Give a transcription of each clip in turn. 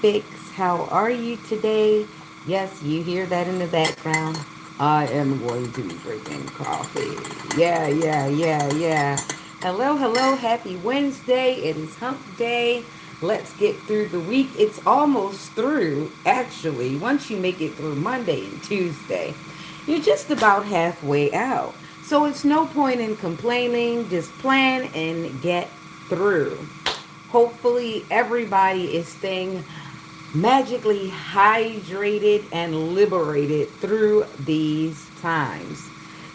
Fix. How are you today? Yes, you hear that in the background. I am going to be drinking coffee. Yeah. Hello. Happy Wednesday. It is hump day. Let's get through the week. It's almost through, actually. Once you make it through Monday and Tuesday, you're just about halfway out. So it's no point in complaining. Just plan and get through. Hopefully, everybody is staying magically hydrated and liberated through these times.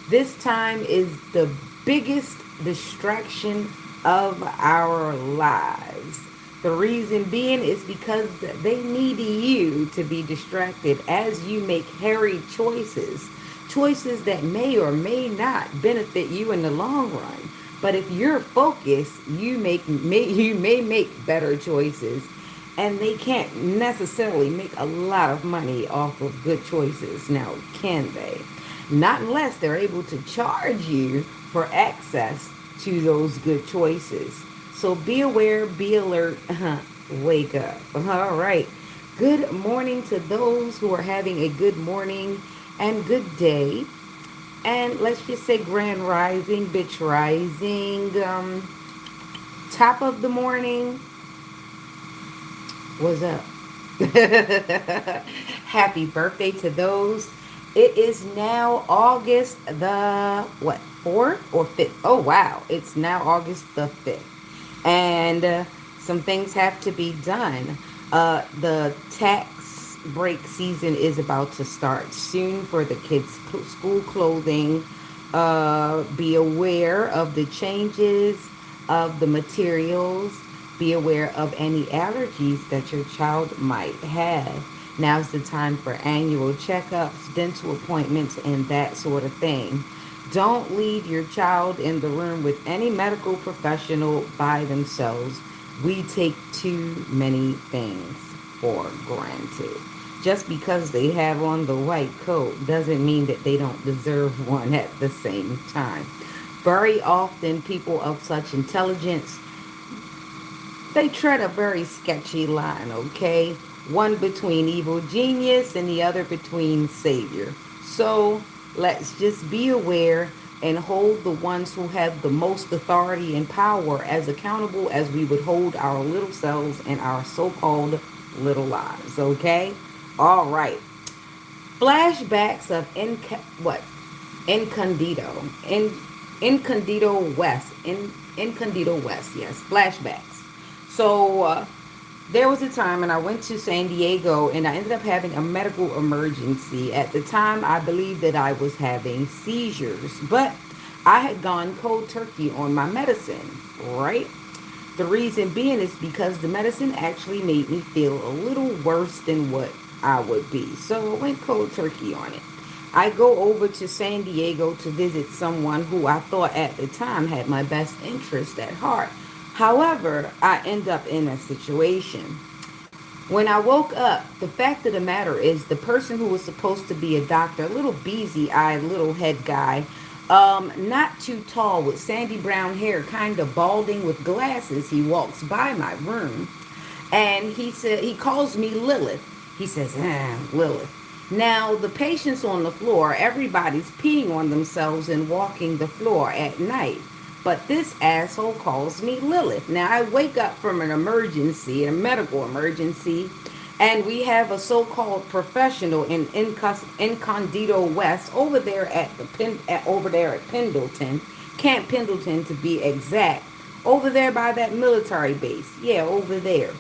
This time is the biggest distraction of our lives. The reason being is because they need you to be distracted as you make hairy choices. Choices that may or may not benefit you in the long run. But if you're focused, you may make better choices, and they can't necessarily make a lot of money off of good choices. Now, can they? Not unless they're able to charge you for access to those good choices. So be aware, be alert, wake up. All right. Good morning to those who are having a good morning and good day. And let's just say grand rising, bitch rising, top of the morning. What's up? Happy birthday to those. It is now August the, what, 4th or 5th? Oh, wow. It's now August the 5th. And some things have to be done. The tax break season is about to start soon for the kids' school clothing. Be aware of the changes of the materials. Be aware of any allergies that your child might have. Now's the time for annual checkups, dental appointments, and that sort of thing. Don't leave your child in the room with any medical professional by themselves. We take too many things for granted. Just because they have on the white coat doesn't mean that they don't deserve one at the same time. Very often, people of such intelligence, they tread a very sketchy line, okay? One between evil genius and the other between savior. So let's just be aware and hold the ones who have the most authority and power as accountable as we would hold our little selves and our so-called little lives, okay? All right. Flashbacks of Incandito. Incandito West. Incandito West, yes. Flashbacks. So there was a time, and I went to San Diego, and I ended up having a medical emergency. At the time, I believed that I was having seizures, but I had gone cold turkey on my medicine, right? The reason being is because the medicine actually made me feel a little worse than what I would be. So I went cold turkey on it. I go over to San Diego to visit someone who I thought at the time had my best interest at heart. However, I end up in a situation. When I woke up, the fact of the matter is the person who was supposed to be a doctor, a little beezy-eyed little head guy, not too tall with sandy brown hair, kind of balding with glasses, he walks by my room and he calls me Lilith. He says, Lilith. Now, the patients on the floor, everybody's peeing on themselves and walking the floor at night. But this asshole calls me Lilith. Now, I wake up from an emergency, a medical emergency, and we have a so-called professional in Incandito West over there at Pendleton, Camp Pendleton to be exact, over there by that military base. Yeah, over there.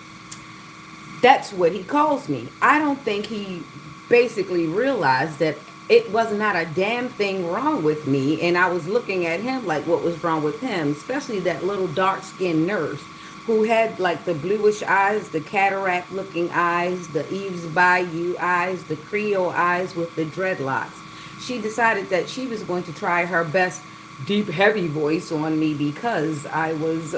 That's what he calls me. I don't think he basically realized that it was not a damn thing wrong with me, and I was looking at him like what was wrong with him, especially that little dark-skinned nurse who had like the bluish eyes, the cataract looking eyes, the Eve's Bayou eyes, the Creole eyes with the dreadlocks. She decided that she was going to try her best deep heavy voice on me because I was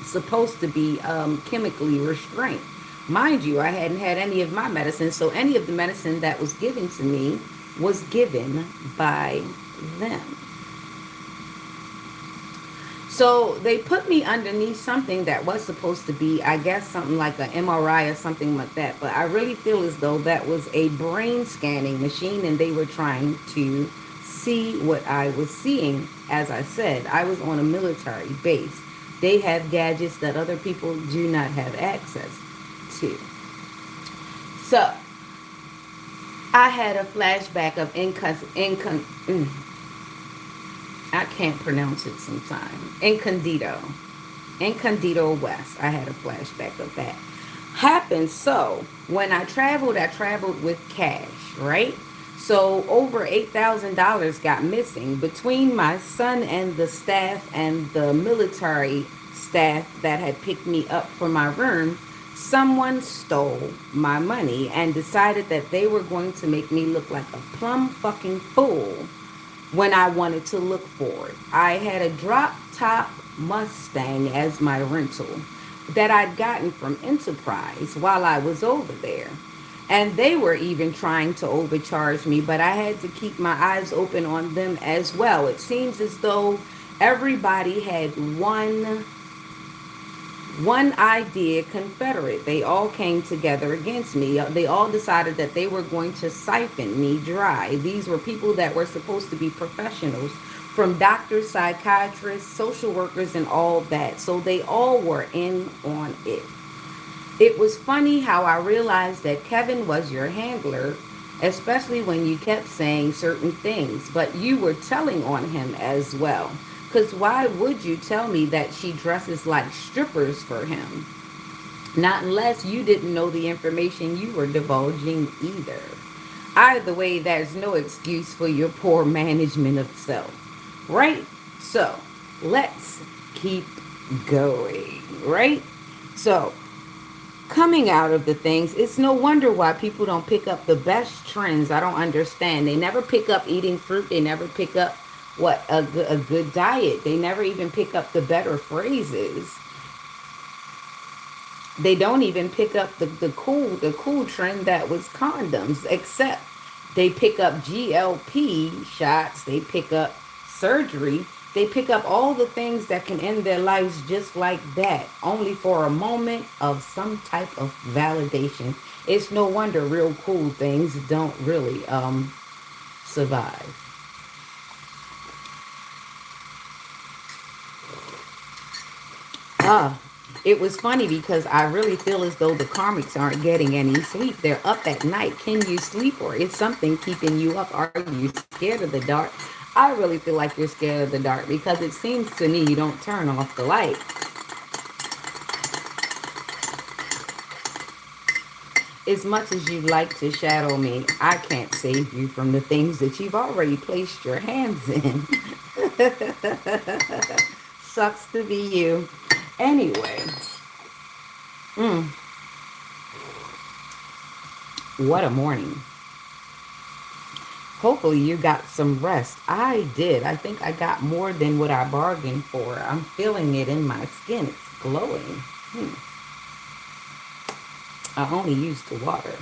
supposed to be chemically restrained. Mind you, I hadn't had any of my medicine, so any of the medicine that was given to me was given by them. So they put me underneath something that was supposed to be, I guess, something like an MRI or something like that. But I really feel as though that was a brain scanning machine and they were trying to see what I was seeing. As I said, I was on a military base. They have gadgets that other people do not have access to. So I had a flashback of I can't pronounce it sometimes. Incandito West. I had a flashback of that. Happened so when I traveled with cash, right? So over $8,000 got missing between my son and the staff and the military staff that had picked me up from my room. Someone stole my money and decided that they were going to make me look like a plum fucking fool when I wanted to look for it. I had a drop top Mustang as my rental that I'd gotten from Enterprise while I was over there. And they were even trying to overcharge me, but I had to keep my eyes open on them as well. It seems as though everybody had one idea confederate. They all came together against me. They all decided that they were going to siphon me dry. These were people that were supposed to be professionals, from doctors, psychiatrists, social workers, and all that. So they all were in on it. It was funny how I realized that Kevin was your handler, especially when you kept saying certain things, but you were telling on him as well. Because why would you tell me that she dresses like strippers for him? Not unless you didn't know the information you were divulging either. Either way, there's no excuse for your poor management of self. Right? So, let's keep going. Right? So, coming out of the things, it's no wonder why people don't pick up the best trends. I don't understand. They never pick up eating fruit. They never pick up a good diet. They never even pick up the better phrases. They don't even pick up the cool trend that was condoms, except they pick up GLP shots, they pick up surgery, they pick up all the things that can end their lives just like that, only for a moment of some type of validation. It's no wonder real cool things don't really survive. Ah, it was funny because I really feel as though the karmics aren't getting any sleep. They're up at night. Can you sleep, or is something keeping you up? Are you scared of the dark? I really feel like you're scared of the dark because it seems to me you don't turn off the light. As much as you like to shadow me, I can't save you from the things that you've already placed your hands in. Sucks to be you. Anyway, mm, what a morning. Hopefully you got some rest. I did. I think I got more than what I bargained for. I'm feeling it in my skin. It's glowing. I only used the water.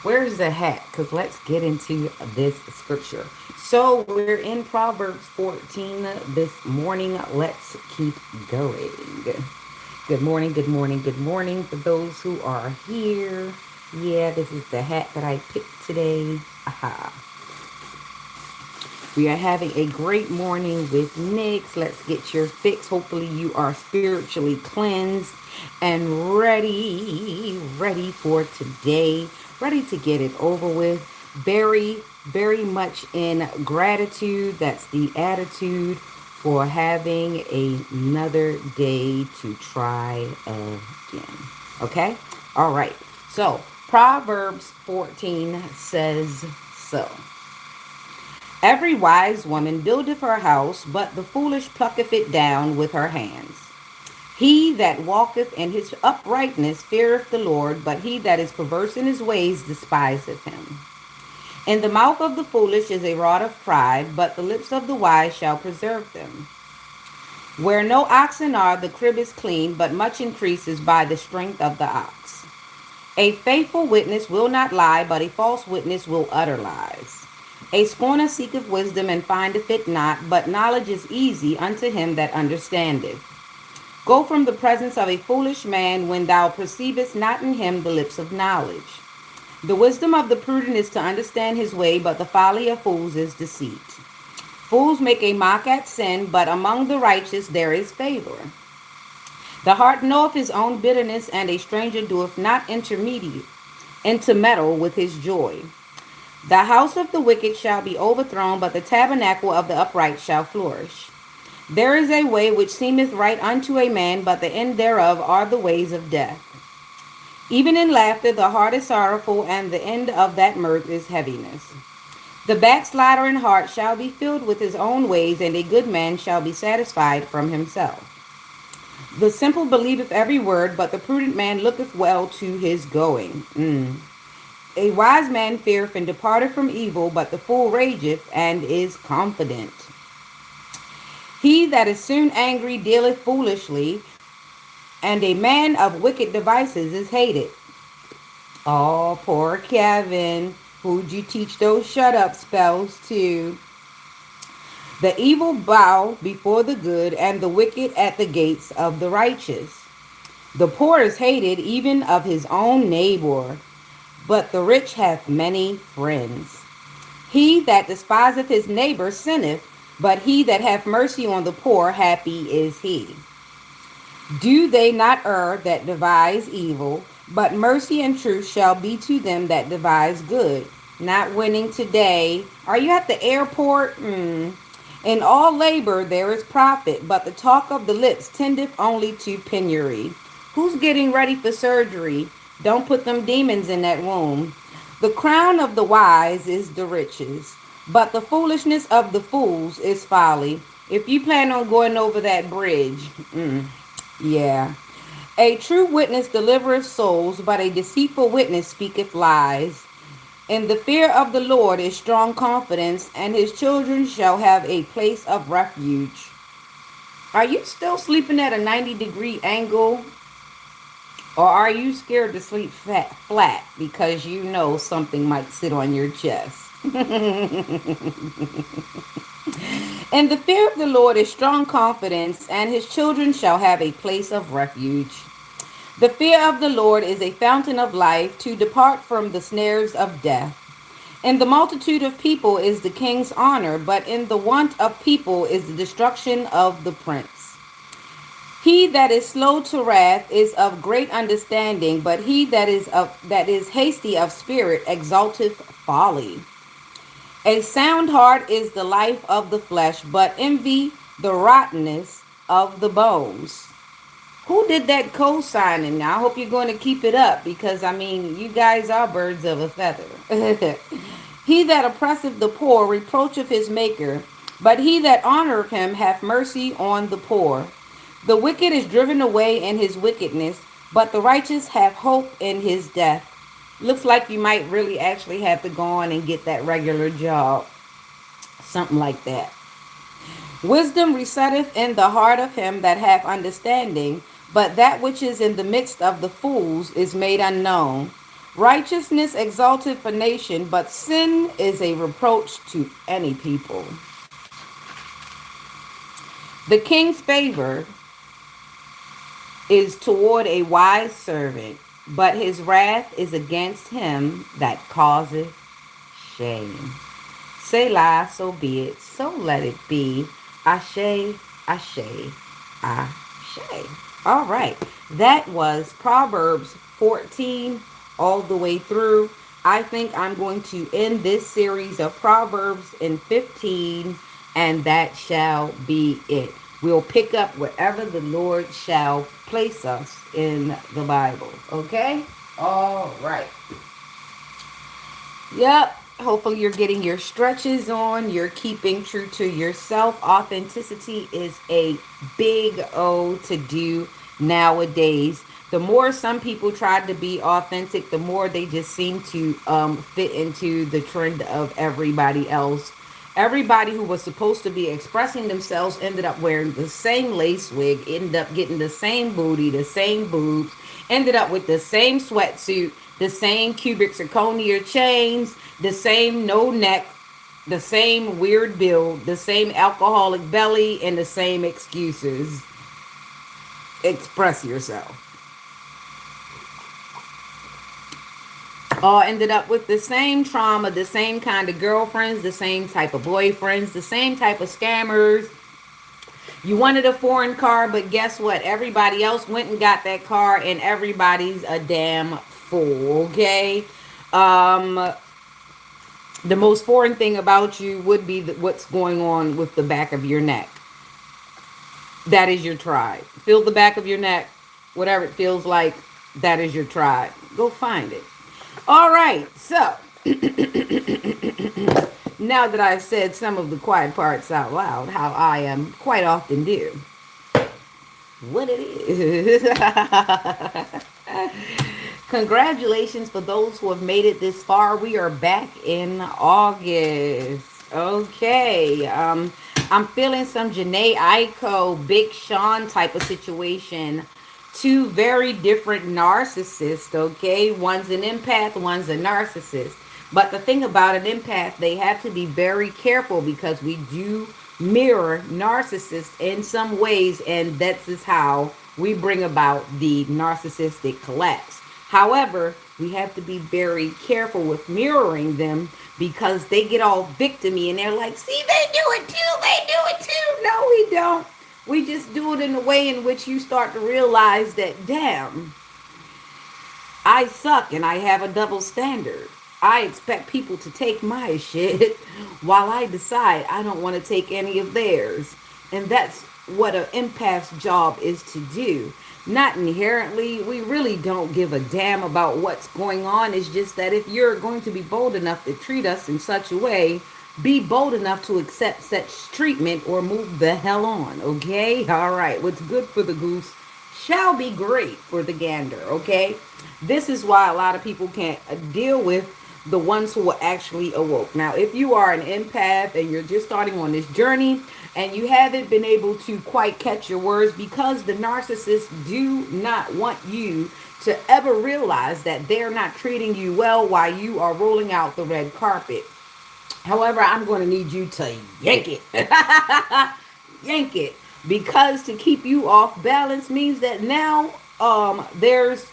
Where's the hat? Because let's get into this scripture. So we're in Proverbs 14 this morning. Let's keep going. Good morning, good morning, good morning for those who are here. Yeah, this is the hat that I picked today. Aha. We are having a great morning with Nix. Let's get your fix. Hopefully you are spiritually cleansed and ready for today. Ready to get it over with. Very, very much in gratitude. That's the attitude for having another day to try again. Okay? All right. So, Proverbs 14 says so. Every wise woman buildeth her house, but the foolish plucketh it down with her hands. He that walketh in his uprightness feareth the Lord, but he that is perverse in his ways despiseth him. In the mouth of the foolish is a rod of pride, but the lips of the wise shall preserve them. Where no oxen are, the crib is clean, but much increases by the strength of the ox. A faithful witness will not lie, but a false witness will utter lies. A scorner seeketh wisdom and findeth it not, but knowledge is easy unto him that understandeth. Go from the presence of a foolish man when thou perceivest not in him the lips of knowledge. The wisdom of the prudent is to understand his way, but the folly of fools is deceit. Fools make a mock at sin, but among the righteous there is favor. The heart knoweth his own bitterness, and a stranger doeth not intermeddle with his joy. The house of the wicked shall be overthrown, but the tabernacle of the upright shall flourish. There is a way which seemeth right unto a man, but the end thereof are the ways of death. Even in laughter the heart is sorrowful, and the end of that mirth is heaviness. The backslider in heart shall be filled with his own ways, and a good man shall be satisfied from himself. The simple believeth every word, but the prudent man looketh well to his going. A wise man feareth and departeth from evil, but the fool rageth and is confident. He that is soon angry dealeth foolishly, and a man of wicked devices is hated. Oh, poor Kevin. Who'd you teach those shut up spells to? The evil bow before the good, and the wicked at the gates of the righteous. The poor is hated even of his own neighbor, but the rich hath many friends. He that despiseth his neighbor sinneth, but he that hath mercy on the poor, happy is he. Do they not err that devise evil? But mercy and truth shall be to them that devise good. Not winning today. Are you at the airport? In all labor there is profit, but the talk of the lips tendeth only to penury. Who's getting ready for surgery? Don't put them demons in that womb. The crown of the wise is the riches, but the foolishness of the fools is folly. If you plan on going over that bridge, yeah. A true witness delivereth souls, but a deceitful witness speaketh lies. In the fear of the Lord is strong confidence, and his children shall have a place of refuge. Are you still sleeping at a 90-degree angle? Or are you scared to sleep flat because you know something might sit on your chest? In the fear of the Lord is strong confidence, and his children shall have a place of refuge. The fear of the Lord is a fountain of life, to depart from the snares of death. In the multitude of people is the king's honor, but in the want of people is the destruction of the prince. He that is slow to wrath is of great understanding, but he that is hasty of spirit exalteth folly. A sound heart is the life of the flesh, but envy the rottenness of the bones. Who did that co-signing? I hope you're going to keep it up, because you guys are birds of a feather. He that oppresseth the poor reproacheth his maker, but he that honoreth him hath mercy on the poor. The wicked is driven away in his wickedness, but the righteous have hope in his death. Looks like you might really actually have to go on and get that regular job. Something like that. Wisdom resetteth in the heart of him that hath understanding, but that which is in the midst of the fools is made unknown. Righteousness exalteth a nation, but sin is a reproach to any people. The king's favor is toward a wise servant, but his wrath is against him that causeth shame. Selah, so be it, so let it be. Ashe, ashe, ashe. All right, that was Proverbs 14 all the way through. I think I'm going to end this series of Proverbs in 15, and that shall be it. We'll pick up wherever the Lord shall place us in the Bible. Okay? All right. Yep. Hopefully you're getting your stretches on. You're keeping true to yourself. Authenticity is a big O to do nowadays. The more some people try to be authentic, the more they just seem to fit into the trend of everybody else. Everybody who was supposed to be expressing themselves ended up wearing the same lace wig, ended up getting the same booty, the same boobs, ended up with the same sweatsuit, the same cubic zirconia chains, the same no neck The same weird build, the same alcoholic belly, and the same excuses. Express yourself. All ended up with the same trauma, the same kind of girlfriends, the same type of boyfriends, the same type of scammers. You wanted a foreign car, but guess what? Everybody else went and got that car, and everybody's a damn fool, okay? Um, the most foreign thing about you would be what's going on with the back of your neck. That is your tribe. Feel the back of your neck, whatever it feels like, that is your tribe. Go find it. All right, so now that I've said some of the quiet parts out loud, how I am quite often do, what it is. Congratulations for those who have made it this far. We are back in August. Okay. I'm feeling some Janae Aiko, Big Sean type of situation. Two very different narcissists, okay? One's an empath, one's a narcissist. But the thing about an empath, they have to be very careful because we do mirror narcissists in some ways, and that's is how we bring about the narcissistic collapse. However, we have to be very careful with mirroring them because they get all victimy and they're like, see, they do it too, they do it too. No, we don't. We just do it in a way in which you start to realize that, damn, I suck and I have a double standard. I expect people to take my shit while I decide I don't want to take any of theirs. And that's what an empath's job is to do. Not inherently, we really don't give a damn about what's going on. It's just that if you're going to be bold enough to treat us in such a way, be bold enough to accept such treatment or move the hell on, okay? All right, what's good for the goose shall be great for the gander, okay? This is why a lot of people can't deal with the ones who are actually awoke. Now, if you are an empath and you're just starting on this journey and you haven't been able to quite catch your words because the narcissists do not want you to ever realize that they're not treating you well while you are rolling out the red carpet. However, I'm going to need you to yank it. Yank it. Because to keep you off balance means that now there's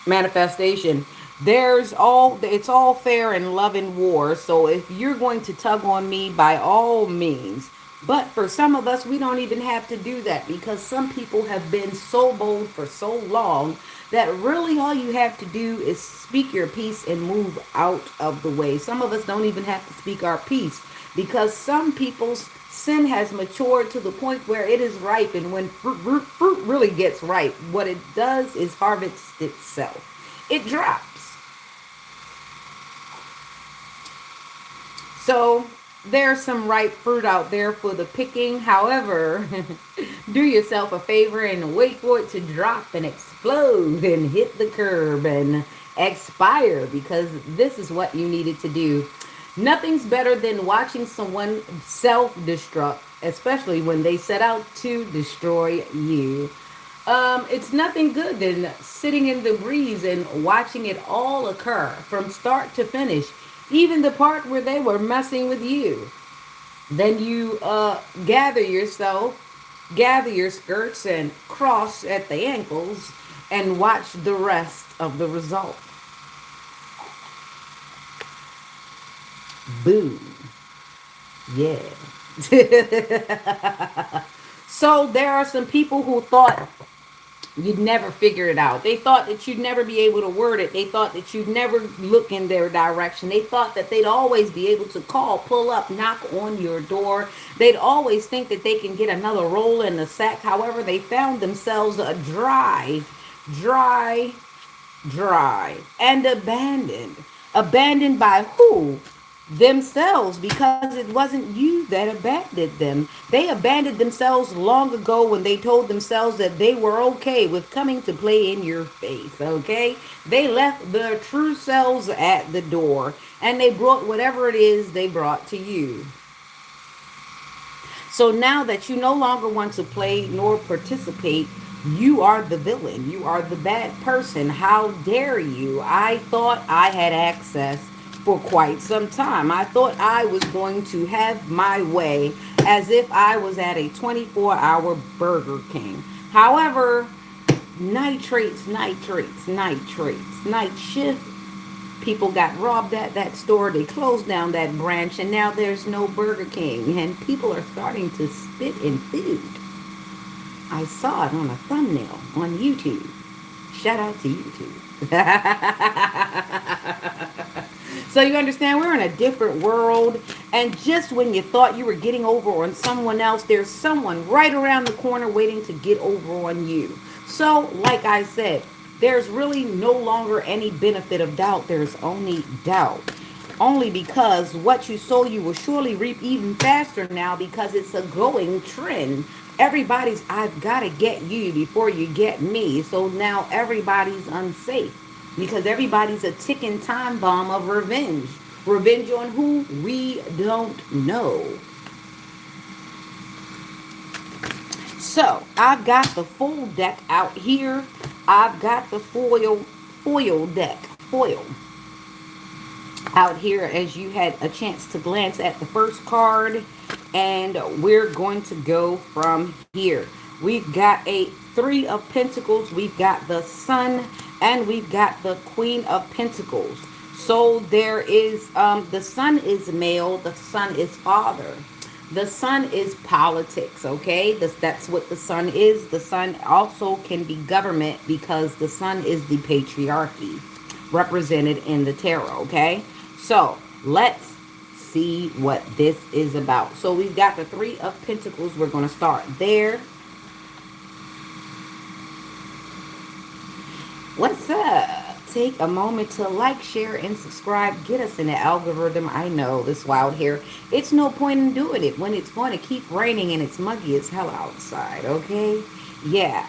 manifestation. It's all fair in love and war. So if you're going to tug on me, by all means. But for some of us, we don't even have to do that because some people have been so bold for so long that really all you have to do is speak your piece and move out of the way. Some of us don't even have to speak our piece because some people's sin has matured to the point where it is ripe, and when fruit really gets ripe, what it does is harvest itself. It drops. So there's some ripe fruit out there for the picking. However, do yourself a favor and wait for it to drop and explode and hit the curb and expire, because this is what you needed to do. Nothing's better than watching someone self-destruct, especially when they set out to destroy you. It's nothing good than sitting in the breeze and watching it all occur from start to finish, even the part where they were messing with you. Then you gather yourself, gather your skirts, and cross at the ankles and watch the rest of the result. Boom. Yeah. So there are some people who thought you'd never figure it out. They thought that you'd never be able to word it. They thought that you'd never look in their direction. They thought that they'd always be able to call, pull up, knock on your door. They'd always think that they can get another roll in the sack. However, they found themselves dry, and abandoned. Abandoned by who? Themselves, because it wasn't you that abandoned them. They abandoned themselves long ago when they told themselves that they were okay with coming to play in your face, okay? They left their true selves at the door and they brought whatever it is they brought to you. So now that you no longer want to play nor participate, you are the villain. You are the bad person. How dare you? I thought I had access for quite some time. I thought I was going to have my way as if I was at a 24-hour Burger King. However, night shift. People got robbed at that store. They closed down that branch, and now there's no Burger King. And people are starting to spit in food. I saw it on a thumbnail on YouTube. Shout out to YouTube. So you understand, we're in a different world. And just when you thought you were getting over on someone else, there's someone right around the corner waiting to get over on you. So, like I said, there's really no longer any benefit of doubt. There's only doubt. Only because what you sow, you will surely reap even faster now, because it's a going trend. Everybody's, I've got to get you before you get me. So now everybody's unsafe because everybody's a ticking time bomb of revenge. Revenge on who? We don't know. So I've got the full deck out here. I've got the foil deck. Foil out here, as you had a chance to glance at the first card, and we're going to go from here. We've got a Three of Pentacles, we've got the Sun, and we've got the Queen of Pentacles. So there is the Sun is male, the Sun is father, the Sun is politics. Okay, that's what the Sun is. The Sun also can be government, because the Sun is the patriarchy represented in the tarot. Okay, so let's see what this is about. So we've got the Three of Pentacles. We're going to start there. What's up? Take a moment to like, share, and subscribe. Get us in the algorithm. I know this wild here. It's no point in doing it when it's going to keep raining and it's muggy as hell outside. Okay? Yeah.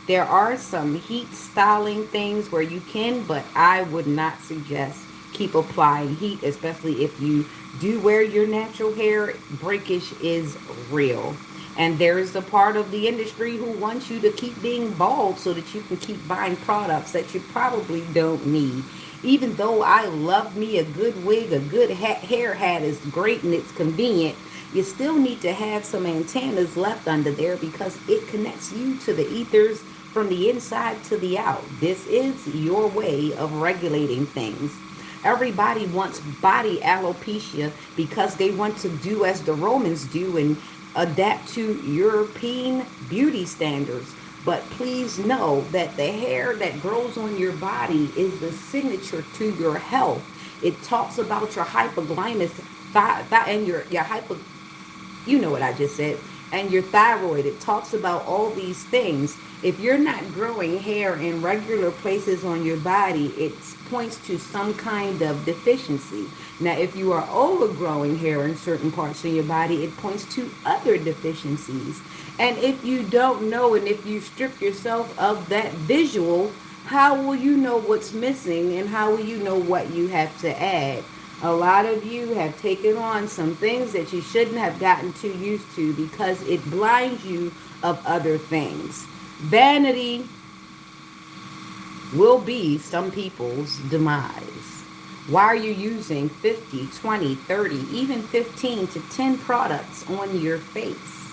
There are some heat styling things where you can, but I would not suggest keep applying heat, especially if you do wear your natural hair. Breakage is real. And there's a part of the industry who wants you to keep being bald so that you can keep buying products that you probably don't need. Even though I love me a good wig, a good hair hat is great and it's convenient, you still need to have some antennas left under there, because it connects you to the ethers from the inside to the out. This is your way of regulating things. Everybody wants body alopecia because they want to do as the Romans do and adapt to European beauty standards. But please know that the hair that grows on your body is the signature to your health. It talks about your hypoglycemic and your hypo, you know what I just said, and your thyroid. It talks about all these things. If you're not growing hair in regular places on your body, it points to some kind of deficiency. Now, if you are overgrowing hair in certain parts of your body, it points to other deficiencies. And if you don't know, and if you strip yourself of that visual, how will you know what's missing, and how will you know what you have to add? A lot of you have taken on some things that you shouldn't have gotten too used to, because it blinds you of other things. Vanity will be some people's demise. Why are you using 50, 20, 30, even 15 to 10 products on your face?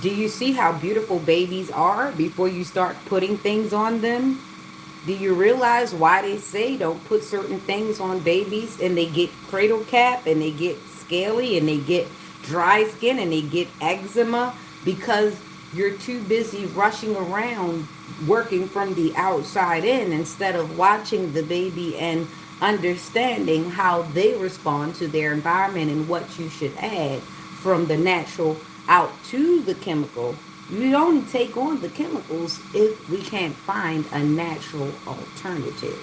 Do you see how beautiful babies are before you start putting things on them? Do you realize why they say don't put certain things on babies, and they get cradle cap, and they get scaly, and they get dry skin, and they get eczema? Because you're too busy rushing around working from the outside in, instead of watching the baby and understanding how they respond to their environment and what you should add from the natural out to the chemical. You only take on the chemicals if we can't find a natural alternative.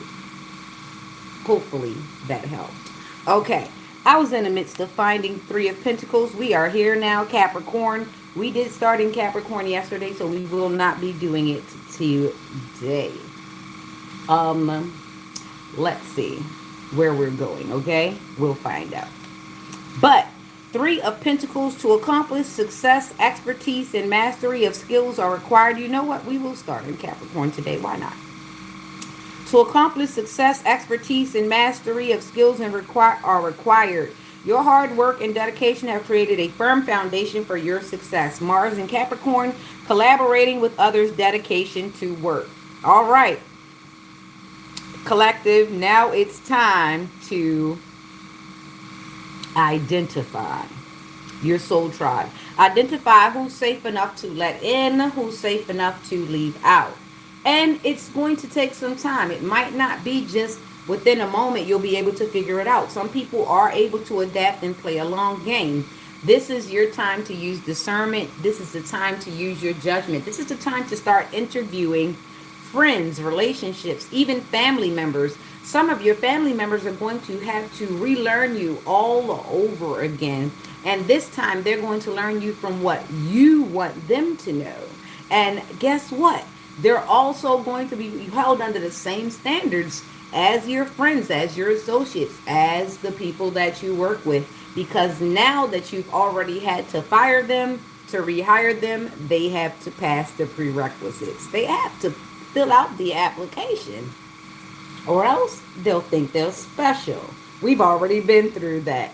Hopefully that helped. Okay, I was in the midst of finding Three of Pentacles. We are here now, Capricorn. We did start in Capricorn yesterday, so we will not be doing it today. Let's see where we're going, okay? We'll find out. But Three of Pentacles, to accomplish success, expertise, and mastery of skills are required. You know what? We will start in Capricorn today. Why not? To accomplish success, expertise and mastery of skills are required. Your hard work and dedication have created a firm foundation for your success. Mars and Capricorn, collaborating with others, dedication to work. All right, collective, now it's time to identify your soul tribe. Identify who's safe enough to let in, who's safe enough to leave out. And it's going to take some time. It might not be just within a moment you'll be able to figure it out. Some people are able to adapt and play a long game. This is your time to use discernment. This is the time to use your judgment. This is the time to start interviewing friends, relationships, even family members. Some of your family members are going to have to relearn you all over again. And this time they're going to learn you from what you want them to know. And guess what? They're also going to be held under the same standards as your friends, as your associates, as the people that you work with. Because now that you've already had to fire them, to rehire them, they have to pass the prerequisites. They have to fill out the application, or else they'll think they're special. We've already been through that.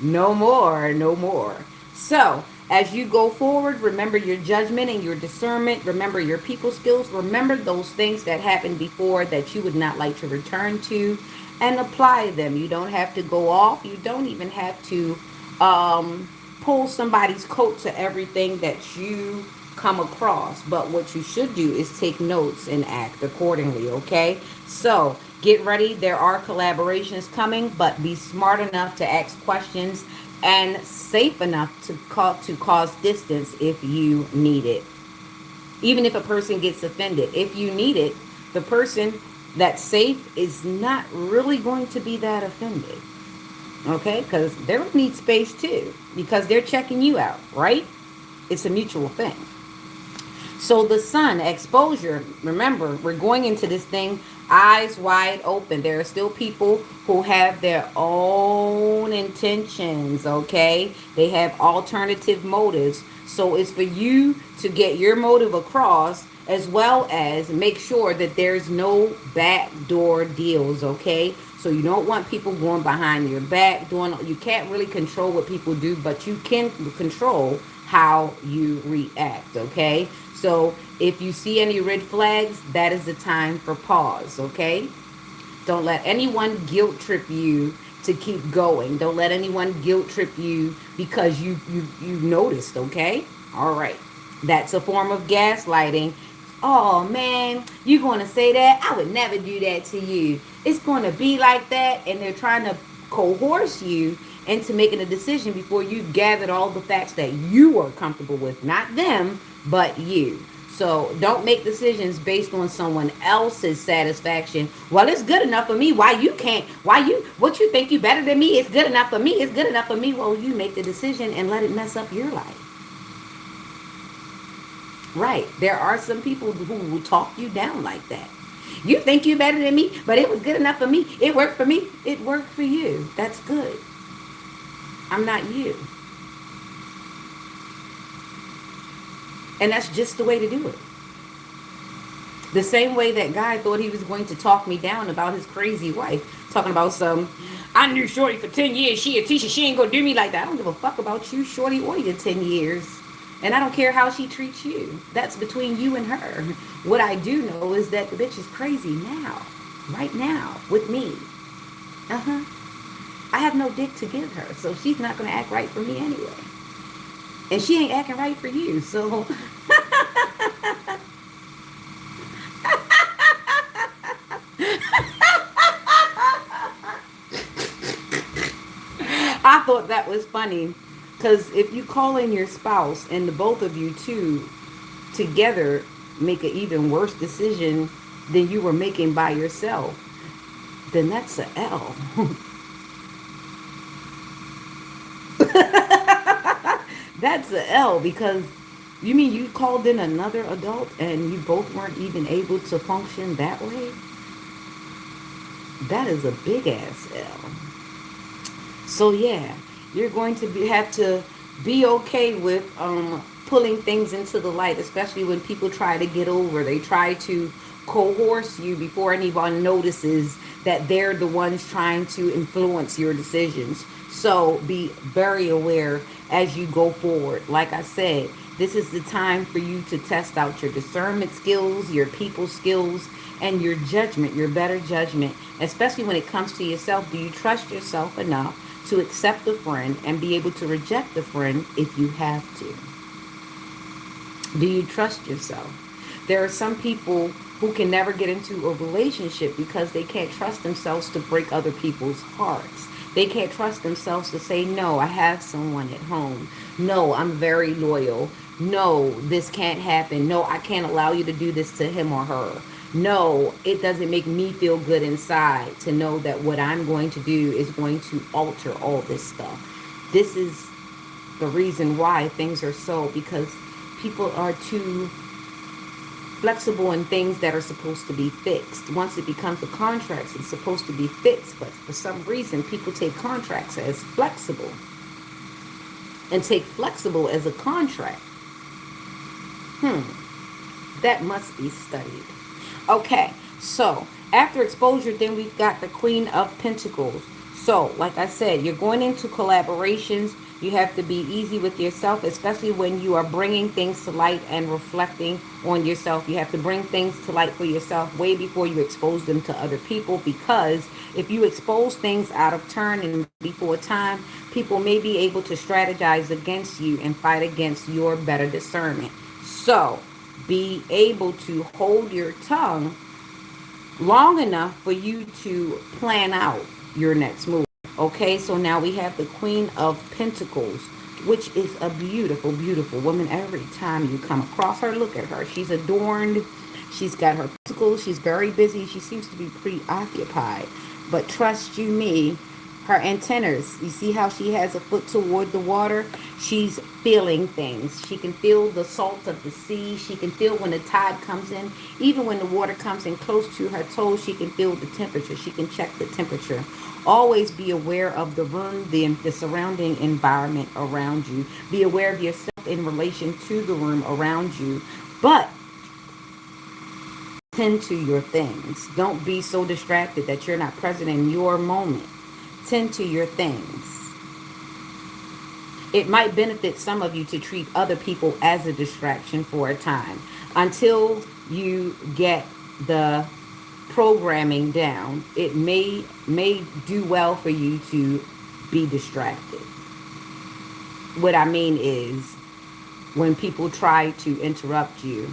No more, no more. So, as you go forward, remember your judgment and your discernment. Remember your people skills. Remember those things that happened before that you would not like to return to, and apply them. You don't have to go off. You don't even have to pull somebody's coat to everything that you come across. But what you should do is take notes and act accordingly, okay? So get ready. There are collaborations coming, but be smart enough to ask questions and safe enough to cause distance if you need it. Even if a person gets offended, if you need it, the person that's safe is not really going to be that offended. Okay? Because they don't need space too. Because they're checking you out, right? It's a mutual thing. So the sun, exposure, remember, we're going into this thing eyes wide open. There are still people who have their own intentions, okay? They have alternative motives. So it's for you to get your motive across, as well as make sure that there's no backdoor deals, okay? So you don't want people going behind your back, you can't really control what people do, but you can control how you react, okay? So if you see any red flags, that is the time for pause, okay? Don't let anyone guilt trip you to keep going. Don't let anyone guilt trip you because you noticed, okay? All right. That's a form of gaslighting. Oh, man, you're going to say that? I would never do that to you. It's going to be like that, and they're trying to coerce you into making a decision before you've gathered all the facts that you are comfortable with. Not them, but you. So don't make decisions based on someone else's satisfaction. Well, it's good enough for me. Why you can't? What you think you better than me? It's good enough for me. It's good enough for me. Well, you make the decision and let it mess up your life. Right. There are some people who will talk you down like that. You think you better than me, but it was good enough for me. It worked for me. It worked for you. That's good. I'm not you. And that's just the way to do it. The same way that guy thought he was going to talk me down about his crazy wife. Talking about I knew Shorty for 10 years. She a teacher. She ain't going to do me like that. I don't give a fuck about you, Shorty, or your 10 years. And I don't care how she treats you. That's between you and her. What I do know is that the bitch is crazy now. Right now. With me. I have no dick to give her. So she's not going to act right for me anyway. And she ain't acting right for you. So I thought that was funny. Because if you call in your spouse and the both of you two together make an even worse decision than you were making by yourself, then that's a L. That's a L, because you mean you called in another adult and you both weren't even able to function that way? That is a big ass L. So yeah, you're going to have to be okay with pulling things into the light, especially when people try to get over. They try to coerce you before anyone notices that they're the ones trying to influence your decisions. So be very aware as you go forward. Like I said, this is the time for you to test out your discernment skills, your people skills, and your judgment, your better judgment, especially when it comes to yourself. Do you trust yourself enough to accept the friend and be able to reject the friend if you have to? Do you trust yourself? There are some people who can never get into a relationship because they can't trust themselves to break other people's hearts. They can't trust themselves to say, no, I have someone at home. No, I'm very loyal. No, this can't happen. No, I can't allow you to do this to him or her. No, it doesn't make me feel good inside to know that what I'm going to do is going to alter all this stuff. This is the reason why things are so, because people are too flexible in things that are supposed to be fixed. Once it becomes a contract, it's supposed to be fixed. But for some reason, people take contracts as flexible and take flexible as a contract. That must be studied. Okay, so after exposure, then we've got the Queen of Pentacles. So, like I said, you're going into collaborations. You have to be easy with yourself, especially when you are bringing things to light and reflecting on yourself. You have to bring things to light for yourself way before you expose them to other people, because if you expose things out of turn and before time, people may be able to strategize against you and fight against your better discernment. So, be able to hold your tongue long enough for you to plan out your next move. Okay, so now we have the Queen of Pentacles, which is a beautiful, beautiful woman. Every time you come across her, look at her. She's adorned. She's got her pentacles. She's very busy. She seems to be preoccupied. But trust you me, her antennas, you see how she has a foot toward the water? She's feeling things. She can feel the salt of the sea. She can feel when the tide comes in. Even when the water comes in close to her toes, she can feel the temperature. She can check the temperature. Always be aware of the room, the surrounding environment around you. Be aware of yourself in relation to the room around you. But tend to your things. Don't be so distracted that you're not present in your moment. Tend to your things. It might benefit some of you to treat other people as a distraction for a time until you get the programming down. It may do well for you to be distracted. What I mean is, when people try to interrupt you,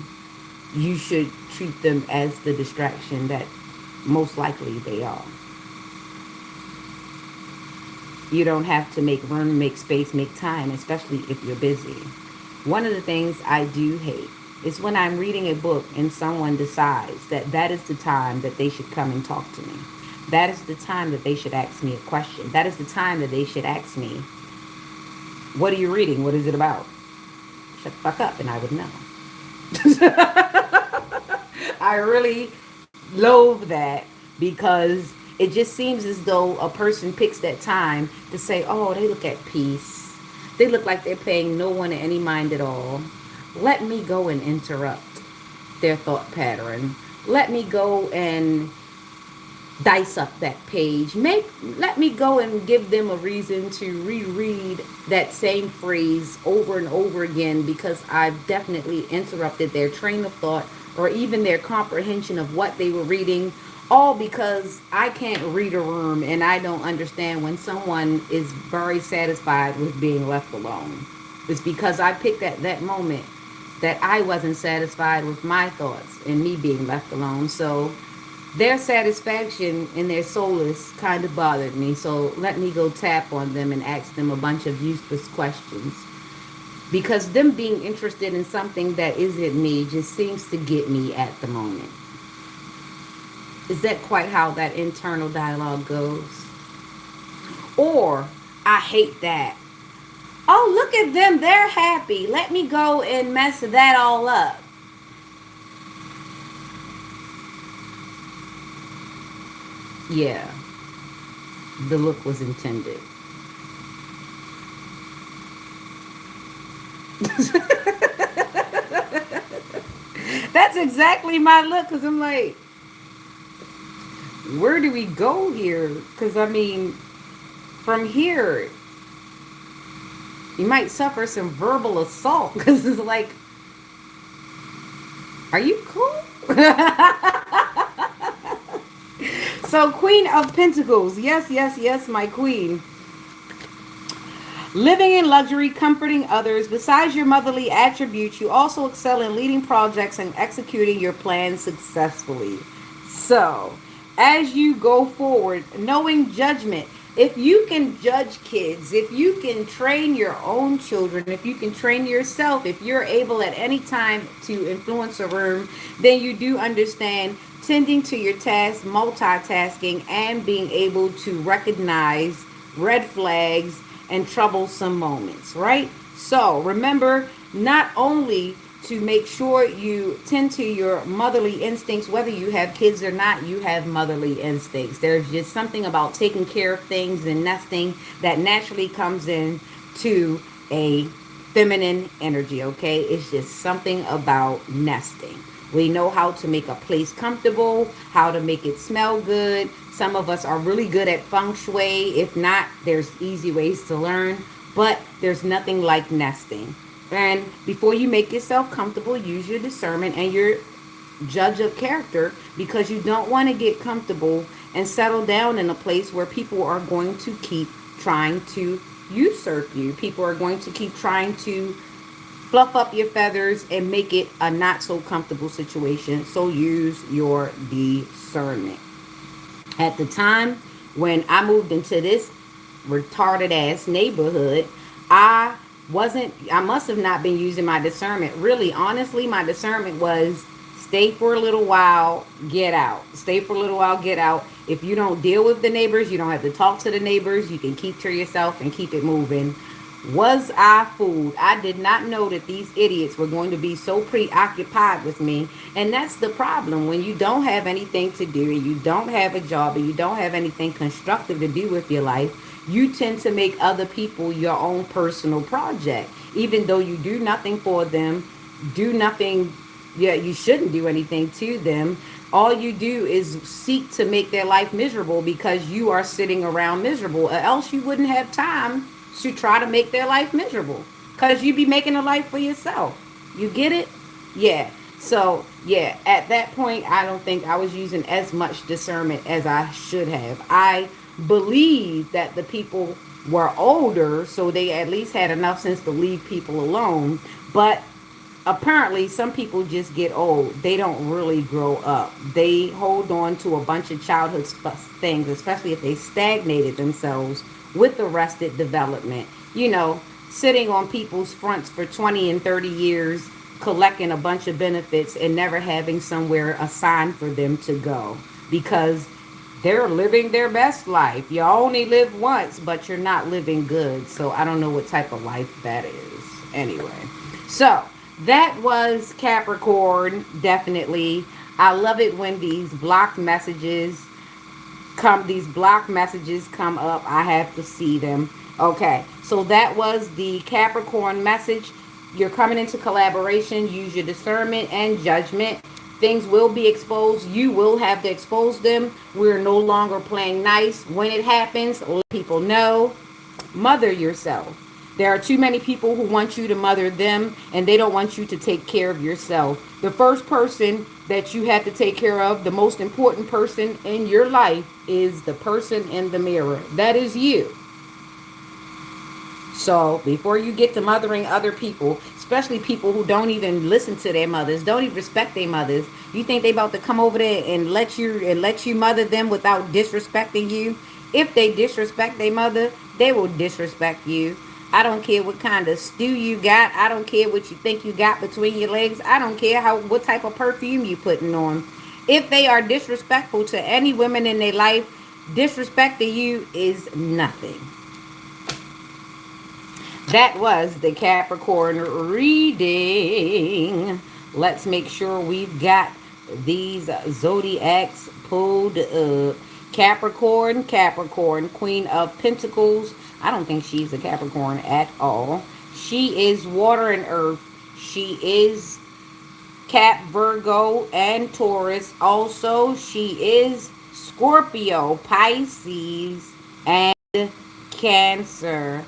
you should treat them as the distraction that most likely they are. You don't have to make room, make space, make time, especially if you're busy. One of the things I do hate is when I'm reading a book and someone decides that that is the time that they should come and talk to me. That is the time that they should ask me a question. That is the time that they should ask me, what are you reading? What is it about? Shut the fuck up and I would know. I really loathe that, because it just seems as though a person picks that time to say, oh, they look at peace. They look like they're paying no one any mind at all. Let me go and interrupt their thought pattern. Let me go and dice up that page. Let me go and give them a reason to reread that same phrase over and over again, because I've definitely interrupted their train of thought or even their comprehension of what they were reading, all because I can't read a room and I don't understand when someone is very satisfied with being left alone. It's because I picked at that moment that I wasn't satisfied with my thoughts and me being left alone. So their satisfaction in their solace kind of bothered me. So let me go tap on them and ask them a bunch of useless questions. Because them being interested in something that isn't me just seems to get me at the moment. Is that quite how that internal dialogue goes? Or, I hate that. Oh, look at them. They're happy. Let me go and mess that all up. Yeah. The look was intended. That's exactly my look, because I'm like, where do we go here? Because I mean, from here, you might suffer some verbal assault, because it's like, are you cool? So, Queen of Pentacles. Yes, yes, yes, my queen. Living in luxury, comforting others. Besides your motherly attributes, you also excel in leading projects and executing your plans successfully. So, as you go forward, knowing judgment, if you can judge kids, if you can train your own children, if you can train yourself, if you're able at any time to influence a room, then you do understand tending to your tasks, multitasking, and being able to recognize red flags and troublesome moments, right? So remember, not only to make sure you tend to your motherly instincts, whether you have kids or not, you have motherly instincts. There's just something about taking care of things and nesting that naturally comes in to a feminine energy, okay? It's just something about nesting. We know how to make a place comfortable, how to make it smell good. Some of us are really good at feng shui. If not, there's easy ways to learn. But there's nothing like nesting. And before you make yourself comfortable, use your discernment and your judge of character, because you don't want to get comfortable and settle down in a place where people are going to keep trying to usurp you. People are going to keep trying to fluff up your feathers and make it a not so comfortable situation. So use your discernment. At the time when I moved into this retarded ass neighborhood, I must have not been using my discernment. Really, honestly, my discernment was stay for a little while, get out. Stay for a little while, get out. If you don't deal with the neighbors, you don't have to talk to the neighbors. You can keep to yourself and keep it moving. Was I fooled? I did not know that these idiots were going to be so preoccupied with me. And that's the problem. When you don't have anything to do, and you don't have a job, and you don't have anything constructive to do with your life, you tend to make other people your own personal project. Even though you do nothing for them, do nothing, yeah, you shouldn't do anything to them. All you do is seek to make their life miserable because you are sitting around miserable, or else you wouldn't have time to try to make their life miserable, because you be making a life for yourself. You get it? Yeah. So yeah, at that point, I don't think I was using as much discernment as I should have. I believe that the people were older, so they at least had enough sense to leave people alone. But apparently some people just get old. They don't really grow up. They hold on to a bunch of childhood things, especially if they stagnated themselves with arrested development. You know, sitting on people's fronts for 20 and 30 years, collecting a bunch of benefits and never having somewhere assigned for them to go, because they're living their best life. You only live once, but you're not living good. So I don't know what type of life that is. Anyway, so that was Capricorn, definitely. I love it when these blocked messages come up. I have to see them. Okay, so that was the Capricorn message. You're coming into collaboration. Use your discernment and judgment. Things will be exposed. You will have to expose them. We're no longer playing nice. When it happens, let people know. Mother yourself. There are too many people who want you to mother them, and they don't want you to take care of yourself. The first person that you have to take care of, the most important person in your life, is the person in the mirror. That is you. So before you get to mothering other people, especially people who don't even listen to their mothers, don't even respect their mothers, you think they about to come over there and let you mother them without disrespecting you? If they disrespect their mother, they will disrespect you. I don't care what kind of stew you got. I don't care what you think you got between your legs. I don't care what type of perfume you putting on. If they are disrespectful to any women in their life, disrespecting you is nothing. That was the Capricorn reading. Let's make sure we've got these zodiacs pulled up. Capricorn, Queen of Pentacles. I don't think she's a Capricorn at all. She is water and earth. She is Cap, Virgo, and Taurus. Also, she is Scorpio, Pisces, and Cancer.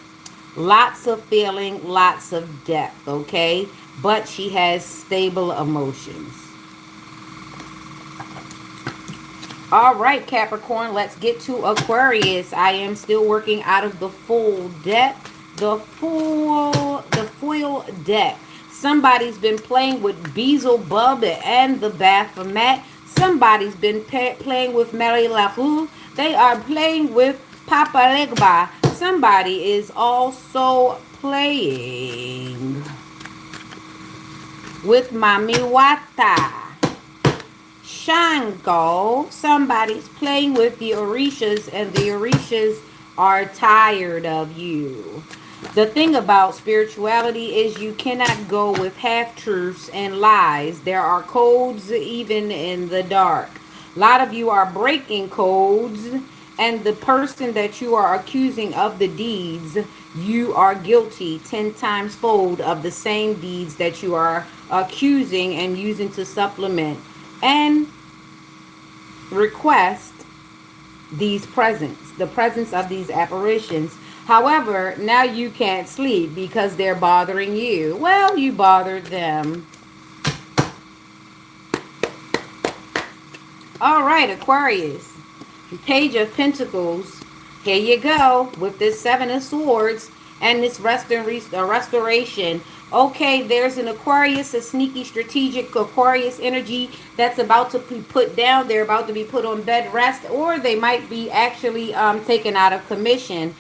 Lots of feeling, lots of depth, okay? But she has stable emotions. All right, Capricorn, let's get to Aquarius. I am still working out of the full deck, the foil deck. Somebody's been playing with Beelzebub and the Baphomet. Somebody's been playing with Mary LaRue. They are playing with Papa Legba. Somebody is also playing with Mami Wata. Shango. Somebody's playing with the Orishas, and the Orishas are tired of you. The thing about spirituality is you cannot go with half-truths and lies. There are codes even in the dark. A lot of you are breaking codes, and the person that you are accusing of the deeds, you are guilty 10 times fold of the same deeds that you are accusing and using to supplement and request the presence of these apparitions. However, now you can't sleep because they're bothering you. Well, you bothered them. All right, Aquarius. Page of Pentacles. Here you go with this Seven of Swords and this restoration. Okay, there's an Aquarius, a sneaky, strategic Aquarius energy that's about to be put down. They're about to be put on bed rest, or they might be actually taken out of commission.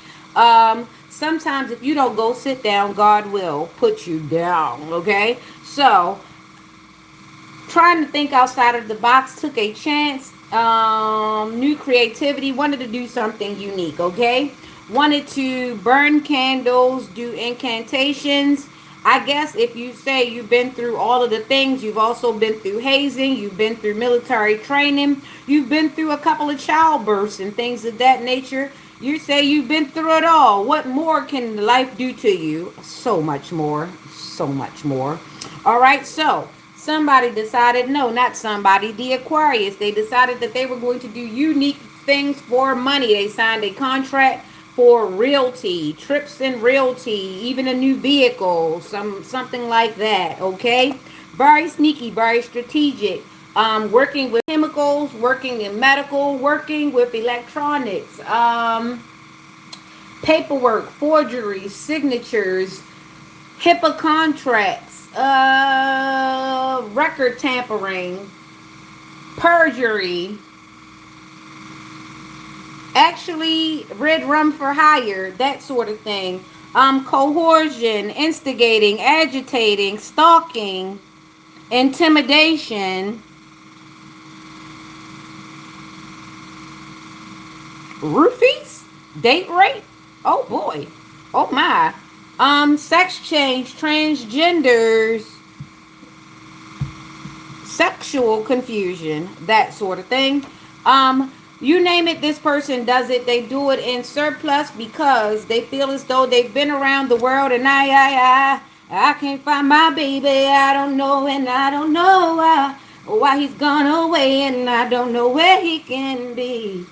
Sometimes if you don't go sit down, God will put you down, okay? So, trying to think outside of the box, took a chance, new creativity, wanted to do something unique, okay? Wanted to burn candles, do incantations. I guess if you say you've been through all of the things, you've also been through hazing, you've been through military training, you've been through a couple of childbirths and things of that nature. You say you've been through it all. What more can life do to you? So much more. So much more. All right, so somebody decided, no, not somebody, the Aquarius. They decided that they were going to do unique things for money. They signed a contract for realty, trips and realty, even a new vehicle, something like that, okay? Very sneaky, very strategic. Working with chemicals, working in medical, working with electronics, paperwork, forgery, signatures, HIPAA contracts, record tampering, perjury, actually red rum for hire, that sort of thing, coercion, instigating, agitating, stalking, intimidation, roofies, date rape, oh boy, oh my, sex change, transgenders, sexual confusion, that sort of thing. You name it, this person does it. They do it in surplus because they feel as though they've been around the world, and I can't find my baby. I don't know, and I don't know why he's gone away, and I don't know where he can be.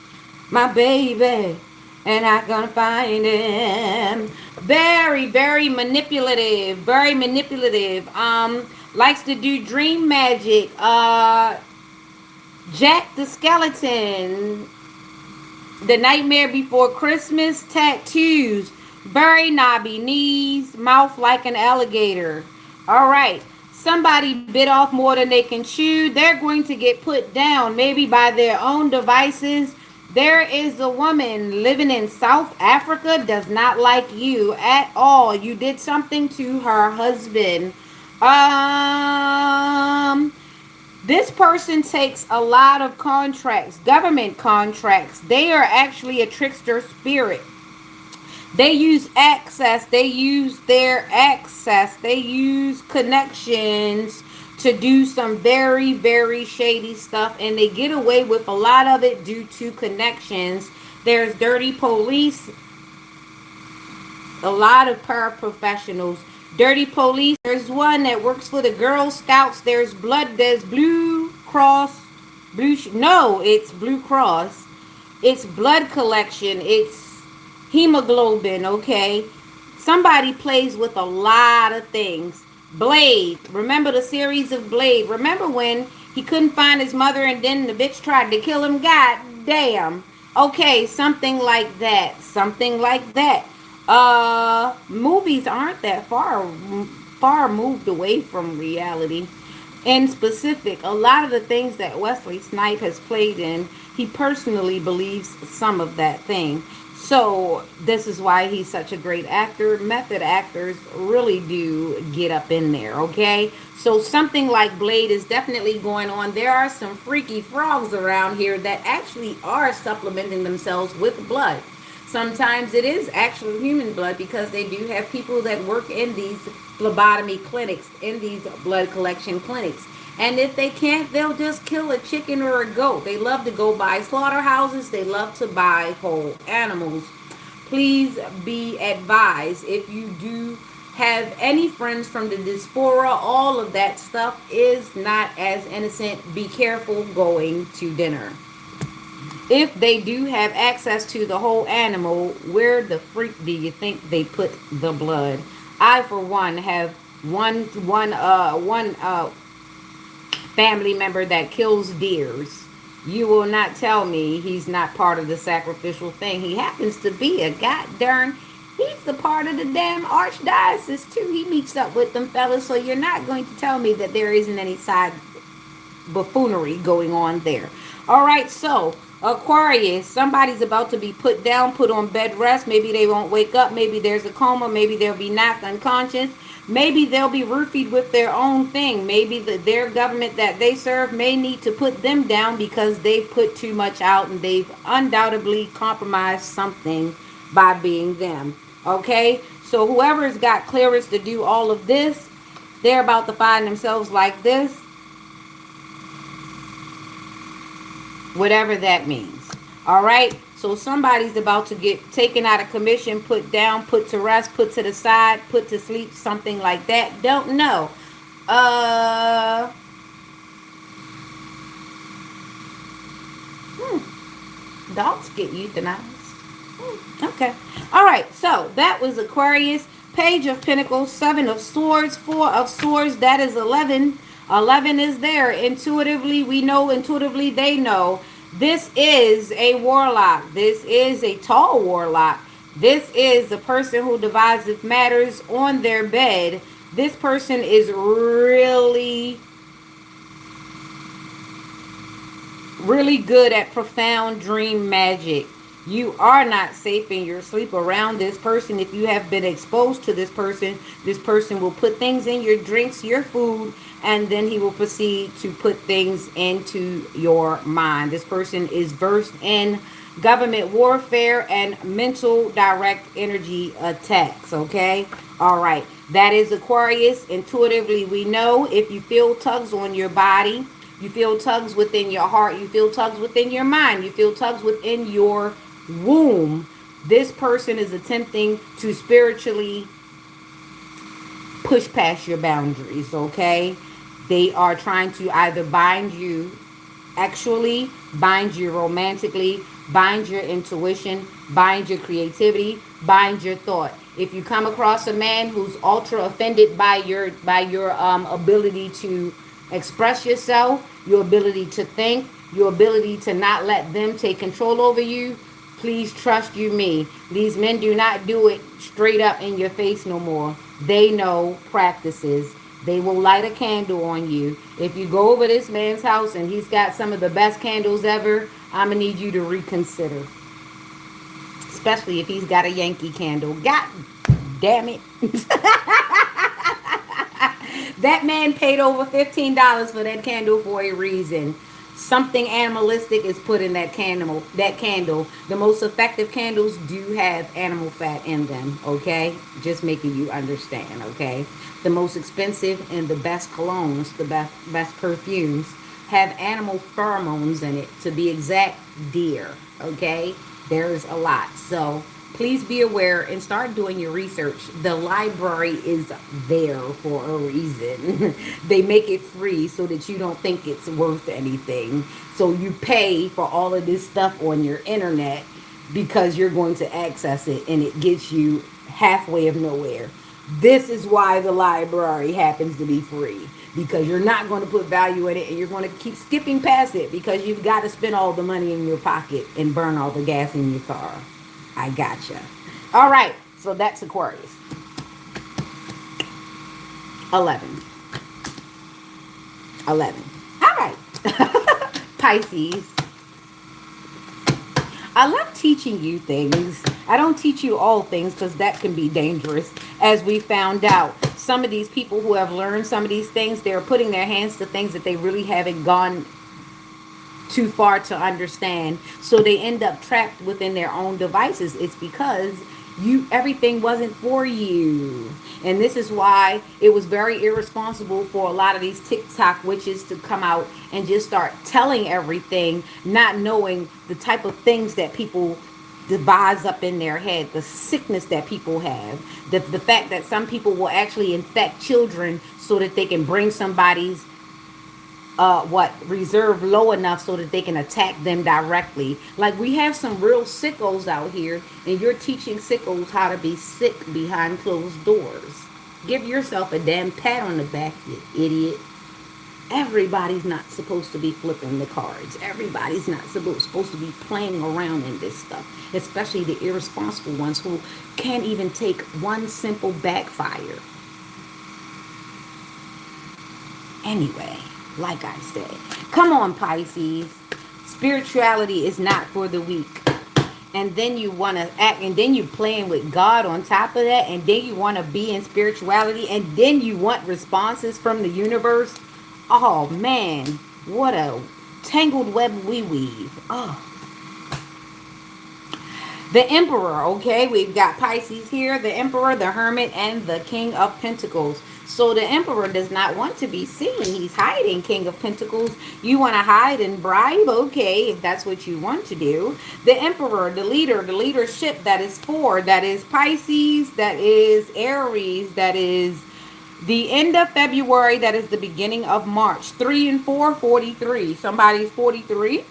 My baby, and I'm gonna find him. Very, very manipulative. Very manipulative. Likes to do dream magic. Jack the Skeleton, The Nightmare Before Christmas, tattoos, very knobby knees, mouth like an alligator. All right, somebody bit off more than they can chew. They're going to get put down, maybe by their own devices. There is a woman living in South Africa, does not like you at all. You did something to her husband. This person takes a lot of contracts, government contracts. They are actually a trickster spirit. They use access. They use their access. They use connections to do some very, very shady stuff. And they get away with a lot of it due to connections. There's dirty police. A lot of paraprofessionals Dirty police. There's one that works for the Girl Scouts. There's blood. There's Blue Cross. No, it's Blue Cross. It's blood collection. It's hemoglobin. Okay. Somebody plays with a lot of things. Blade. Remember the series of Blade? Remember when he couldn't find his mother and then the bitch tried to kill him? God damn. Okay, something like that. Something like that. Movies aren't that far moved away from reality. In specific, a lot of the things that Wesley Snipe has played in, he personally believes some of that thing. So this is why he's such a great actor. Method actors really do get up in there, okay? So something like Blade is definitely going on. There are some freaky frogs around here that actually are supplementing themselves with blood. Sometimes it is actual human blood because they do have people that work in these phlebotomy clinics, in these blood collection clinics. And if they can't, they'll just kill a chicken or a goat. They love to go buy slaughterhouses. They love to buy whole animals. Please be advised, if you do have any friends from the diaspora, all of that stuff is not as innocent. Be careful going to dinner. If they do have access to the whole animal, where the freak do you think they put the blood? I, for one, have one family member that kills deers. You will not tell me he's not part of the sacrificial thing. He happens to be a god darn. He's the part of the damn archdiocese too. He meets up with them fellas, so you're not going to tell me that there isn't any side buffoonery going on there. All right, so Aquarius, somebody's about to be put down, put on bed rest. Maybe they won't wake up. Maybe there's a coma. Maybe they'll be knocked unconscious. Maybe they'll be roofied with their own thing. Maybe their government that they serve may need to put them down because they've put too much out and they've undoubtedly compromised something by being them. Okay? So whoever's got clearance to do all of this, they're about to find themselves like this. Whatever that means. All right? So somebody's about to get taken out of commission, put down, put to rest, put to the side, put to sleep, something like that. Don't know. Dogs get euthanized. Okay. All right. So that was Aquarius. Page of Pentacles, 7 of Swords, 4 of Swords. That is 11. 11 is there. Intuitively, we know. Intuitively, they know. This is a warlock. This is a tall warlock. This is the person who divides matters on their bed. This person is really good at profound dream magic. You are not safe in your sleep around this person. If you have been exposed to this person will put things in your drinks, your food, and then he will proceed to put things into your mind. This person is versed in government warfare and mental direct energy attacks, okay? All right. That is Aquarius. Intuitively, we know if you feel tugs on your body, you feel tugs within your heart, you feel tugs within your mind, you feel tugs within your womb, this person is attempting to spiritually push past your boundaries, okay? They are trying to either bind you actually, bind you romantically, bind your intuition, bind your creativity, bind your thought. If you come across a man who's ultra offended by your ability to express yourself, your ability to think, your ability to not let them take control over you, please trust you me. These men do not do it straight up in your face no more. They know practices. They will light a candle on you. If you go over this man's house and he's got some of the best candles ever, I'm going to need you to reconsider. Especially if he's got a Yankee candle. God damn it. That man paid over $15 for that candle for a reason. Something animalistic is put in that candle. The most effective candles do have animal fat in them, okay? Just making you understand, okay? The most expensive and the best colognes, the best perfumes, have animal pheromones in it. To be exact, deer, okay? There's a lot. So Please be aware and start doing your research. The library is there for a reason. They make it free so that you don't think it's worth anything. So you pay for all of this stuff on your internet because you're going to access it, and it gets you halfway of nowhere. This is why the library happens to be free, because you're not going to put value in it, and you're going to keep skipping past it because you've got to spend all the money in your pocket and burn all the gas in your car. I gotcha. All right, so that's Aquarius. 11. 11. All right. Pisces. I love teaching you things. I don't teach you all things because that can be dangerous. As we found out, some of these people who have learned some of these things, they're putting their hands to things that they really haven't gone too far to understand. So they end up trapped within their own devices. It's because everything wasn't for you. And this is why it was very irresponsible for a lot of these TikTok witches to come out and just start telling everything, not knowing the type of things that people devise up in their head, the sickness that people have, the fact that some people will actually infect children so that they can bring somebody's reserve low enough so that they can attack them directly. Like, we have some real sickos out here, and you're teaching sickos how to be sick behind closed doors. Give yourself a damn pat on the back, you idiot. Everybody's not supposed to be flipping the cards. Everybody's not supposed to be playing around in this stuff, especially the irresponsible ones who can't even take one simple backfire. Anyway, like I said, come on, Pisces. Spirituality is not for the weak. And then you want to act, and then you playing with God on top of that, and then you want to be in spirituality, and then you want responses from the universe. Oh, man, what a tangled web we weave. Oh. The Emperor, okay? We've got Pisces here, the Emperor, the Hermit, and the King of Pentacles. So the Emperor does not want to be seen. He's hiding, King of Pentacles. You want to hide and bribe? Okay, if that's what you want to do. The Emperor, the leader, the leadership, that is that is Pisces, that is Aries, that is the end of February, that is the beginning of March. 3 and 4, 43. Somebody's 43.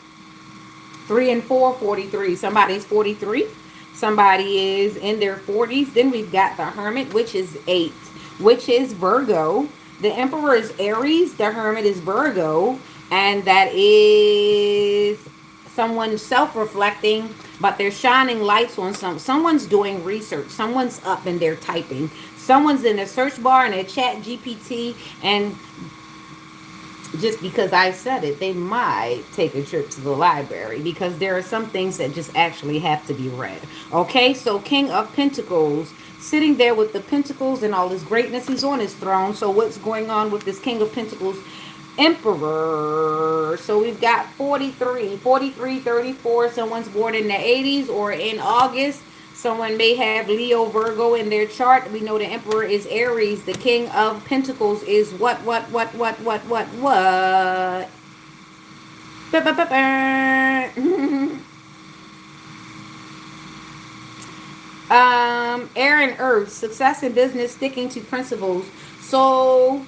3 and 4, 43. Somebody's 43. Somebody is in their 40s. Then we've got the Hermit, which is 8, which is Virgo. The Emperor is Aries. The Hermit is Virgo. And that is someone self-reflecting, but they're shining lights on someone's doing research. Someone's up and they're typing. Someone's in a search bar in a chat GPT, and just because I said it, they might take a trip to the library, because there are some things that just actually have to be read. Okay, so King of Pentacles, sitting there with the Pentacles and all his greatness. He's on his throne. So what's going on with this King of Pentacles Emperor? So we've got 43, 34. Someone's born in the 80s or in August. Someone may have Leo, Virgo in their chart. We know the Emperor is Aries. The King of Pentacles is what? Air and Earth, success in business, sticking to principles. So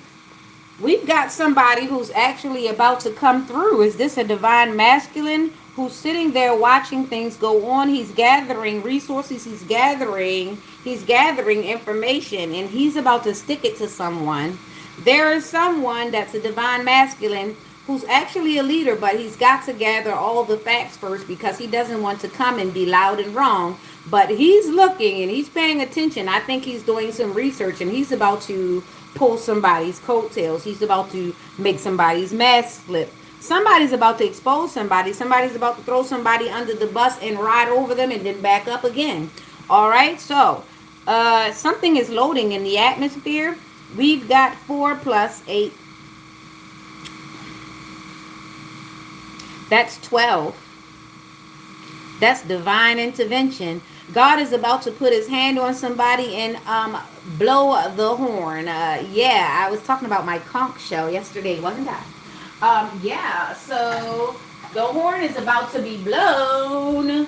we've got somebody who's actually about to come through. Is this a divine masculine who's sitting there watching things go on? He's gathering resources, he's gathering information, and he's about to stick it to someone. There is someone that's a divine masculine who's actually a leader, but he's got to gather all the facts first, because he doesn't want to come and be loud and wrong. But he's looking and he's paying attention. I think he's doing some research, and he's about to pull somebody's coattails. He's about to make somebody's mask slip. Somebody's about to expose somebody. Somebody's about to throw somebody under the bus and ride over them and then back up again. All right, so something is loading in the atmosphere. We've got 4 plus 8. That's 12. That's divine intervention. God is about to put his hand on somebody and blow the horn. Yeah, I was talking about my conch shell yesterday, wasn't I? Yeah, so the horn is about to be blown.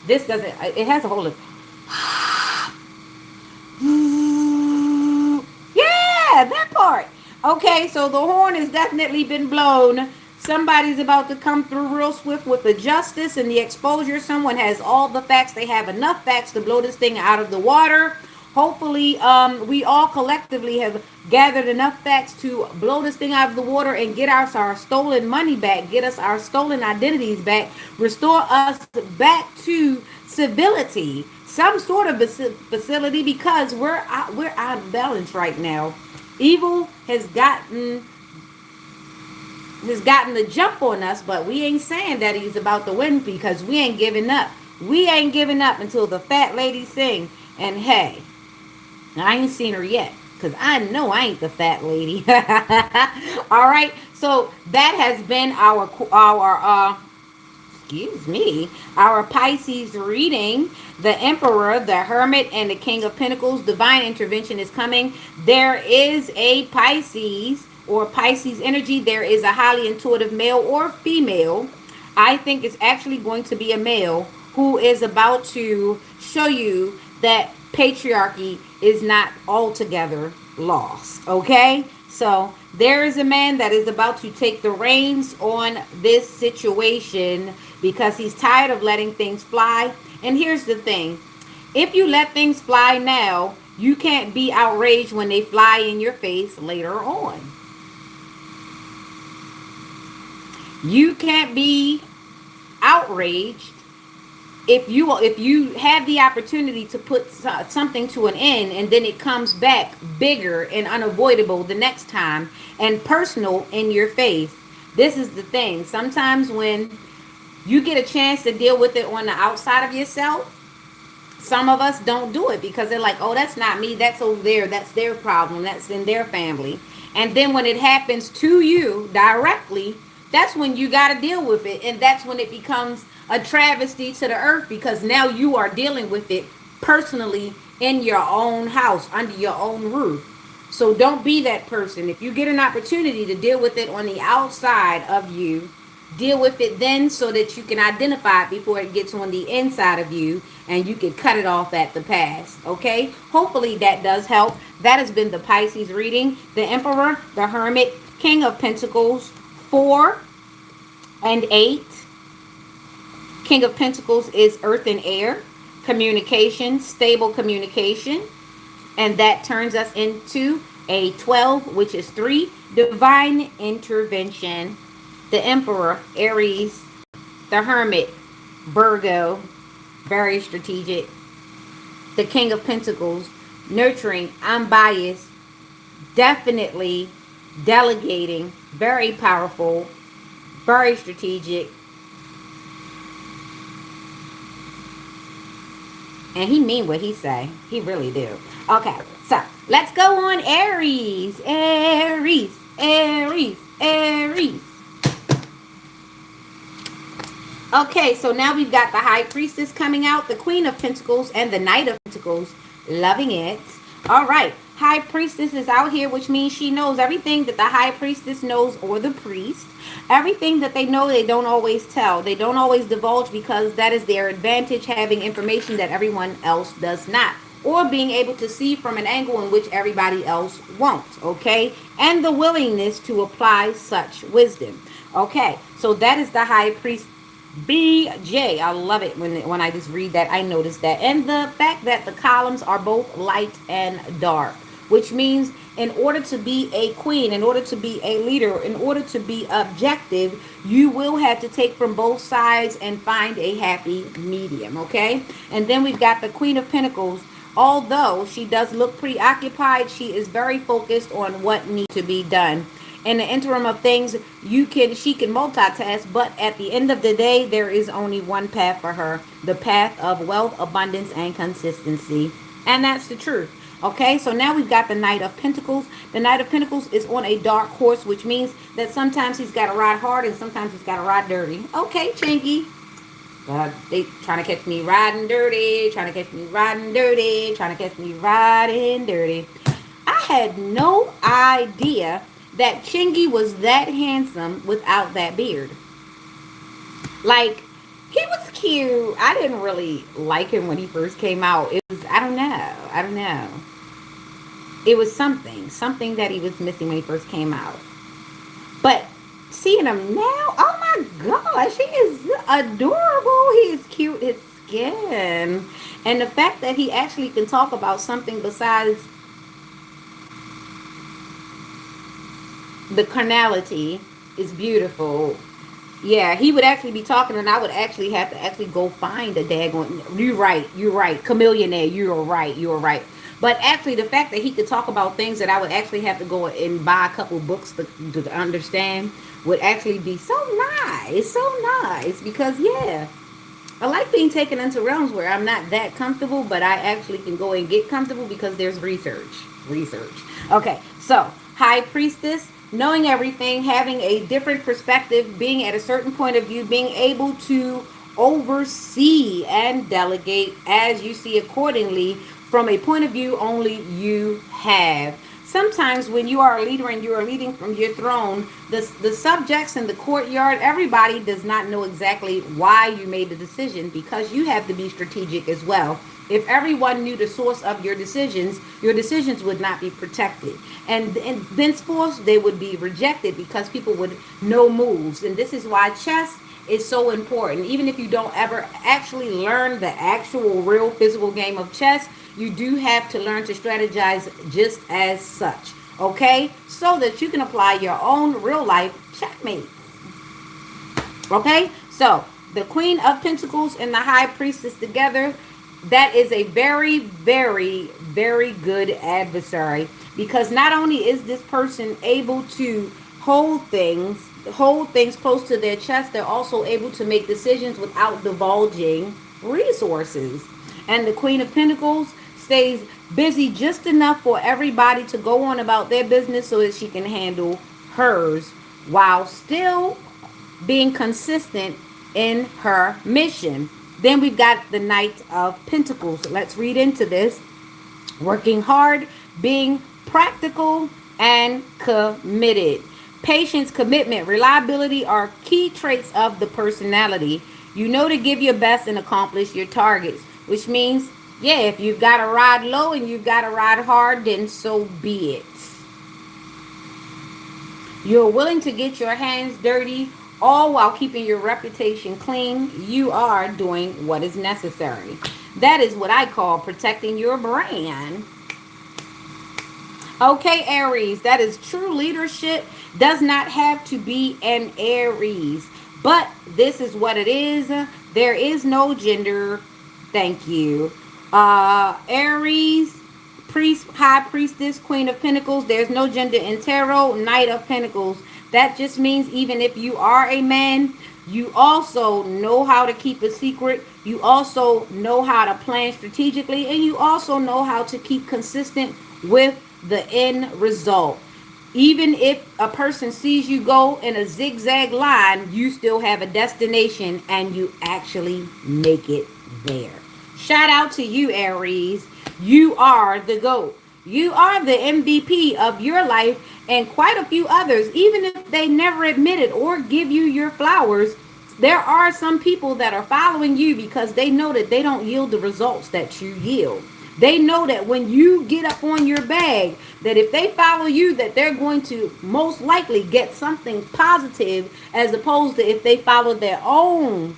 This doesn't, it has a whole of, Okay, so the horn has definitely been blown. Somebody's about to come through real swift with the justice and the exposure. Someone has all the facts. They have enough facts to blow this thing out of the water. Hopefully, we all collectively have gathered enough facts to blow this thing out of the water and get us our stolen money back, get us our stolen identities back, restore us back to civility, some sort of facility, because we're out of balance right now. Evil has gotten the jump on us, but we ain't saying that he's about to win because we ain't giving up. We ain't giving up until the fat lady sing. And hey, I ain't seen her yet because I know I ain't the fat lady. All right, so that has been our excuse me, our Pisces reading. The Emperor, the Hermit, and the King of Pentacles. Divine intervention is coming. There is a Pisces or Pisces energy. There is a highly intuitive male or female. I think it's actually going to be a male who is about to show you that patriarchy is not altogether lost. Okay? So there is a man that is about to take the reins on this situation because he's tired of letting things fly. And here's the thing. If you let things fly now, you can't be outraged when they fly in your face later on. You can't be outraged if you have the opportunity to put something to an end and then it comes back bigger and unavoidable the next time and personal in your face. This is the thing. Sometimes when you get a chance to deal with it on the outside of yourself, some of us don't do it because they're like, oh, that's not me, that's over there, that's their problem, that's in their family. And then when it happens to you directly, that's when you got to deal with it. And that's when it becomes a travesty to the earth because now you are dealing with it personally in your own house, under your own roof. So don't be that person. If you get an opportunity to deal with it on the outside of you, deal with it then so that you can identify it before it gets on the inside of you and you can cut it off at the pass. Okay? Hopefully that does help. That has been the Pisces reading. The Emperor, the Hermit, King of Pentacles, 4 and 8. King of Pentacles is earth and air, communication, stable communication. And that turns us into a 12, which is 3, divine intervention. The Emperor, Aries, the Hermit, Virgo, very strategic. The King of Pentacles, nurturing, unbiased, definitely delegating, very powerful, very strategic. And he mean what he say. He really do. Okay, so let's go on Aries. Aries, Aries, Aries. Okay, so now we've got the High Priestess coming out, the Queen of Pentacles, and the Knight of Pentacles. Loving it. All right, High Priestess is out here, which means she knows everything that the High Priestess knows, or the priest. Everything that they know, they don't always tell. They don't always divulge because that is their advantage, having information that everyone else does not. Or being able to see from an angle in which everybody else won't. Okay? And the willingness to apply such wisdom. Okay, so that is the High Priest. BJ, I love it when I just read that. I notice that. And the fact that the columns are both light and dark, which means in order to be a queen, in order to be a leader, in order to be objective, you will have to take from both sides and find a happy medium, okay? And then we've got the Queen of Pentacles. Although she does look preoccupied, she is very focused on what needs to be done. In the interim of things, she can multitask, but at the end of the day, there is only one path for her, the path of wealth, abundance, and consistency. And that's the truth. Okay, so now we've got the Knight of Pentacles. The Knight of Pentacles is on a dark horse, which means that sometimes he's got to ride hard and sometimes he's got to ride dirty. Okay, Chinky. They trying to catch me riding dirty, trying to catch me riding dirty, trying to catch me riding dirty. I had no idea that Chingy was that handsome without that beard. Like, he was cute. I didn't really like him when he first came out. It was, I don't know. It was something that he was missing when he first came out. But seeing him now, oh my gosh, he is adorable. He is cute. His skin. And the fact that he actually can talk about something besides the carnality is beautiful. Yeah, he would actually be talking, and I would actually have to actually go find a daggone. You're right, chameleonaire. You're right. But actually, the fact that he could talk about things that I would actually have to go and buy a couple books to understand would actually be so nice, so nice. Because yeah, I like being taken into realms where I'm not that comfortable, but I actually can go and get comfortable because there's research. Research. Okay, so High Priestess, knowing everything, having a different perspective, being at a certain point of view, being able to oversee and delegate as you see accordingly from a point of view only you have. Sometimes when you are a leader and you are leading from your throne, the subjects in the courtyard, everybody does not know exactly why you made the decision because you have to be strategic as well. If everyone knew the source of your decisions would not be protected. And thenceforth, they would be rejected because people would know moves. And this is why chess is so important. Even if you don't ever actually learn the actual real physical game of chess, you do have to learn to strategize just as such. Okay? So that you can apply your own real life checkmate. Okay? So, the Queen of Pentacles and the High Priestess together, that is a very, very, very good adversary. Because not only is this person able to hold things close to their chest, they're also able to make decisions without divulging resources. And the Queen of Pentacles stays busy just enough for everybody to go on about their business so that she can handle hers while still being consistent in her mission. Then we've got the Knight of Pentacles. Let's read into this. Working hard, being practical, and committed. Patience, commitment, reliability are key traits of the personality. You know to give your best and accomplish your targets, which means, yeah, if you've got to ride low and you've got to ride hard, then so be it. You're willing to get your hands dirty, all while keeping your reputation clean. You are doing what is necessary. That is what I call protecting your brand. Okay, Aries, that is true leadership. Does not have to be an Aries, but this is what it is. There is no gender. Thank you. Aries, priest, high priestess, queen of pentacles. There's no gender in tarot. Knight of pentacles. That just means even if you are a man, you also know how to keep a secret. You also know how to plan strategically, and you also know how to keep consistent with the end result. Even if a person sees you go in a zigzag line, you still have a destination and you actually make it there. Shout out to you, Aries. You are the GOAT. You are the MVP of your life and quite a few others. Even if they never admit it or give you your flowers, there are some people that are following you because they know that they don't yield the results that you yield. They know that when you get up on your bag, that if they follow you, that they're going to most likely get something positive as opposed to if they follow their own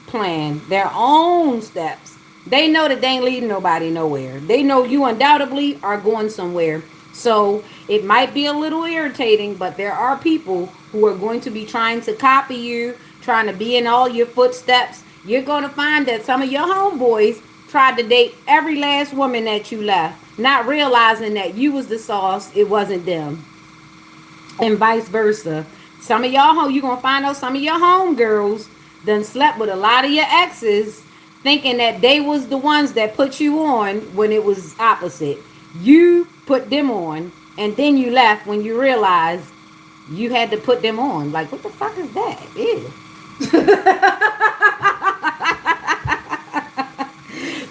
plan, their own steps. They know that they ain't leading nobody nowhere. They know you undoubtedly are going somewhere. So it might be a little irritating, but there are people who are going to be trying to copy you, trying to be in all your footsteps. You're going to find that some of your homeboys tried to date every last woman that you left, not realizing that you was the sauce, it wasn't them. And vice versa. Some of y'all, you're going to find out some of your homegirls done slept with a lot of your exes thinking that they was the ones that put you on when it was opposite. You put them on and then you left when you realized you had to put them on. Like, what the fuck is that? Ew.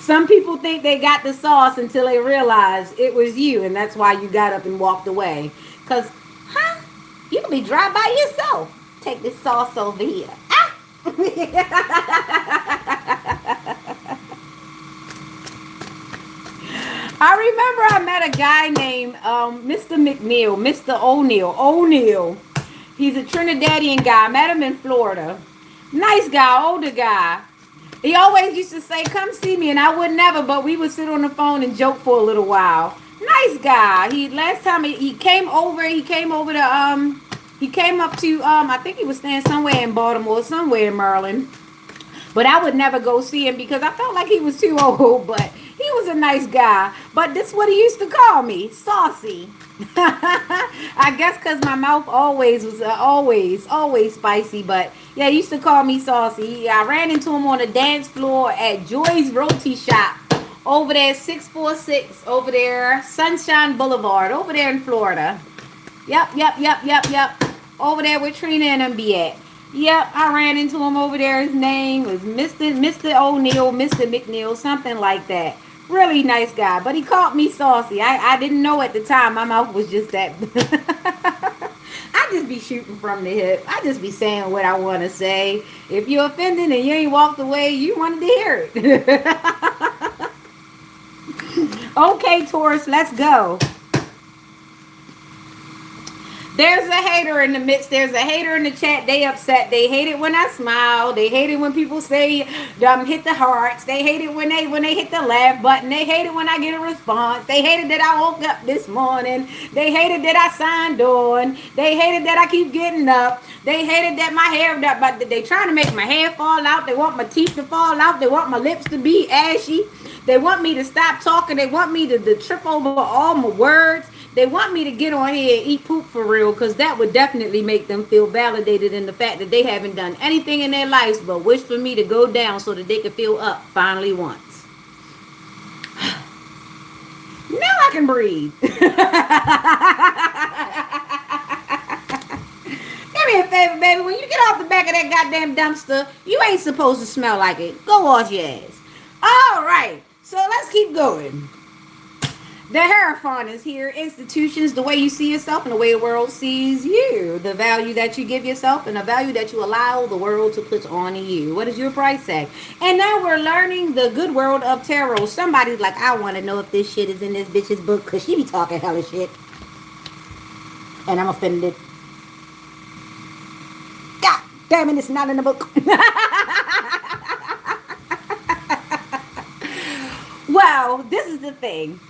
Some people think they got the sauce until they realize it was you, and that's why you got up and walked away. Because, you can be dry by yourself. Take this sauce over here. Ah! I remember I met a guy named Mr. McNeil, Mr. O'Neill. He's a Trinidadian guy. I met him in Florida. Nice guy, older guy. He always used to say, "Come see me," and I would never, but we would sit on the phone and joke for a little while. Nice guy. He last time he came over, he came up to I think he was staying somewhere in Baltimore, somewhere in Maryland. But I would never go see him because I felt like he was too old, but he was a nice guy. But this is what he used to call me, saucy. I guess because my mouth always was always spicy. But yeah, he used to call me saucy. I ran into him on the dance floor at Joy's Roti Shop over there, 646 over there, Sunshine Boulevard over there in Florida. Yep. Over there where Trina and them be at. Yep, I ran into him over there. His name was Mr. O'Neill, Mr. McNeil, something like that. Really nice guy, but he called me saucy. I didn't know at the time. My mouth was just that. I just be shooting from the hip. I just be saying what I want to say. If you're offended and you ain't walked away, you wanted to hear it. Okay, Taurus, let's go. There's a hater in the midst. There's a hater in the chat. They upset. They hate it when I smile. They hate it when people say hit the hearts. They hate it when they hit the laugh button. They hate it when I get a response. They hated that I woke up this morning. They hated that I signed on. They hated that I keep getting up. They hated that my hair, but they trying to make my hair fall out. They want my teeth to fall out. They want my lips to be ashy. They want me to stop talking. They want me to trip over all my words. They want me to get on here and eat poop for real, because that would definitely make them feel validated in the fact that they haven't done anything in their lives but wish for me to go down so that they can feel up finally once. Now I can breathe. Do me a favor, baby. When you get off the back of that goddamn dumpster, you ain't supposed to smell like it. Go wash your ass. All right. So let's keep going. The Hierophant is here. Institutions, the way you see yourself and the way the world sees you. The value that you give yourself and the value that you allow the world to put on you. What is your price tag? And now we're learning the good world of tarot. Somebody's like, I want to know if this shit is in this bitch's book because she be talking hella shit. And I'm offended. God damn it, it's not in the book. Well, this is the thing.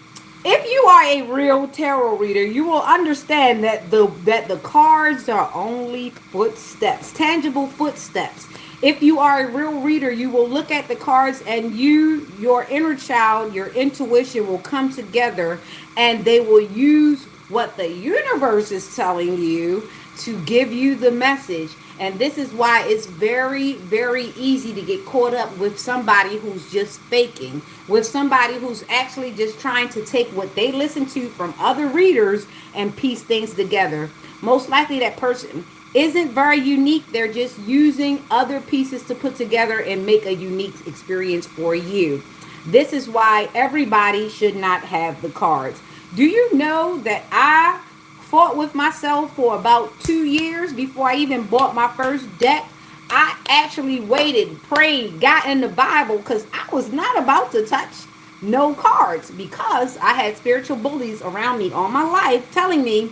If you are a real tarot reader, you will understand that the cards are only footsteps, tangible footsteps. If you are a real reader, you will look at the cards and your inner child, your intuition will come together and they will use what the universe is telling you to give you the message. And this is why it's very, very easy to get caught up with somebody who's just faking, with somebody who's actually just trying to take what they listen to from other readers and piece things together. Most likely that person isn't very unique. They're just using other pieces to put together and make a unique experience for you. This is why everybody should not have the cards. Do you know that I fought with myself for about 2 years before I even bought my first deck? I actually waited, prayed, got in the Bible because I was not about to touch no cards because I had spiritual bullies around me all my life telling me,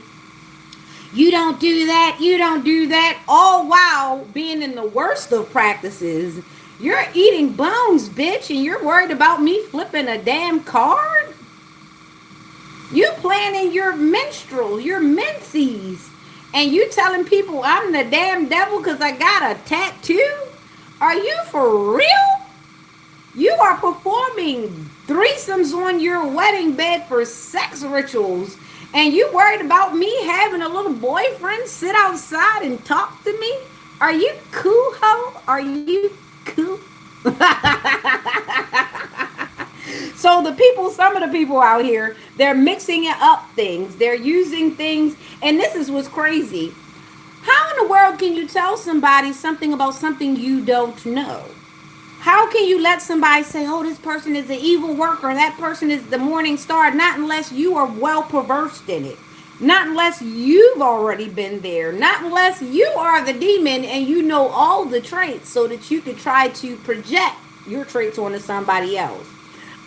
you don't do that, you don't do that, all while being in the worst of practices. You're eating bones, bitch, and you're worried about me flipping a damn card? You planning your menstrual, your menses, and you telling people I'm the damn devil because I got a tattoo? Are you for real? You are performing threesomes on your wedding bed for sex rituals, and you worried about me having a little boyfriend sit outside and talk to me? Are you cool, ho? Are you cool? So some of the people out here, they're mixing up things. They're using things. And this is what's crazy. How in the world can you tell somebody something about something you don't know? How can you let somebody say, oh, this person is an evil worker, that person is the morning star? Not unless you are well versed in it. Not unless you've already been there. Not unless you are the demon and you know all the traits so that you could try to project your traits onto somebody else.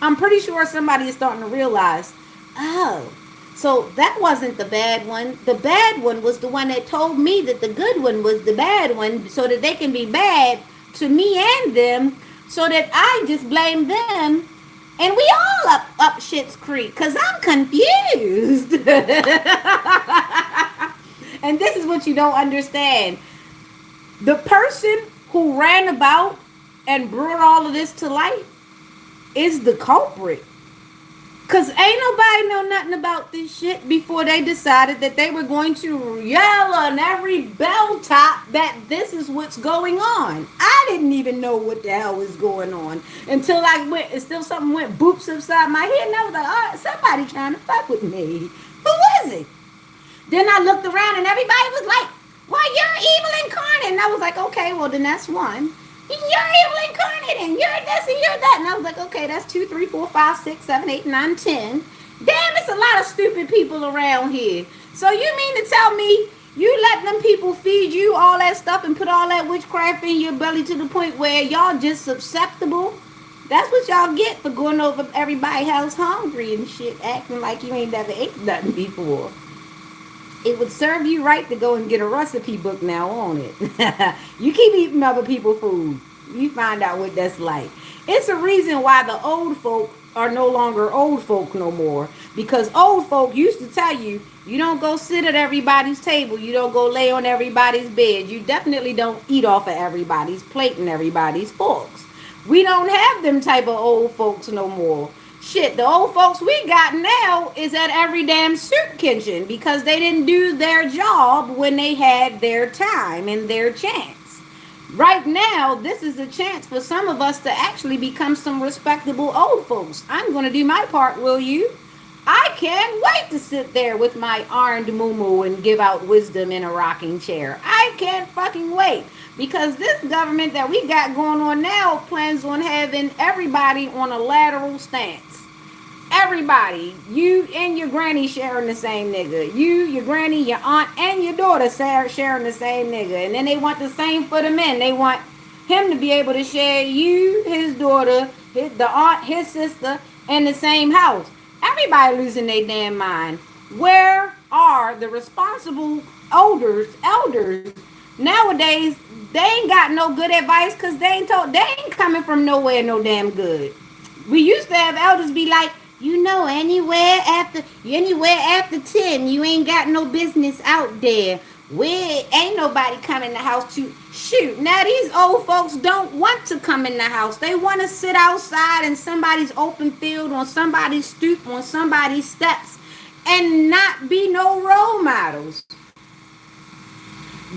I'm pretty sure somebody is starting to realize, oh, so that wasn't the bad one. The bad one was the one that told me that the good one was the bad one, so that they can be bad to me and them, so that I just blame them, and we all up shit's creek because I'm confused. And this is what you don't understand. The person who ran about and brought all of this to light is the culprit. Cause ain't nobody know nothing about this shit before they decided that they were going to yell on every bell top that this is what's going on. I didn't even know what the hell was going on until I went, and still something went boops upside my head, and I was like, oh, somebody trying to fuck with me. Who was it? Then I looked around and everybody was like, well, you're evil incarnate. And I was like, okay, well then that's one. You're evil incarnate and you're this and you're that. And I was like, okay, that's 2, 3, 4, 5, 6, 7, 8, 9, 10. Damn, it's a lot of stupid people around here. So you mean to tell me you let them people feed you all that stuff and put all that witchcraft in your belly to the point where y'all just susceptible? That's what y'all get for going over everybody's house hungry and shit, acting like you ain't never ate nothing before. It would serve you right to go and get a recipe book now on it. You keep eating other people's food, you find out what that's like. It's a reason why the old folk are no longer old folk no more. Because old folk used to tell you, you don't go sit at everybody's table. You don't go lay on everybody's bed. You definitely don't eat off of everybody's plate and everybody's forks. We don't have them type of old folks no more. Shit, the old folks we got now is at every damn soup kitchen because they didn't do their job when they had their time and their chance. Right now, this is a chance for some of us to actually become some respectable old folks. I'm going to do my part, will you? I can't wait to sit there with my ironed moo and give out wisdom in a rocking chair. I can't fucking wait. Because this government that we got going on now plans on having everybody on a lateral stance. Everybody. You and your granny sharing the same nigga. You, your granny, your aunt, and your daughter sharing the same nigga. And then they want the same for the men. They want him to be able to share you, his daughter, the aunt, his sister, in the same house. Everybody losing their damn mind. Where are the responsible elders nowadays? They ain't got no good advice because they ain't coming from nowhere no damn good. We used to have elders be like, anywhere after 10, you ain't got no business out there. We ain't nobody come in the house to shoot. Now these old folks don't want to come in the house. They want to sit outside in somebody's open field, on somebody's stoop, on somebody's steps, and not be no role models.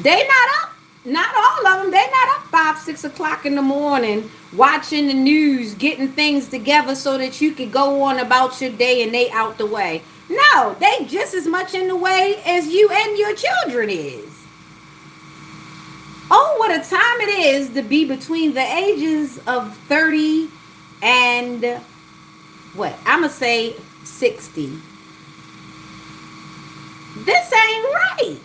They not up. Not all of them. They not up 5, 6 o'clock in the morning watching the news, getting things together so that you could go on about your day and they out the way. No, they just as much in the way as you and your children is. Oh, what a time it is to be between the ages of 30 and what? I'ma say 60. This ain't right.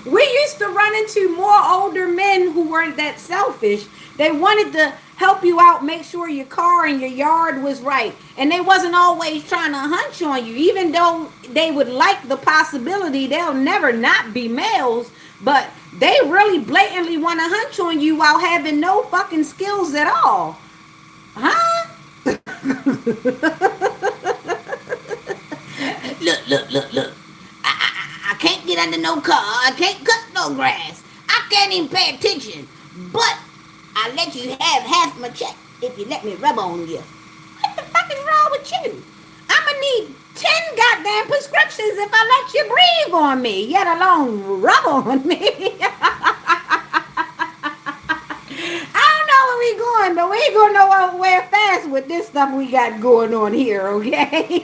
We used to run into more older men who weren't that selfish. They wanted to help you out, make sure your car and your yard was right. And they wasn't always trying to hunch on you. Even though they would like the possibility they'll never not be males, but they really blatantly want to hunch on you while having no fucking skills at all. Huh? Look. I can't get under no car. I can't cut no grass. I can't even pay attention. But I'll let you have half my check if you let me rub on you. What the fuck is wrong with you? I'ma need 10 goddamn prescriptions if I let you breathe on me, yet alone rub on me. I don't know where we going, but we ain't going nowhere fast with this stuff we got going on here, okay?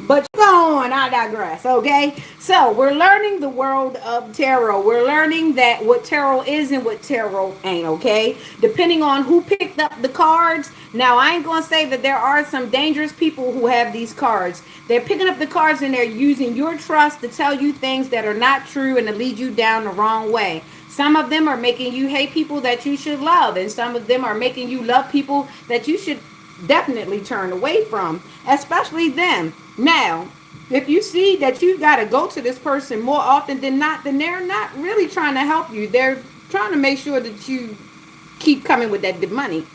But go on, I digress, okay? So we're learning the world of tarot. We're learning that what tarot is and what tarot ain't, okay? Depending on who picked up the cards. Now, I ain't going to say that there are some dangerous people who have these cards. They're picking up the cards and they're using your trust to tell you things that are not true and to lead you down the wrong way. Some of them are making you hate people that you should love, and some of them are making you love people that you should definitely turn away from, especially them. Now, if you see that you got to go to this person more often than not, then they're not really trying to help you. They're trying to make sure that you keep coming with that good money.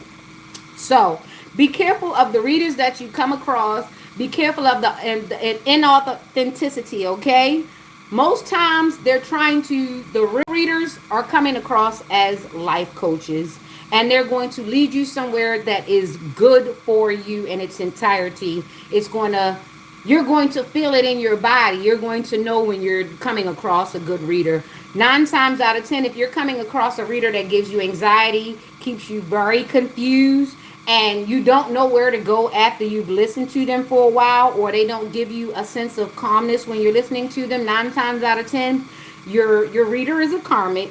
So be careful of the readers that you come across. Be careful of the inauthenticity, okay? Most times the real readers are coming across as life coaches, and they're going to lead you somewhere that is good for you in its entirety. You're going to feel it in your body. You're going to know when you're coming across a good reader. 9 times out of 10, if you're coming across a reader that gives you anxiety, keeps you very confused, and you don't know where to go after you've listened to them for a while, or they don't give you a sense of calmness when you're listening to them, 9 times out of 10, your reader is a karmic.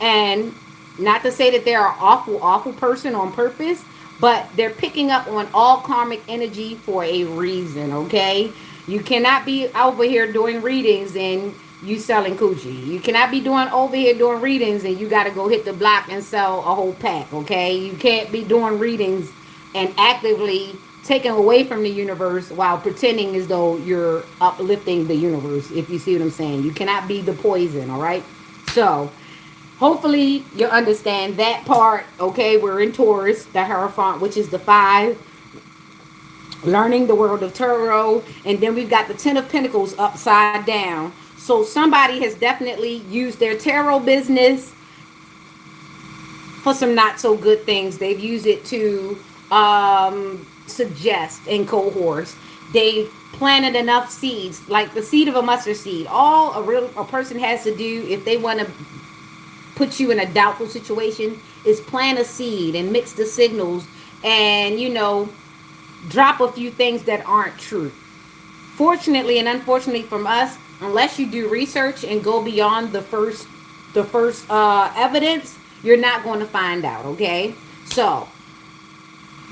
And not to say that they're an awful person on purpose, but they're picking up on all karmic energy for a reason, okay? You cannot be over here doing readings and you selling coochie. You cannot be doing over here doing readings and you got to go hit the block and sell a whole pack, okay? You can't be doing readings and actively taking away from the universe while pretending as though you're uplifting the universe, if you see what I'm saying. You cannot be the poison, all right? So hopefully you understand that part, okay? We're in Taurus, the Hierophant, which is the 5, learning the world of tarot, and then we've got the 10 of Pentacles upside down. So somebody has definitely used their tarot business for some not so good things. They've used it to suggest and coerce. They've planted enough seeds, like the seed of a mustard seed. All a person has to do if they want to put you in a doubtful situation is plant a seed and mix the signals and, drop a few things that aren't true. Fortunately and unfortunately from us, unless you do research and go beyond the first evidence, you're not going to find out, okay? So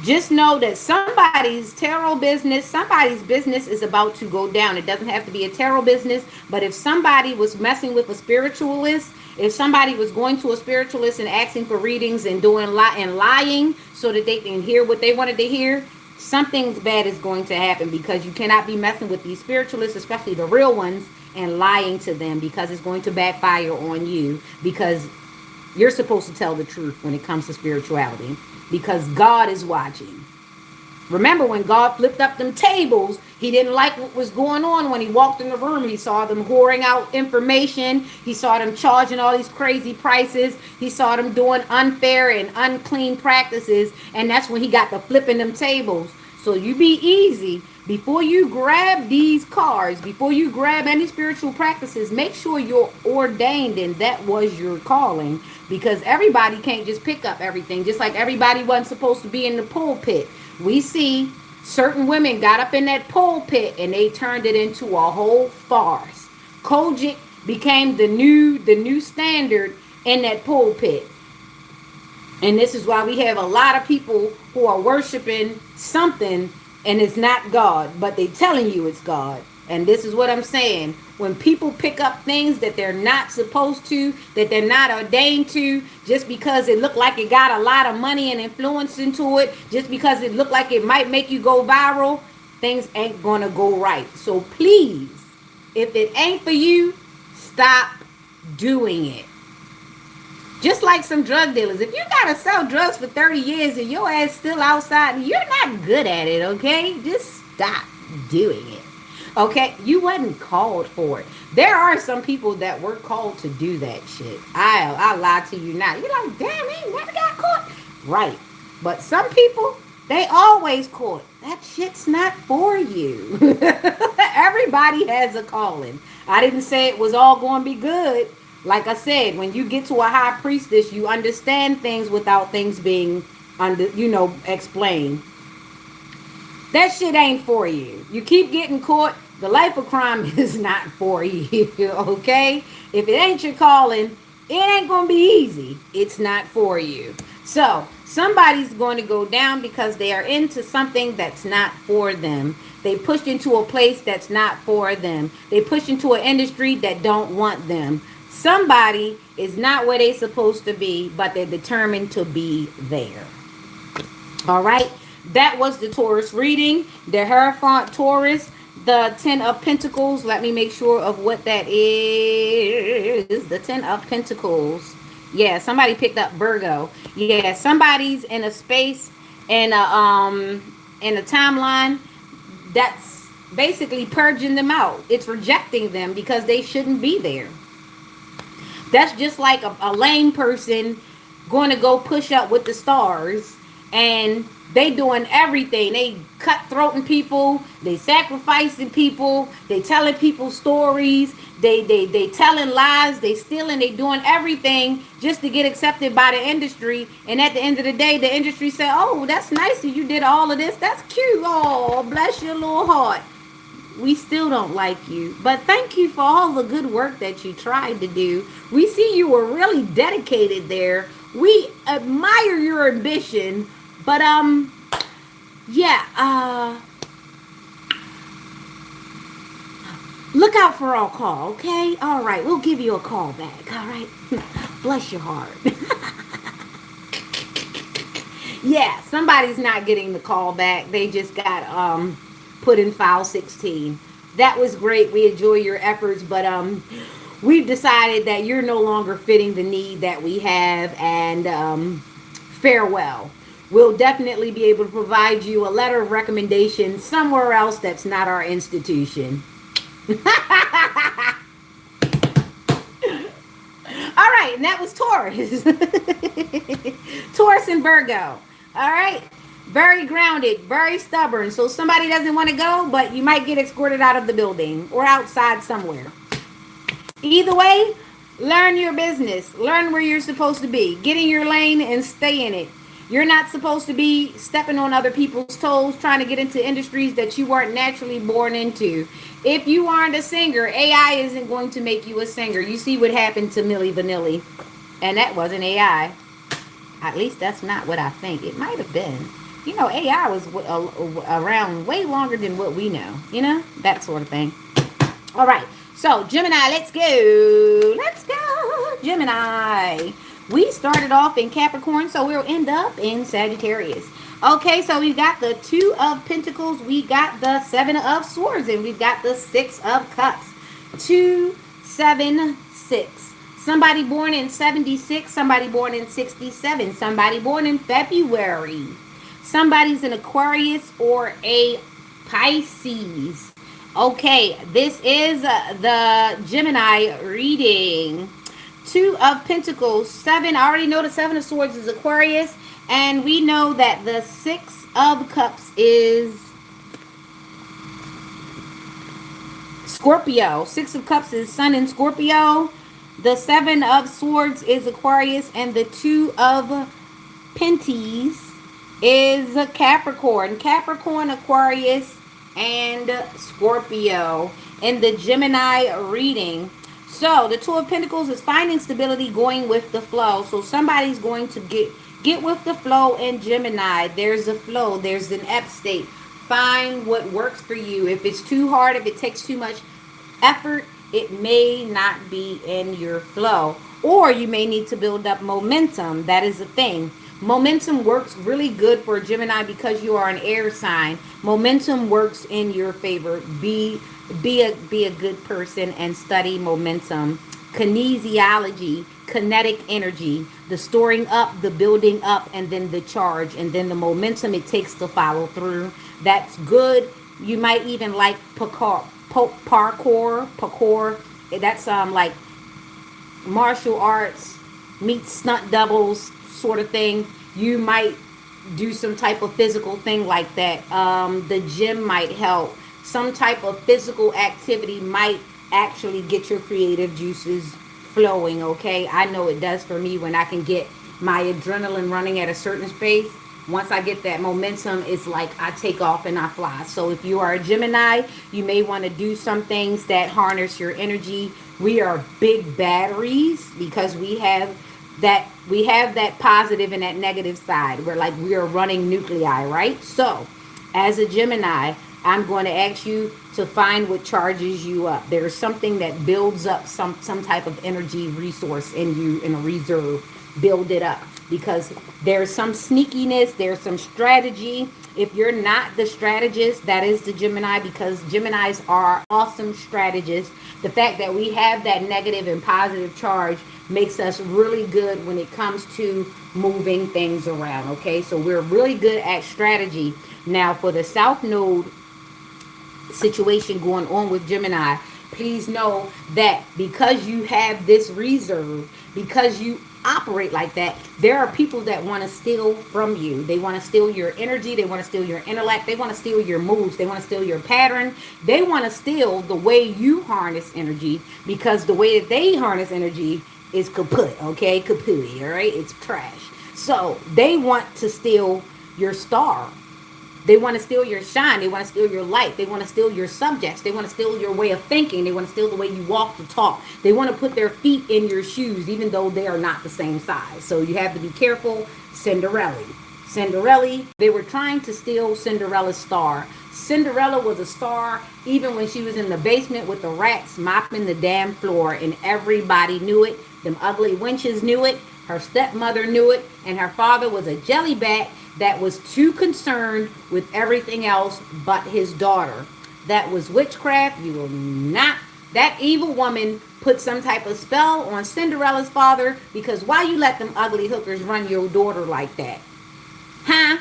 just know that somebody's business is about to go down. It doesn't have to be a tarot business, but if somebody was messing with a spiritualist, if somebody was going to a spiritualist and asking for readings and lying so that they can hear what they wanted to hear, something bad is going to happen, because you cannot be messing with these spiritualists, especially the real ones, and lying to them, because it's going to backfire on you, because you're supposed to tell the truth when it comes to spirituality, because God is watching. Remember, when God flipped up them tables, he didn't like what was going on when he walked in the room. He saw them whoring out information. He saw them charging all these crazy prices. He saw them doing unfair and unclean practices. And that's when he got to flipping them tables. So you be easy. Before you grab these cards, before you grab any spiritual practices, make sure you're ordained and that was your calling. Because everybody can't just pick up everything. Just like everybody wasn't supposed to be in the pulpit. We see certain women got up in that pulpit and they turned it into a whole farce. Kojic became the new standard in that pulpit. And this is why we have a lot of people who are worshiping something and it's not God, but they telling you it's God. And this is what I'm saying. When people pick up things that they're not supposed to, that they're not ordained to, just because it looked like it got a lot of money and influence into it, just because it looked like it might make you go viral, things ain't gonna go right. So please, if it ain't for you, stop doing it. Just like some drug dealers. If you gotta sell drugs for 30 years and your ass still outside, you're not good at it, okay? Just stop doing it. Okay, you wasn't called for it. There are some people that were called to do that shit. I lie to you not. You're like, damn, they never got caught. Right. But some people, they always caught. That shit's not for you. Everybody has a calling. I didn't say it was all going to be good. Like I said, when you get to a high priestess, you understand things without things being explained. That shit ain't for you. You keep getting caught. The life of crime is not for you, okay? If it ain't your calling, it ain't going to be easy. It's not for you. So, somebody's going to go down because they are into something that's not for them. They pushed into a place that's not for them. They pushed into an industry that don't want them. Somebody is not where they're supposed to be, but they're determined to be there. All right. That was the Taurus reading. The Hierophant Taurus, the Ten of Pentacles. Let me make sure of what that is. The Ten of Pentacles. Yeah, somebody picked up Virgo. Yeah, somebody's in a space and in a timeline that's basically purging them out. It's rejecting them because they shouldn't be there. That's just like a lame person going to go push up with the stars, and they doing everything. They cutthroating people, they sacrificing people, they telling people stories, they telling lies, they stealing, they doing everything just to get accepted by the industry. And at the end of the day, the industry say, "Oh, that's nice that you did all of this. That's cute. Oh, bless your little heart. We still don't like you, but thank you for all the good work that you tried to do. We see you were really dedicated there. We admire your ambition, but yeah, look out for our call, okay? All right, we'll give you a call back. All right, bless your heart." Yeah, somebody's not getting the call back. They just got put in file 16. That was great. We enjoy your efforts, but we've decided that you're no longer fitting the need that we have, and farewell. We'll definitely be able to provide you a letter of recommendation somewhere else that's not our institution. All right, and that was Taurus. Taurus and Virgo. All right. Very grounded, very stubborn. So somebody doesn't want to go, but you might get escorted out of the building or outside somewhere. Either way, learn your business. Learn where you're supposed to be. Get in your lane and stay in it. You're not supposed to be stepping on other people's toes, trying to get into industries that you weren't naturally born into. If you aren't a singer, AI isn't going to make you a singer. You see what happened to Milli Vanilli, and that wasn't AI. At least that's not what I think. It might have been. You know, AI was around way longer than what we know. You know, that sort of thing. All right. So, Gemini, let's go. Let's go, Gemini. We started off in Capricorn, so we'll end up in Sagittarius. Okay, so we've got the Two of Pentacles, we got the Seven of Swords, and we've got the Six of Cups. 2, 7, 6. Somebody born in 76, somebody born in 67, somebody born in February. Somebody's an Aquarius or a Pisces. Okay, this is the Gemini reading. 2 of Pentacles, 7. I already know the 7 of Swords is Aquarius. And we know that the 6 of Cups is Scorpio. 6 of Cups is Sun in Scorpio. The 7 of Swords is Aquarius. And the 2 of Penties is Capricorn. Capricorn, Aquarius, and Scorpio in the Gemini reading. So the Two of Pentacles is finding stability, going with the flow. So somebody's going to get with the flow in Gemini. There's a flow. There's an ebb state. Find what works for you. If it's too hard, if it takes too much effort, it may not be in your flow. Or you may need to build up momentum. That is a thing. Momentum works really good for Gemini because you are an air sign. Momentum works in your favor. Be a good person and study momentum. Kinesiology, kinetic energy, the storing up, the building up, and then the charge, and then the momentum it takes to follow through. That's good. You might even like parkour. That's like martial arts meets stunt doubles sort of thing. You might do some type of physical thing like that. The gym might help. Some type of physical activity might actually get your creative juices flowing, okay? I know it does for me when I can get my adrenaline running at a certain pace. Once I get that momentum, it's like I take off and I fly. So if you are a Gemini, you may want to do some things that harness your energy. We are big batteries because we have that positive and that negative side. We are running nuclei, right? So as a Gemini, I'm going to ask you to find what charges you up. There's something that builds up some type of energy resource in you, in a reserve. Build it up, because there's some sneakiness, there's some strategy. If you're not the strategist, that is the Gemini, because Geminis are awesome strategists. The fact that we have that negative and positive charge makes us really good when it comes to moving things around. Okay, so we're really good at strategy. Now, for the South Node situation going on with Gemini, please know that because you have this reserve, because you operate like that, there are people that want to steal from you. They want to steal your energy, they want to steal your intellect, they want to steal your moves, they want to steal your pattern, they want to steal the way you harness energy, because the way that they harness energy is kaput, okay? Kaput, all right? It's trash. So they want to steal your star. They want to steal your shine. They want to steal your light. They want to steal your subjects. They want to steal your way of thinking. They want to steal the way you walk to talk. They want to put their feet in your shoes, even though they are not the same size. So you have to be careful. Cinderella, they were trying to steal Cinderella's star. Cinderella was a star even when she was in the basement with the rats mopping the damn floor, and everybody knew it. Them ugly wenches knew it. Her stepmother knew it, and her father was a jellybat that was too concerned with everything else but his daughter. That was witchcraft. You will not. That evil woman put some type of spell on Cinderella's father, because why you let them ugly hookers run your daughter like that? Huh?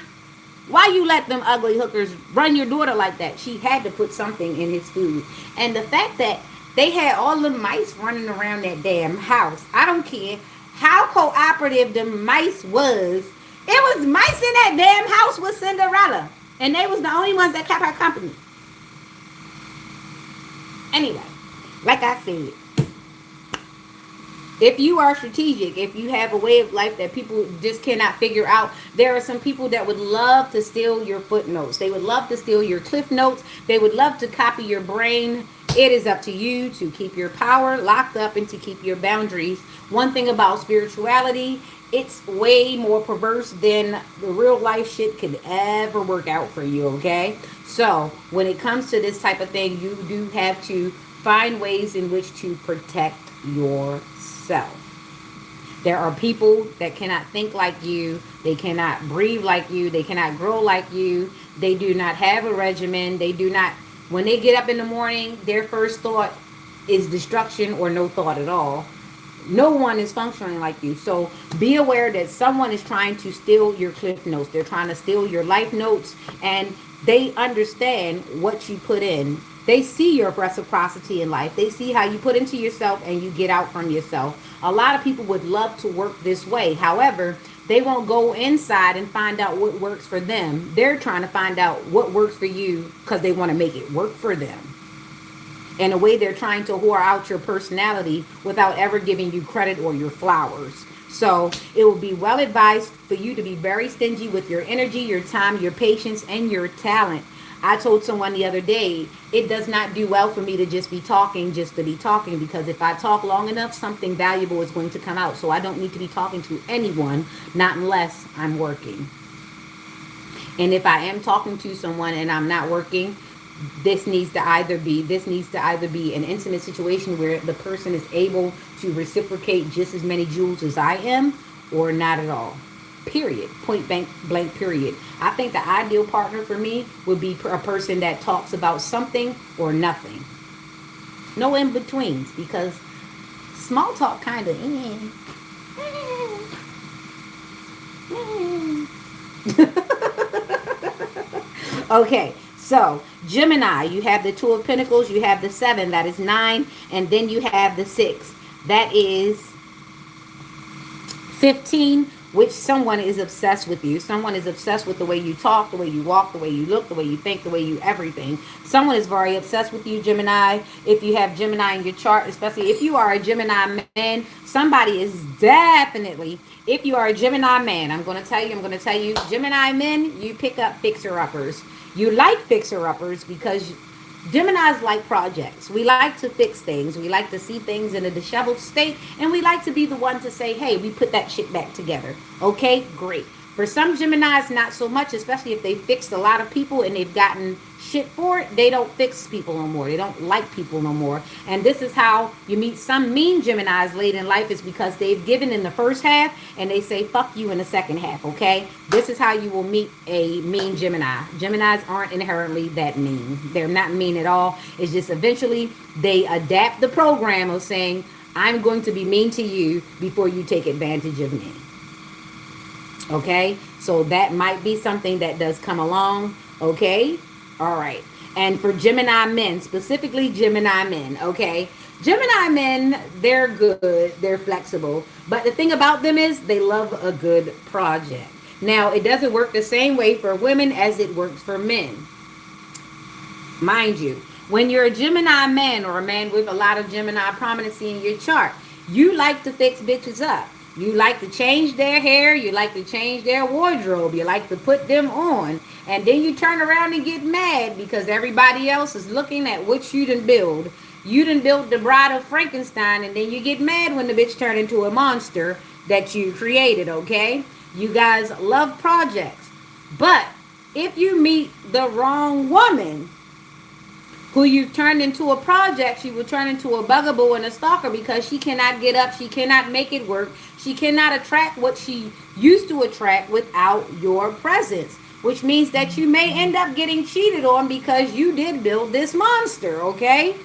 Why you let them ugly hookers run your daughter like that? She had to put something in his food. And the fact that they had all the mice running around that damn house, I don't care how cooperative the mice was. It was mice in that damn house with Cinderella, and they was the only ones that kept her company. Anyway, like I said, if you are strategic, if you have a way of life that people just cannot figure out, there are some people that would love to steal your footnotes. They would love to steal your cliff notes. They would love to copy your brain. It is up to you to keep your power locked up and to keep your boundaries. One thing about spirituality, it's way more perverse than the real life shit could ever work out for you, okay? So when it comes to this type of thing, you do have to find ways in which to protect yourself. There are people that cannot think like you. They cannot breathe like you. They cannot grow like you. They do not have a regimen. They do not, when they get up in the morning, their first thought is destruction or no thought at all. No one is functioning like you. So be aware that someone is trying to steal your cliff notes. They're trying to steal your life notes, and they understand what you put in. They see your reciprocity in life. They see how you put into yourself and you get out from yourself. A lot of people would love to work this way. However, they won't go inside and find out what works for them. They're trying to find out what works for you because they want to make it work for them. In a way, they're trying to whore out your personality without ever giving you credit or your flowers. So it would be well advised for you to be very stingy with your energy, your time, your patience, and your talent. I told someone the other day, it does not do well for me to just be talking just to be talking, because if I talk long enough, something valuable is going to come out. So I don't need to be talking to anyone, not unless I'm working. And if I am talking to someone and I'm not working, this needs to either be an intimate situation where the person is able to reciprocate just as many jewels as I am, or not at all. Period. Point blank period. I think the ideal partner for me would be a person that talks about something or nothing. No in betweens, because small talk kind of okay. So, Gemini, you have the 2 of Pentacles, you have the 7, that is 9, and then you have the 6, that is 15, which someone is obsessed with you. Someone is obsessed with the way you talk, the way you walk, the way you look, the way you think, the way you everything. Someone is very obsessed with you, Gemini. If you have Gemini in your chart, especially if you are a Gemini man, somebody is definitely, if you are a Gemini man, I'm going to tell you, Gemini men, you pick up fixer-uppers. You like fixer-uppers because Geminis like projects. We like to fix things. We like to see things in a disheveled state. And we like to be the one to say, hey, we put that shit back together. Okay, great. For some Geminis, not so much, especially if they fixed a lot of people and they've gotten shit for it. They don't fix people no more. They don't like people no more. And this is how you meet some mean Geminis late in life, is because they've given in the first half and they say fuck you in the second half, okay? This is how you will meet a mean Gemini. Geminis aren't inherently that mean. They're not mean at all. It's just eventually they adapt the program of saying, I'm going to be mean to you before you take advantage of me. Okay, so that might be something that does come along. Okay, all right. And for Gemini men, specifically Gemini men, okay, Gemini men, they're good, they're flexible, but the thing about them is they love a good project. Now, it doesn't work the same way for women as it works for men. Mind you, when you're a Gemini man, or a man with a lot of Gemini prominency in your chart, you like to fix bitches up. You like to change their hair. You like to change their wardrobe. You like to put them on. And then you turn around and get mad because everybody else is looking at what you done build. You done built the bride of Frankenstein, and then you get mad when the bitch turned into a monster that you created, okay? You guys love projects. But if you meet the wrong woman, who you've turned into a project, she will turn into a bugaboo and a stalker, because she cannot get up, she cannot make it work, she cannot attract what she used to attract without your presence, which means that you may end up getting cheated on because you did build this monster, okay?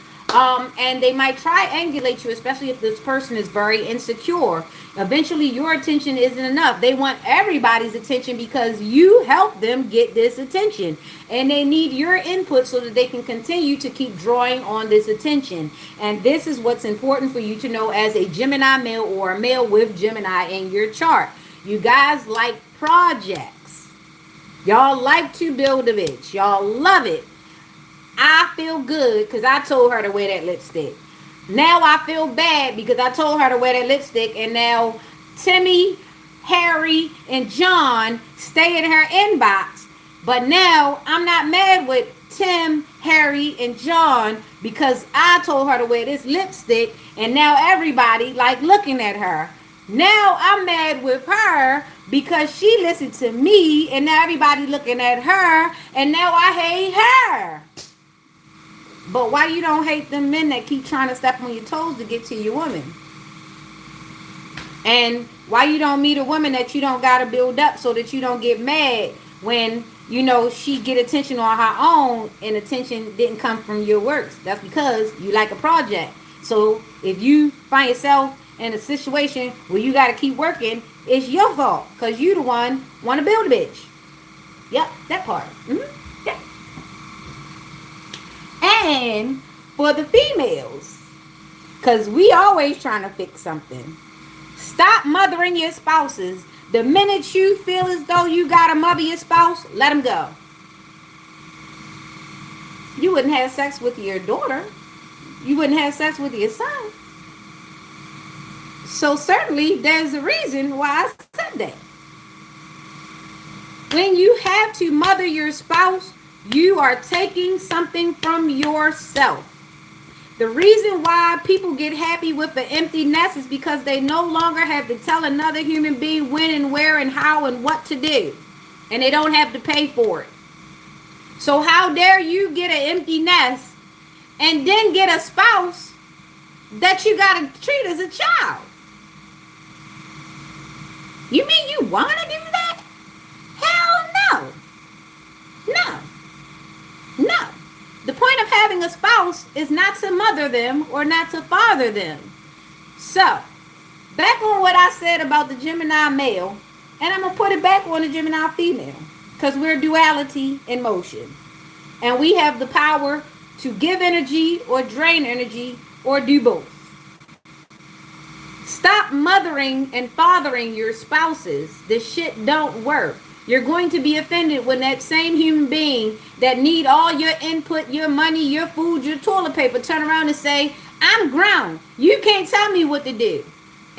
And they might triangulate you, especially if this person is very insecure. Eventually, your attention isn't enough. They want everybody's attention because you help them get this attention. And they need your input so that they can continue to keep drawing on this attention. And this is what's important for you to know as a Gemini male, or a male with Gemini in your chart. You guys like projects. Y'all like to build a bitch. Y'all love it. I feel good because I told her to wear that lipstick. Now I feel bad because I told her to wear that lipstick, and now Timmy, Harry, and John stay in her inbox. But now I'm not mad with Tim, Harry, and John because I told her to wear this lipstick, and now everybody like looking at her. Now I'm mad with her because she listened to me, and now everybody looking at her, and now I hate her. But why you don't hate them men that keep trying to step on your toes to get to your woman? And why you don't meet a woman that you don't got to build up so that you don't get mad when, you know, she get attention on her own and attention didn't come from your works? That's because you like a project. So if you find yourself in a situation where you got to keep working, it's your fault because you the one want to build a bitch. Yep, that part. Mm-hmm. Yep. And for the females, because we always trying to fix something, stop mothering your spouses. The minute you feel as though you got to mother your spouse, let them go. You wouldn't have sex with your daughter. You wouldn't have sex with your son. So certainly there's a reason why I said that. When you have to mother your spouse, you are taking something from yourself. The reason why people get happy with an empty nest is because they no longer have to tell another human being when and where and how and what to do. And they don't have to pay for it. So how dare you get an empty nest and then get a spouse that you got to treat as a child? You mean you want to do that? Hell no. No. No. The point of having a spouse is not to mother them or not to father them. So, back on what I said about the Gemini male, and I'm going to put it back on the Gemini female, because we're duality in motion. And we have the power to give energy or drain energy or do both. Stop mothering and fathering your spouses. This shit don't work. You're going to be offended when that same human being that need all your input, your money, your food, your toilet paper, turn around and say, I'm grown. You can't tell me what to do.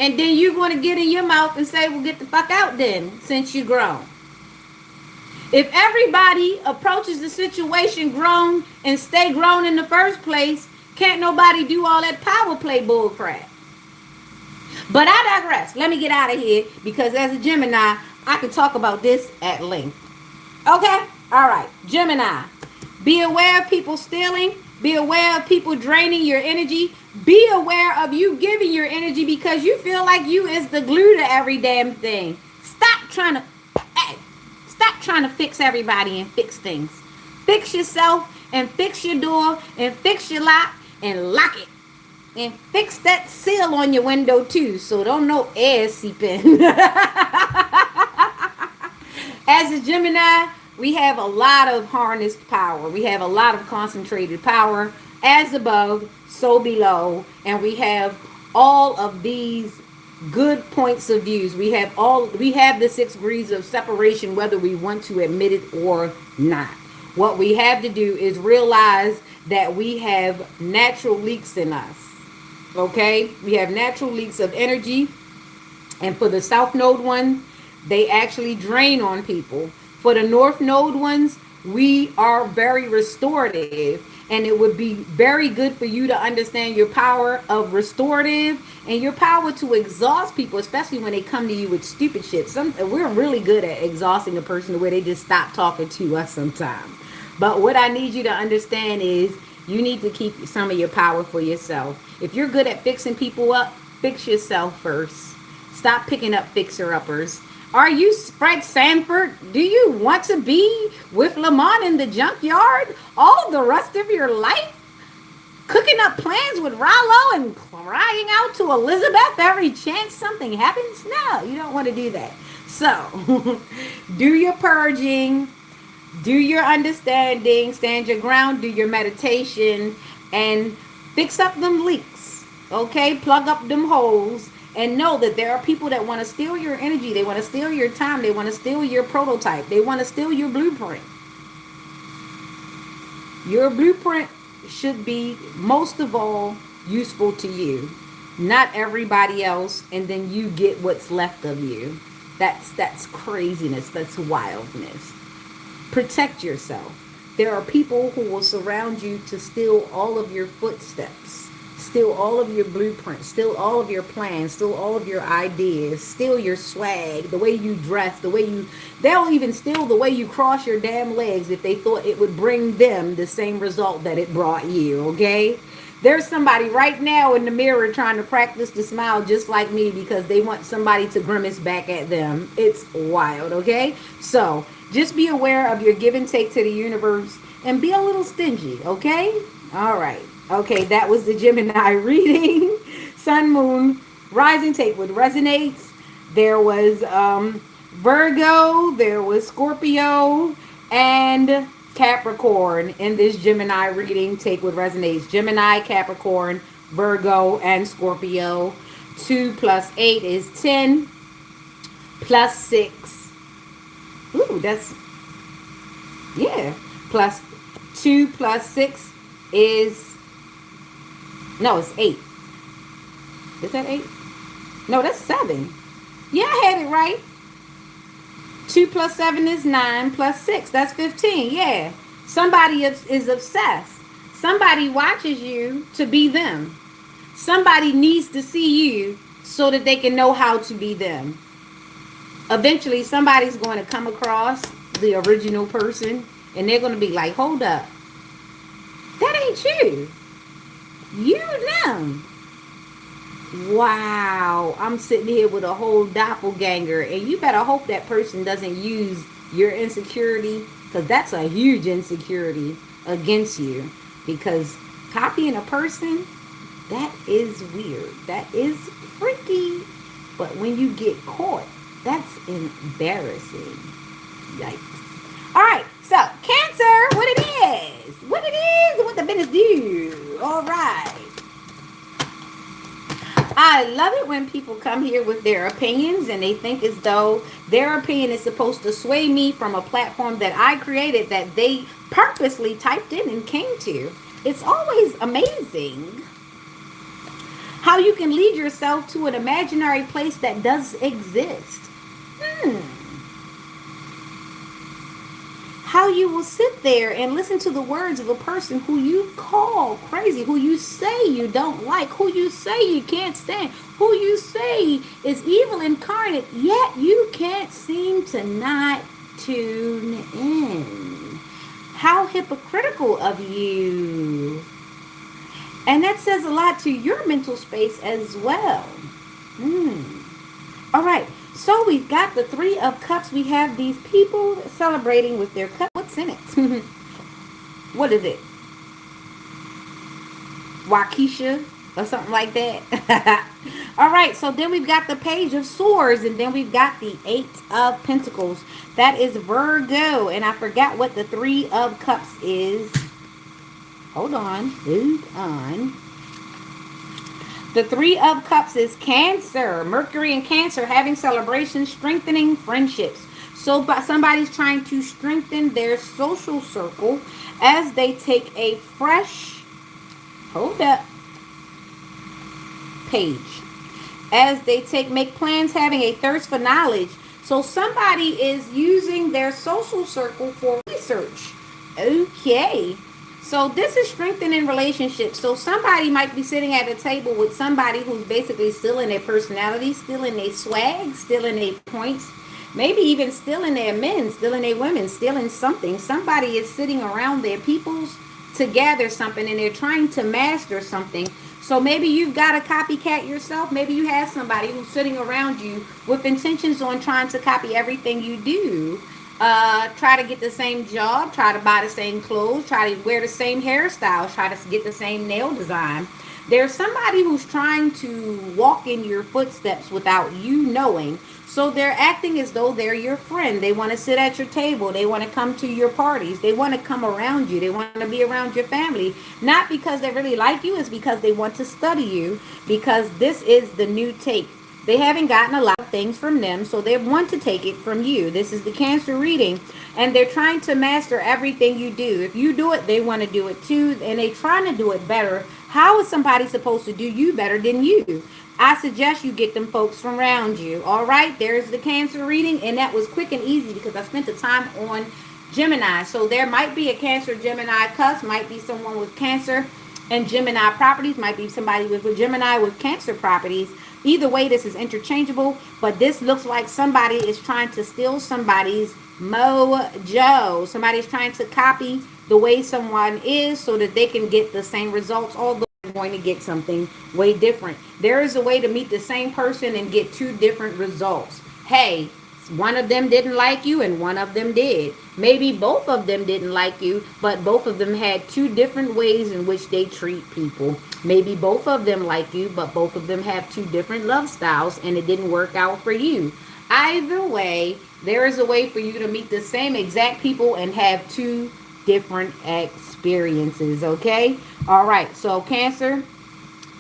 And then you're going to get in your mouth and say, well, get the fuck out then, since you're grown. If everybody approaches the situation grown and stay grown in the first place, can't nobody do all that power play bull crap. But I digress. Let me get out of here, because as a Gemini, I could talk about this at length. Okay? All right. Gemini. Be aware of people stealing. Be aware of people draining your energy. Be aware of you giving your energy because you feel like you is the glue to every damn thing. Hey, stop trying to fix everybody and fix things. Fix yourself and fix your door and fix your lock and lock it. And fix that seal on your window too so don't no air seep in. As a Gemini, we have a lot of harnessed power. We have a lot of concentrated power. As above, so below. And we have all of these good points of views. We have the 6 degrees of separation whether we want to admit it or not. What we have to do is realize that we have natural leaks in us. Okay? We have natural leaks of energy. And for the South Node ones, they actually drain on people. For the North Node ones, we are very restorative. And it would be very good for you to understand your power of restorative and your power to exhaust people, especially when they come to you with stupid shit. We're really good at exhausting a person the way they just stop talking to us sometimes. But what I need you to understand is you need to keep some of your power for yourself. If you're good at fixing people up, fix yourself first. Stop picking up fixer-uppers. Are you Fred Sanford? Do you want to be with Lamont in the junkyard all the rest of your life? Cooking up plans with Rollo and crying out to Elizabeth every chance something happens? No, you don't want to do that. So, do your purging, do your understanding, stand your ground, do your meditation, and fix up them leaks. Okay? Plug up them holes. And know that there are people that want to steal your energy. They want to steal your time. They want to steal your prototype. They want to steal your blueprint. Your blueprint should be, most of all, useful to you. Not everybody else. And then you get what's left of you. That's craziness. That's wildness. Protect yourself. There are people who will surround you to steal all of your footsteps. Steal all of your blueprints, steal all of your plans, steal all of your ideas, steal your swag, the way you dress, they'll even steal the way you cross your damn legs if they thought it would bring them the same result that it brought you, okay? There's somebody right now in the mirror trying to practice to smile just like me because they want somebody to grimace back at them. It's wild, okay? So, just be aware of your give and take to the universe and be a little stingy, okay? All right. Okay, that was the Gemini reading. Sun, Moon, Rising take what resonates. There was Virgo, there was Scorpio, and Capricorn in this Gemini reading. Take what resonates. Gemini, Capricorn, Virgo, and Scorpio. 2 plus 8 is 10. Plus 6. Ooh, that's... Yeah. Plus 2 plus 6 is... No, it's 8. Is that 8? No, that's 7. Yeah, I had it right. 2 plus 7 is 9 plus 6. That's 15. Yeah. Somebody is obsessed. Somebody watches you to be them. Somebody needs to see you so that they can know how to be them. Eventually, somebody's going to come across the original person and they're going to be like, hold up. That ain't you. You them. Wow. I'm sitting here with a whole doppelganger. And you better hope that person doesn't use your insecurity. Because that's a huge insecurity against you. Because copying a person, that is weird. That is freaky. But when you get caught, that's embarrassing. Yikes. Alright. So, Cancer, what it is. What it is and what the business do. All right. I love it when people come here with their opinions and they think as though their opinion is supposed to sway me from a platform that I created that they purposely typed in and came to. It's always amazing how you can lead yourself to an imaginary place that does exist. how you will sit there and listen to the words of a person who you call crazy, who you say you don't like, who you say you can't stand, who you say is evil incarnate, yet you can't seem to not tune in. How hypocritical of you. And that says a lot to your mental space as well. All right. So we've got the Three of Cups. We have these people celebrating with their cup. What's in it? What is it? Waukesha or something like that. All right. So then we've got the Page of Swords, and then we've got the Eight of Pentacles. That is Virgo, and I forgot what the Three of Cups is. Hold on. Hold on. The Three of Cups is Cancer. Mercury and Cancer having celebrations, strengthening friendships. So somebody's trying to strengthen their social circle as they take a fresh, hold up, page. As they make plans, having a thirst for knowledge. So somebody is using their social circle for research. Okay. So this is strengthening relationships. So somebody might be sitting at a table with somebody who's basically still in their personality, still in their swag, still in their points, maybe even still in their men, still in their women, still in something. Somebody is sitting around their peoples to gather something, and they're trying to master something. So maybe you've got a copycat yourself. Maybe you have somebody who's sitting around you with intentions on trying to copy everything you do. Try to get the same job, try to buy the same clothes, try to wear the same hairstyle, try to get the same nail design. There's somebody who's trying to walk in your footsteps without you knowing. So they're acting as though they're your friend. They want to sit at your table. They want to come to your parties. They want to come around you. They want to be around your family. Not because they really like you, it's because they want to study you. Because this is the new take. They haven't gotten a lot of things from them, so they want to take it from you. This is the Cancer reading, and they're trying to master everything you do. If you do it, they want to do it too, and they're trying to do it better. How is somebody supposed to do you better than you? I suggest you get them folks from around you. All right, there's the Cancer reading, and that was quick and easy because I spent the time on Gemini. So there might be a Cancer Gemini cusp, might be someone with Cancer and Gemini properties, might be somebody with a Gemini with Cancer properties. Either way, this is interchangeable, but this looks like somebody is trying to steal somebody's mojo. Somebody's trying to copy the way someone is so that they can get the same results, although they're going to get something way different. There is a way to meet the same person and get two different results. Hey, one of them didn't like you and one of them did. Maybe both of them didn't like you, but both of them had two different ways in which they treat people. Maybe both of them like you, but both of them have two different love styles and it didn't work out for you. Either way, there is a way for you to meet the same exact people and have two different experiences, okay? All right, so Cancer,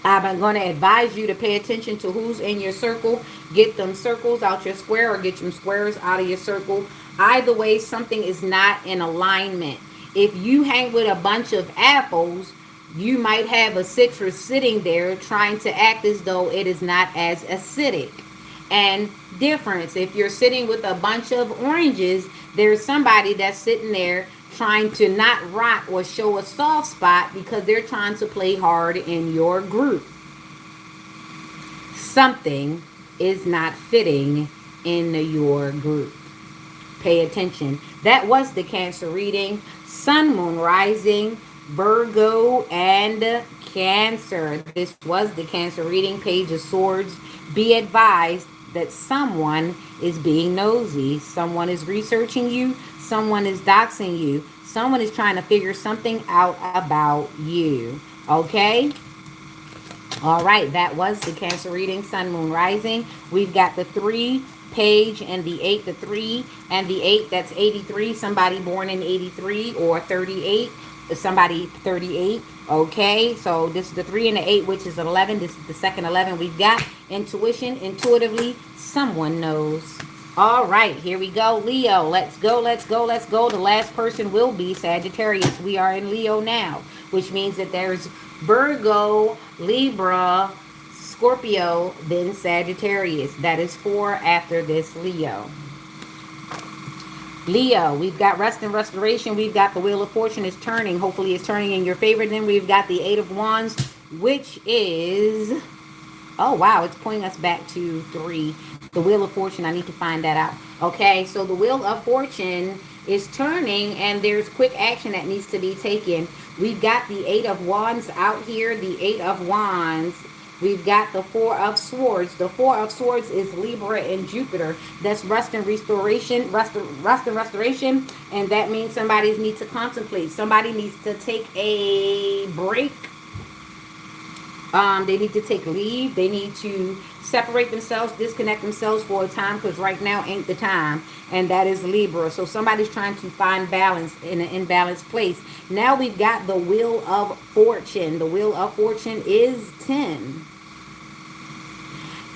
I'm going to advise you to pay attention to who's in your circle. Get them circles out your square or get some squares out of your circle. Either way, something is not in alignment. If you hang with a bunch of apples, you might have a citrus sitting there trying to act as though it is not as acidic. And difference, if you're sitting with a bunch of oranges, there's somebody that's sitting there trying to not rock or show a soft spot because they're trying to play hard in your group. Something is not fitting in your group. Pay attention. That was the Cancer reading. Sun, Moon, Rising, Virgo, and Cancer. This was the Cancer reading. Page of Swords. Be advised that someone is being nosy. Someone is researching you. Someone is doxing you. Someone is trying to figure something out about you. Okay? All right. That was the Cancer reading. Sun, Moon, Rising. We've got the 3 page and the 8. The 3 and the 8. That's 83. Somebody born in 83 or 38. Somebody 38. Okay, so this is the 3 and the 8, which is 11. This is the second 11 we've got. Intuition, intuitively, someone knows. All right, here we go. Leo, let's go, let's go, let's go. The last person will be Sagittarius. We are in Leo now, which means that there's Virgo, Libra, Scorpio, then Sagittarius. That is 4 after this Leo. Leo, we've got rest and restoration. We've got the wheel of fortune is turning. Hopefully it's turning in your favor. Then we've got the eight of wands, which is, oh wow, it's pointing us back to 3. The wheel of fortune, I need to find that out. Okay, so the wheel of fortune is turning and there's quick action that needs to be taken. We've got the eight of wands out here, the eight of wands. We've got the four of swords. The four of swords is Libra and Jupiter. That's rest and restoration, rest and restoration. And that means somebody needs to contemplate. Somebody needs to take a break. They need to take leave. They need to separate themselves, disconnect themselves for a time, because right now ain't the time. And that is Libra. So somebody's trying to find balance in an imbalanced place. Now we've got the wheel of fortune. The wheel of fortune is 10.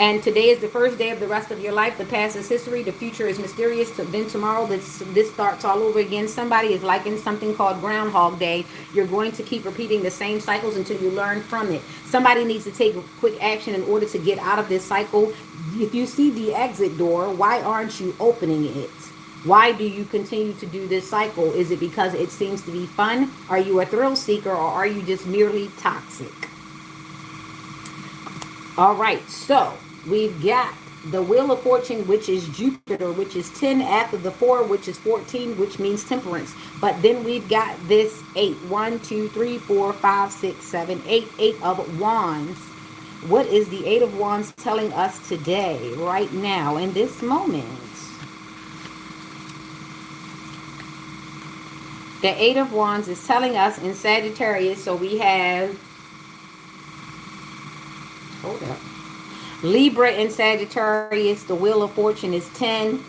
And today is the first day of the rest of your life. The past is history. The future is mysterious. Then tomorrow, this starts all over again. Somebody is liking something called Groundhog Day. You're going to keep repeating the same cycles until you learn from it. Somebody needs to take quick action in order to get out of this cycle. If you see the exit door, why aren't you opening it? Why do you continue to do this cycle? Is it because it seems to be fun? Are you a thrill seeker, or are you just merely toxic? All right, so we've got the wheel of fortune, which is Jupiter, which is 10 after the 4, which is 14, which means temperance. But then we've got this 8. 1, 2, 3, 4, 5, 6, 7, 8. 8 of wands. What is the 8 of wands telling us today, right now, in this moment? The 8 of wands is telling us in Sagittarius, so we have, hold up, Libra in Sagittarius. The wheel of fortune is 10.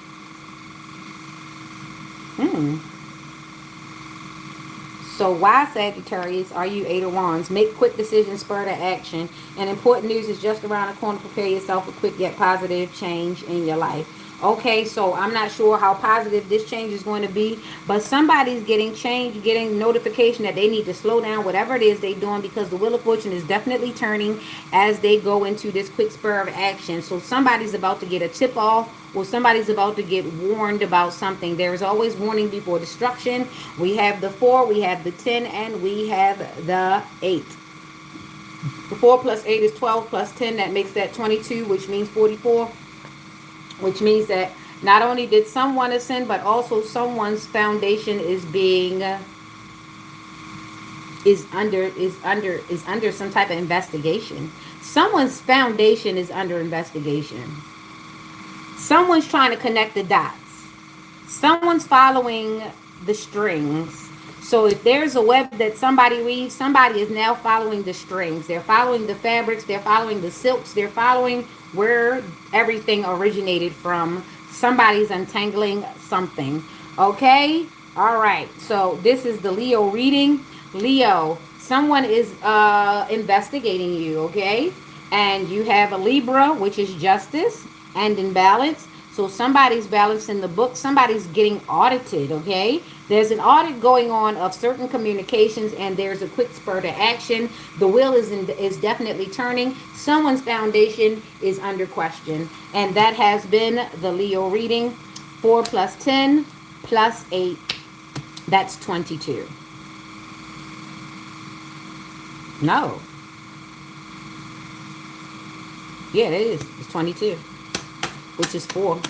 So why, Sagittarius, are you 8 of wands? Make quick decisions, spur to action. And important news is just around the corner. Prepare yourself for quick yet positive change in your life. Okay, so I'm not sure how positive this change is going to be, but somebody's getting change, getting notification that they need to slow down whatever it is they're doing, because the wheel of fortune is definitely turning as they go into this quick spur of action. So somebody's about to get a tip off, or somebody's about to get warned about something. There's always warning before destruction. We have the 4, we have the 10, and we have the 8. The 4 plus 8 is 12 plus 10. That makes that 22, which means 44. Which means that not only did someone ascend, but also someone's foundation is being is under some type of investigation. Someone's foundation is under investigation. Someone's trying to connect the dots. Someone's following the strings. So if there's a web that somebody weaves, somebody is now following the strings. They're following the fabrics. They're following the silks. They're following where everything originated from. Somebody's untangling something. Okay? All right. So this is the Leo reading. Leo, someone is investigating you, okay? And you have a Libra, which is justice and in balance. So somebody's balancing the book. Somebody's getting audited, okay? There's an audit going on of certain communications, and there's a quick spur to action. The wheel is definitely turning. Someone's foundation is under question. And that has been the Leo reading. 4 plus 10 plus 8. That's 22. No. Yeah, it is. It's 22. Which is 4.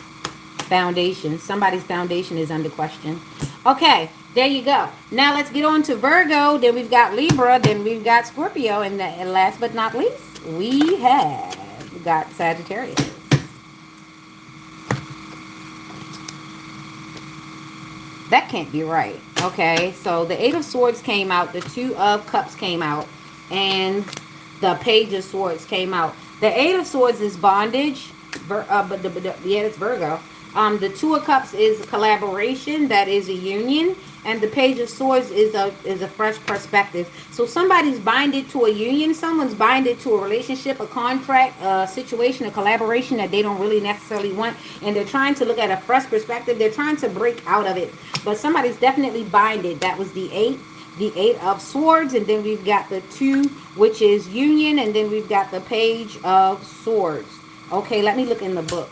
Foundation. Somebody's foundation is under question. Okay, there you go. Now let's get on to Virgo. Then we've got Libra. Then we've got Scorpio. And last but not least, we have got Sagittarius. That can't be right. Okay, so the 8 of Swords came out. The 2 of Cups came out. And the Page of Swords came out. The 8 of Swords is bondage. Yeah, it's Virgo. The 2 of Cups is collaboration. That is a union. And the Page of Swords is a fresh perspective. So somebody's binded to a union. Someone's binded to a relationship, a contract, a situation, a collaboration that they don't really necessarily want. And they're trying to look at a fresh perspective. They're trying to break out of it. But somebody's definitely binded. That was the 8. The 8 of Swords. And then we've got the 2, which is union. And then we've got the Page of Swords. Okay, let me look in the book.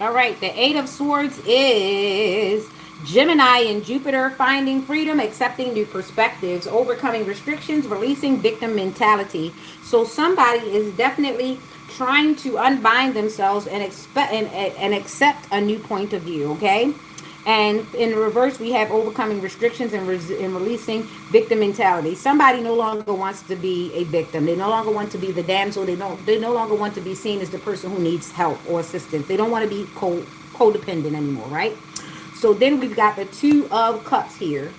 All right, the 8 of Swords is Gemini and Jupiter, finding freedom, accepting new perspectives, overcoming restrictions, releasing victim mentality. So somebody is definitely trying to unbind themselves and expect and accept a new point of view. Okay. And in reverse, we have overcoming restrictions and releasing victim mentality. Somebody no longer wants to be a victim. They no longer want to be the damsel. They no longer want to be seen as the person who needs help or assistance. They don't want to be codependent anymore, right? So then we've got the Two of Cups here.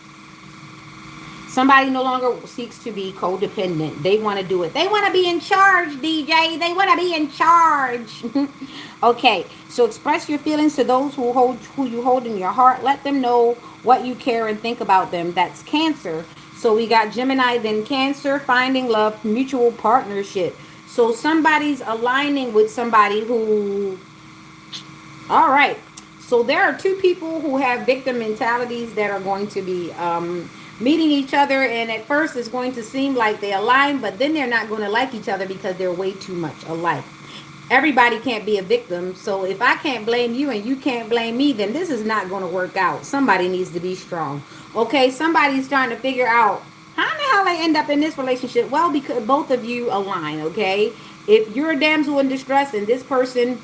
Somebody no longer seeks to be codependent. They want to do it. They want to be in charge, DJ. They want to be in charge. Okay, so express your feelings to those who you hold in your heart. Let them know what you care and think about them. That's Cancer. So we got Gemini, then Cancer, finding love, mutual partnership. So somebody's aligning with somebody who, all right. So there are two people who have victim mentalities that are going to be meeting each other, and at first it's going to seem like they align, but then they're not going to like each other because they're way too much alike. Everybody can't be a victim, so if I can't blame you and you can't blame me, then this is not going to work out. Somebody needs to be strong. Okay, somebody's trying to figure out how in the hell they end up in this relationship. Well, because both of you align. Okay, if you're a damsel in distress and this person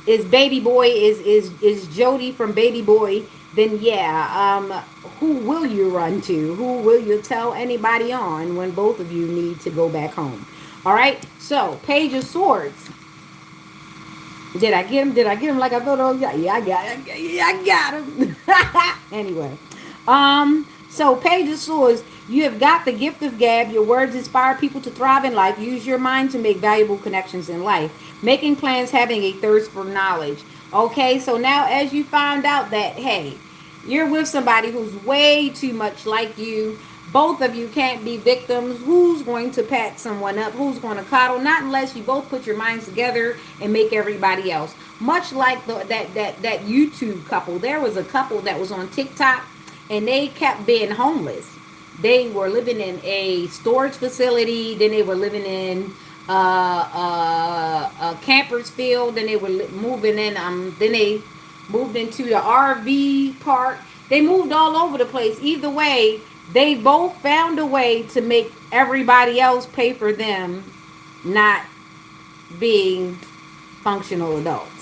is baby boy, is Jody from Baby Boy, then yeah, who will you run to? Who will you tell anybody on when both of you need to go back home? All right, so Page of Swords. Did I get him? Did I get him like I thought? Oh yeah, I got him. Yeah, I got him. Anyway, so Page of Swords. You have got the gift of gab. Your words inspire people to thrive in life. Use your mind to make valuable connections in life. Making plans, having a thirst for knowledge. Okay, so now as you find out that, hey, you're with somebody who's way too much like you. Both of you can't be victims. Who's going to pat someone up? Who's going to coddle? Not unless you both put your minds together and make everybody else. Much like that YouTube couple. There was a couple that was on TikTok and they kept being homeless. They were living in a storage facility. Then they were living in a camper's field. Then they were moving in. Then they moved into the RV park. They moved all over the place. Either way, they both found a way to make everybody else pay for them not being functional adults.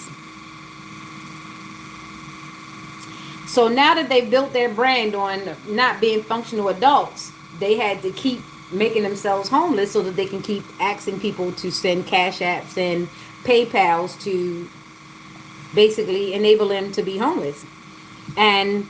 So now that they built their brand on not being functional adults, they had to keep making themselves homeless so that they can keep asking people to send cash apps and PayPals to basically enable them to be homeless. And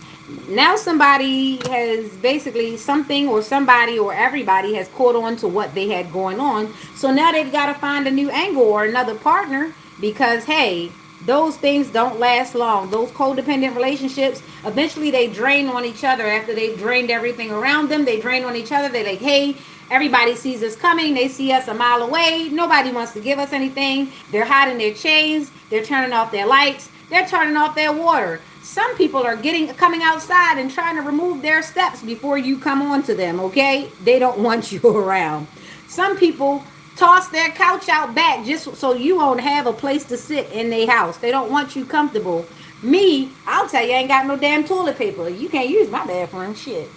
now somebody has basically something or somebody or everybody has caught on to what they had going on. So now they've got to find a new angle or another partner because, hey, those things don't last long. Those codependent relationships, eventually they drain on each other after they've drained everything around them. They drain on each other. They're like, hey, everybody sees us coming. They see us a mile away. Nobody wants to give us anything. They're hiding their chains. They're turning off their lights. They're turning off their water. Some people are coming outside and trying to remove their steps before you come on to them, okay? They don't want you around. Some people toss their couch out back just so you won't have a place to sit in their house. They don't want you comfortable. Me, I'll tell you, I ain't got no damn toilet paper. You can't use my bathroom. Shit.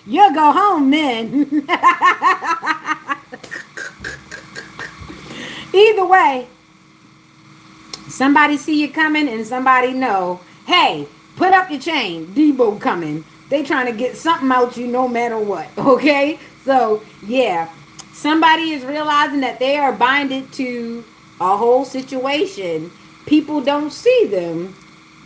You'll go home then. Either way, somebody see you coming and somebody know, hey, put up your chain. Debo coming. They trying to get something out you no matter what. Okay? So, yeah. Somebody is realizing that they are binded to a whole situation. People don't see them.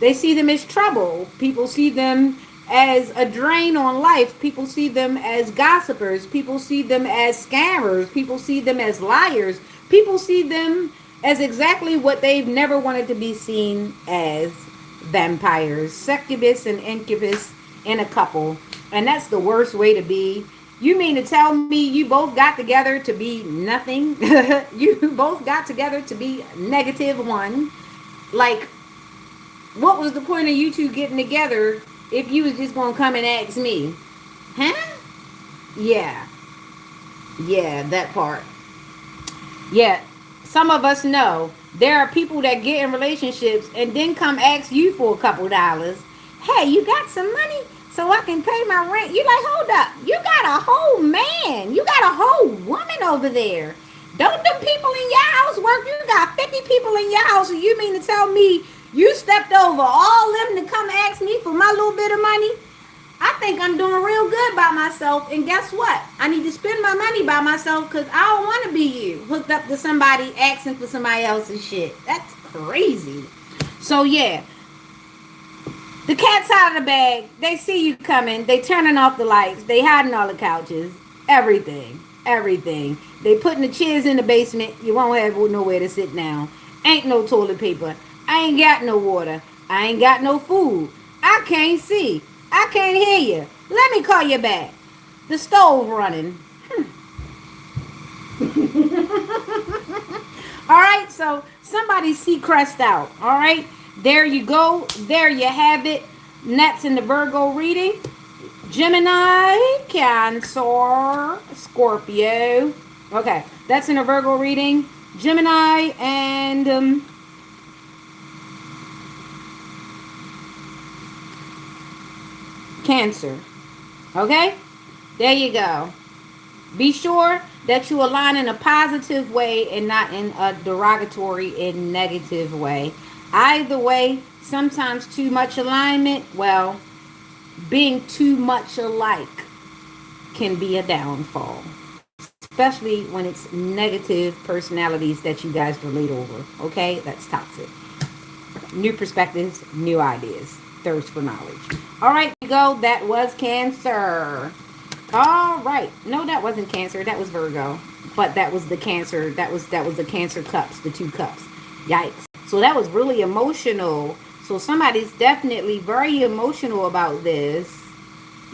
They see them as trouble. People see them as a drain on life. People see them as gossipers. People see them as scammers. People see them as liars. People see them as exactly what they've never wanted to be seen as: vampires, succubus and incubus in a couple. And that's the worst way to be. You mean to tell me you both got together to be nothing? You both got together to be -1. Like, what was the point of you two getting together if you was just going to come and ask me? Huh? Yeah. Yeah, that part. Yeah. some of us know there are people that get in relationships and then come ask you for a couple dollars. Hey, you got some money so I can pay my rent? You like, hold up. You got a whole man. You got a whole woman over there. Don't them people in your house work? You got 50 people in your house, and you mean to tell me you stepped over all them to come ask me for my little bit of money? I think I'm doing real good by myself. And guess what? I need to spend my money by myself because I don't want to be you hooked up to somebody asking for somebody else's shit. That's crazy. So, yeah. The cat's out of the bag. They see you coming. They turning off the lights. They hiding all the couches. Everything. Everything. They putting the chairs in the basement. You won't have nowhere to sit down. Ain't no toilet paper. I ain't got no water. I ain't got no food. I can't see. I can't hear you. Let me call you back. The stove running. All right, so somebody see crest out. All right, there you go. There you have it. And that's in the Virgo reading. Gemini, Cancer, Scorpio. Okay, that's in the Virgo reading. Gemini and Cancer. Okay? There you go. Be sure that you align in a positive way and not in a derogatory and negative way. Either way, sometimes too much alignment, well, being too much alike can be a downfall. Especially when it's negative personalities that you guys relate over. Okay? That's toxic. New perspectives, new ideas. Thirst for knowledge. All right, go. That was Cancer. All right. No, that wasn't Cancer. That was Virgo. But that was the Cancer. That was the Cancer cups, the 2 cups. Yikes. So that was really emotional. So somebody's definitely very emotional about this.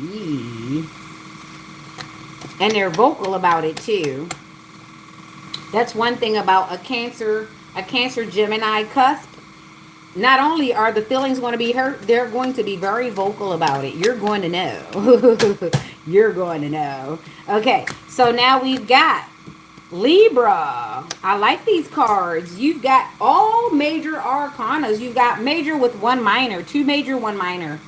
Eee. And they're vocal about it too. That's one thing about a Cancer Gemini cusp. Not only are the feelings going to be hurt, they're going to be very vocal about it. You're going to know. You're going to know. Okay, so now we've got Libra. I like these cards. You've got all major arcanas. You've got major with 1 minor, 2 major, 1 minor.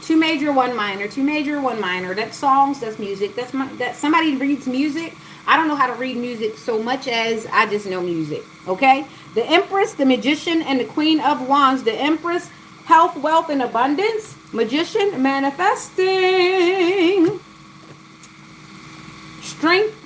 2 major, 1 minor, 2 major, 1 minor. That's songs, that's music. That somebody reads music. I don't know how to read music so much as I just know music. Okay? The Empress, the Magician, and the Queen of Wands. The Empress, health, wealth, and abundance. Magician, manifesting. Strength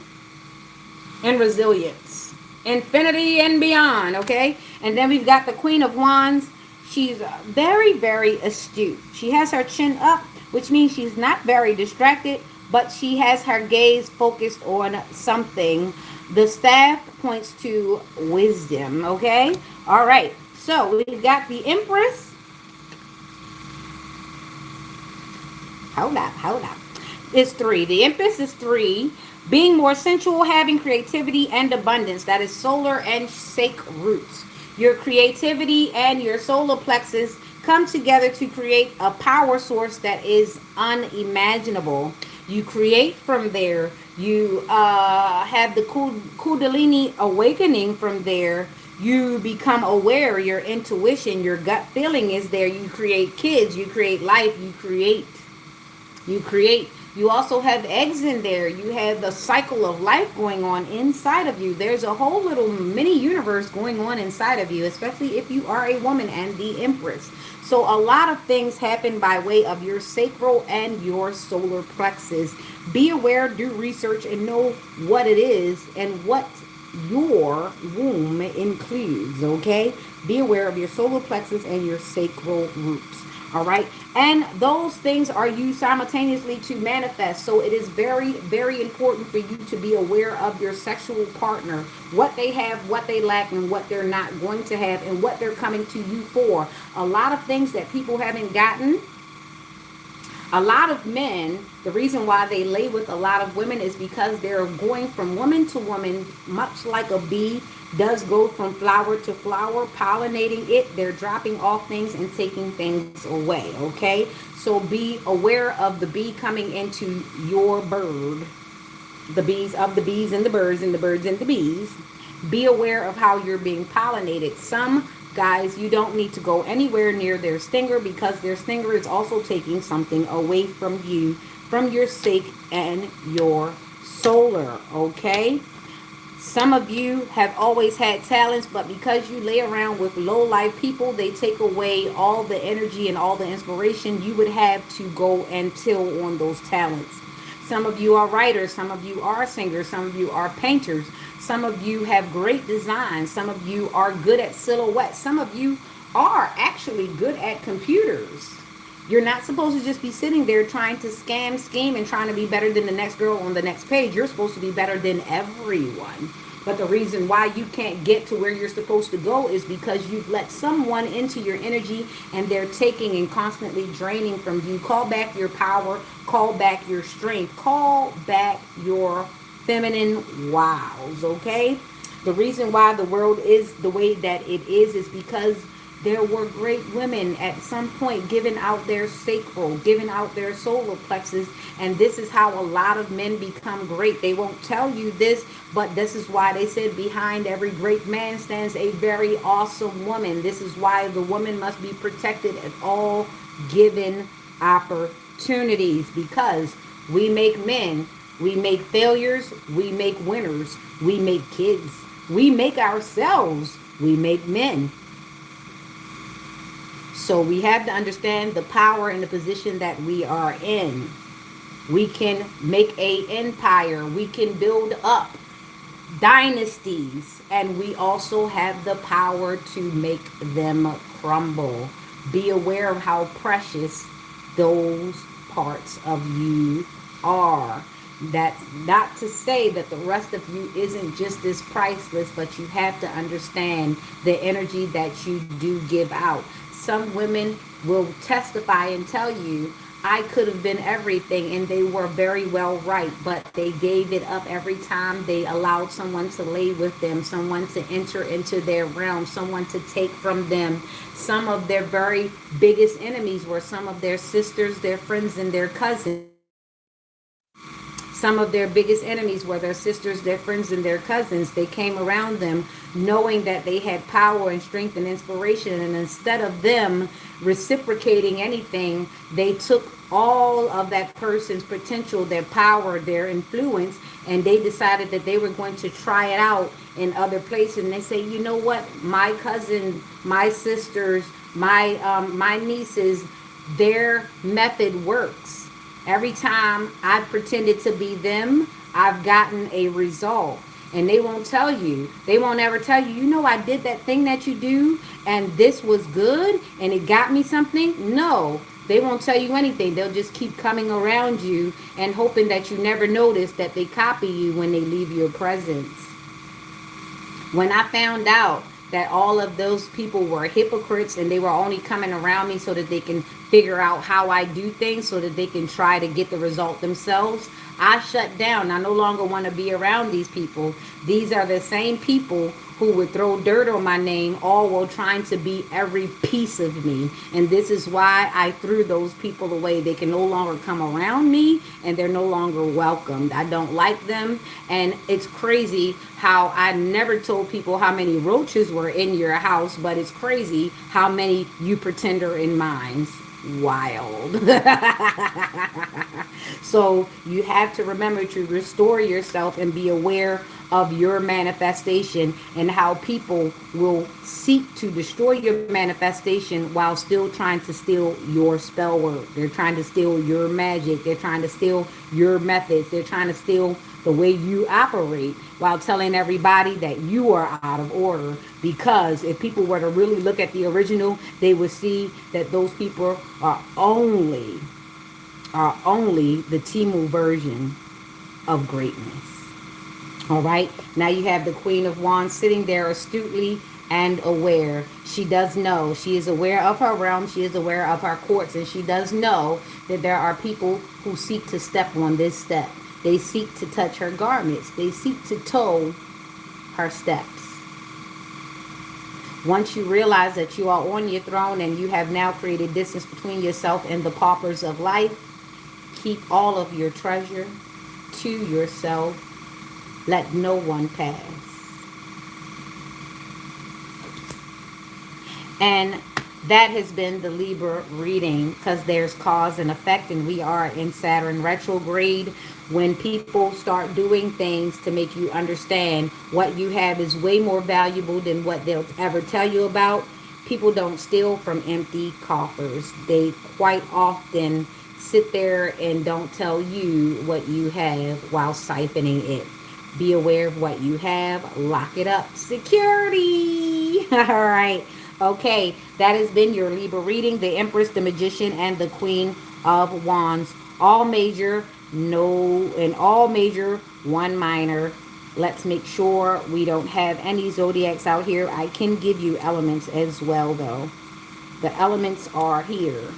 and resilience. Infinity and beyond. Okay? And then we've got the Queen of Wands. She's very, very astute. She has her chin up, which means she's not very distracted, but she has her gaze focused on something. The staff points to wisdom, okay? All right, so we've got the Empress. Hold up. It's 3. The Empress is 3. Being more sensual, having creativity and abundance. That is solar and sacred roots. Your creativity and your solar plexus come together to create a power source that is unimaginable. You create from there. You have the Kundalini awakening from there. You become aware. Your intuition, your gut feeling is there. You create kids. You create life. You create. You also have eggs in there. You have the cycle of life going on inside of you. There's a whole little mini universe going on inside of you, especially if you are a woman and the Empress. So a lot of things happen by way of your sacral and your solar plexus. Be aware, do research, and know what it is and what your womb includes, okay? Be aware of your solar plexus and your sacral roots. All right. And those things are used simultaneously to manifest. So it is very, very important for you to be aware of your sexual partner, what they have, what they lack, and what they're not going to have, and what they're coming to you for. A lot of things that people haven't gotten. A lot of men, the reason why they lay with a lot of women is because they're going from woman to woman, much like a bee does go from flower to flower, pollinating it. They're dropping off things and taking things away, okay? So be aware of the bee coming into your bird. The bees of the bees and the birds and the birds and the bees. Be aware of how you're being pollinated. Some guys, you don't need to go anywhere near their stinger because their stinger is also taking something away from you, from your sake and your solar, okay? Some of you have always had talents, but because you lay around with low life people, they take away all the energy and all the inspiration you would have to go and till on those talents. Some of you are writers, some of you are singers, some of you are painters, some of you have great design, some of you are good at silhouettes, some of you are actually good at computers. You're not supposed to just be sitting there trying to scam, scheme, and trying to be better than the next girl on the next page. You're supposed to be better than everyone. But the reason why you can't get to where you're supposed to go is because you've let someone into your energy and they're taking and constantly draining from you. Call back your power, call back your strength, call back your feminine wiles, okay? The reason why the world is the way that it is because there were great women at some point giving out their sacral, giving out their solar plexus, and this is how a lot of men become great. They won't tell you this, but this is why they said behind every great man stands a very awesome woman. This is why the woman must be protected at all given opportunities, because we make men, we make failures, we make winners, we make kids, we make ourselves, we make men. So we have to understand the power and the position that we are in. We can make a empire. We can build up dynasties. And we also have the power to make them crumble. Be aware of how precious those parts of you are. That's not to say that the rest of you isn't just as priceless, but you have to understand the energy that you do give out. Some women will testify and tell you, I could have been everything, and they were very well right, but they gave it up every time they allowed someone to lay with them, someone to enter into their realm, someone to take from them. Some of their very biggest enemies were some of their sisters, their friends, and their cousins. Some of their biggest enemies were their sisters, their friends, and their cousins. They came around them knowing that they had power and strength and inspiration. And instead of them reciprocating anything, they took all of that person's potential, their power, their influence, and they decided that they were going to try it out in other places. And they say, you know what? My cousin, my sisters, my nieces, their method works. Every time I pretended to be them, I've gotten a result. And they won't tell you. They won't ever tell you, you know, I did that thing that you do and this was good and it got me something. No, they won't tell you anything. They'll just keep coming around you and hoping that you never notice that they copy you when they leave your presence. When I found out that all of those people were hypocrites and they were only coming around me so that they can figure out how I do things so that they can try to get the result themselves, I shut down. I no longer want to be around these people. These are the same people who would throw dirt on my name, all while trying to be every piece of me. And this is why I threw those people away. They can no longer come around me and they're no longer welcomed. I don't like them. And it's crazy how I never told people how many roaches were in your house, but it's crazy how many you pretend are in mine. Wild. So you have to remember to restore yourself and be aware of your manifestation and how people will seek to destroy your manifestation while still trying to steal your spell work. They're trying to steal your magic. They're trying to steal your methods. They're trying to steal the way you operate while telling everybody that you are out of order. Because if people were to really look at the original, they would see that those people are only the Timu version of greatness. All right. Now you have the Queen of Wands sitting there astutely and aware. She does know. She is aware of her realm. She is aware of her courts. And she does know that there are people who seek to step on this step. They seek to touch her garments. They seek to toe her steps. Once you realize that you are on your throne and you have now created distance between yourself and the paupers of life, keep all of your treasure to yourself. Let no one pass. And that has been the Libra reading, because there's cause and effect, and we are in Saturn retrograde. When people start doing things to make you understand what you have is way more valuable than what they'll ever tell you about, people don't steal from empty coffers. They quite often sit there and don't tell you what you have while siphoning it. Be aware of what you have. Lock it up. Security. All right. Okay. That has been your Libra reading. The Empress, the Magician, and the Queen of Wands. All major, no, and all major, one minor. Let's make sure we don't have any zodiacs out here. I can give you elements as well, though. The elements are here.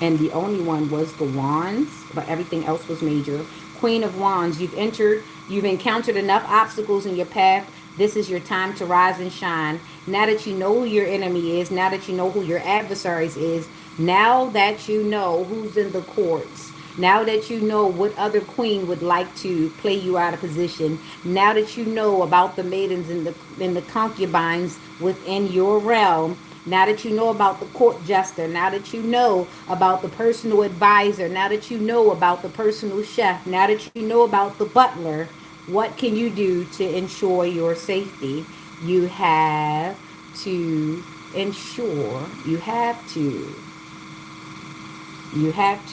And the only one was the wands, but everything else was major. Queen of Wands, you've encountered enough obstacles in your path. This is your time to rise and shine. Now that you know who your enemy is, now that you know who your adversaries is, now that you know who's in the courts, now that you know what other queen would like to play you out of position, now that you know about the maidens and the concubines within your realm, now that you know about the court jester, now that you know about the personal advisor, now that you know about the personal chef, now that you know about the butler, what can you do to ensure your safety? You have to ensure, you have to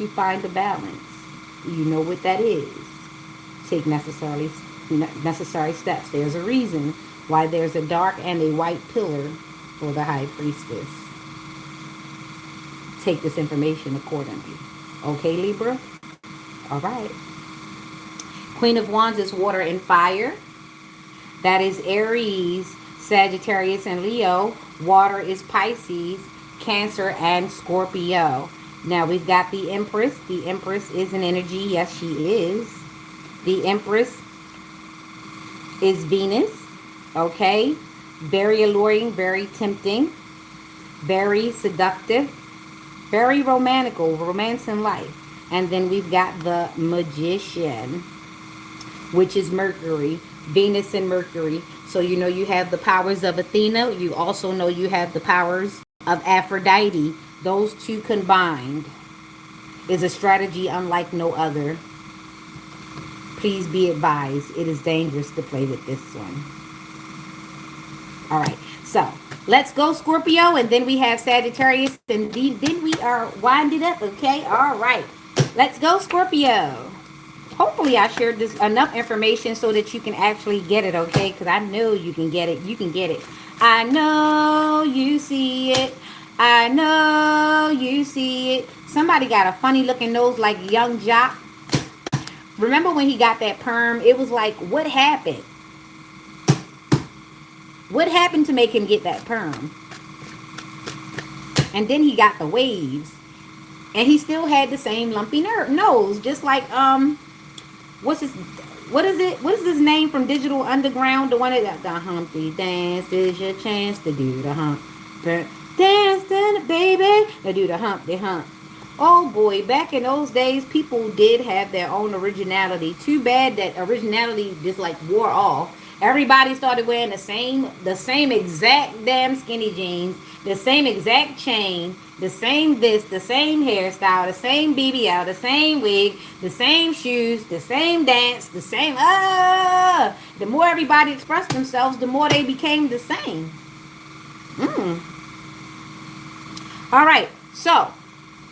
find a balance. You know what that is. Take necessary steps. There's a reason why there's a dark and a white pillar for the high priestess. Take this information accordingly. Okay, Libra? All right. Queen of Wands is water and fire. That is Aries, Sagittarius, and Leo. Water is Pisces, Cancer, and Scorpio. Now we've got the Empress. The Empress is an energy. Yes, she is. The Empress is Venus. Okay. Very alluring, very tempting, very seductive, very romantical, romance in life. And then we've got the Magician, which is Mercury, Venus and Mercury. So you know you have the powers of Athena. You also know you have the powers of Aphrodite. Those two combined is a strategy unlike no other. Please be advised, it is dangerous to play with this one. All right, so let's go Scorpio, and then we have Sagittarius, and then we are winding up, okay? All right, let's go Scorpio. Hopefully I shared this enough information so that you can actually get it, okay? Because I know you can get it. You can get it. I know you see it. I know you see it. Somebody got a funny looking nose like Young Jock. Remember when he got that perm? It was like, what happened? What happened to make him get that perm? And then he got the waves. And he still had the same lumpy nose. Just like, what is his name from Digital Underground? The one that, the Humpty Dance is your chance to do the hump. Dance, baby. Now do the Humpty Hump. Oh boy, back in those days, people did have their own originality. Too bad that originality just like wore off. Everybody started wearing the same exact damn skinny jeans, the same exact chain, the same this, the same hairstyle, the same BBL, the same wig, the same shoes, the same dance, the same, the more everybody expressed themselves, the more they became the same. All right, so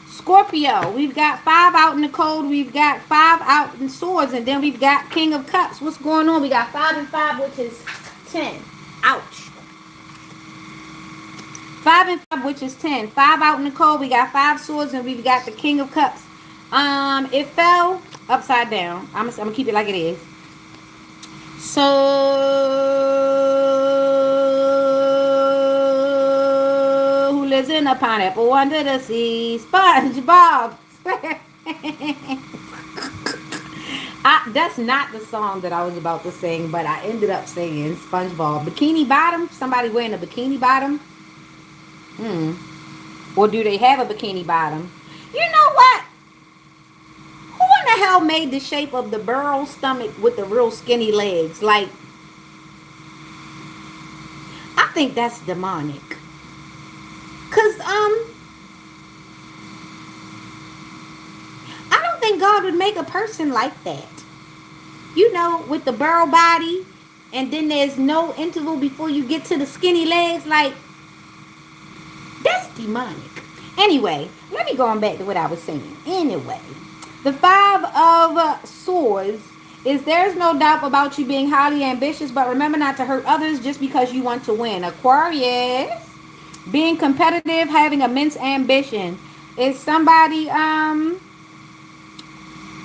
Scorpio, we've got 5 out in the cold, we've got 5 out in swords, and then we've got King of Cups. What's going on? We got 5 and 5, which is 10. Ouch. 5 and 5, which is 10. 5 out in the cold, we got 5 swords, and we've got the King of Cups. It fell upside down. I'm gonna keep it like it is. So who lives in a pineapple under the sea? SpongeBob. That's not the song that I was about to sing, but I ended up singing SpongeBob. Bikini Bottom? Somebody wearing a bikini bottom? Or do they have a bikini bottom? You know what? Who in the hell made the shape of the burrow stomach with the real skinny legs? Like, I think that's demonic. Cause I don't think God would make a person like that. You know, with the barrel body, and then there's no interval before you get to the skinny legs. Like, that's demonic. Anyway, let me go on back to what I was saying. Anyway, the Five of Swords is there's no doubt about you being highly ambitious, but remember not to hurt others just because you want to win. Aquarius, being competitive, having immense ambition. Is somebody a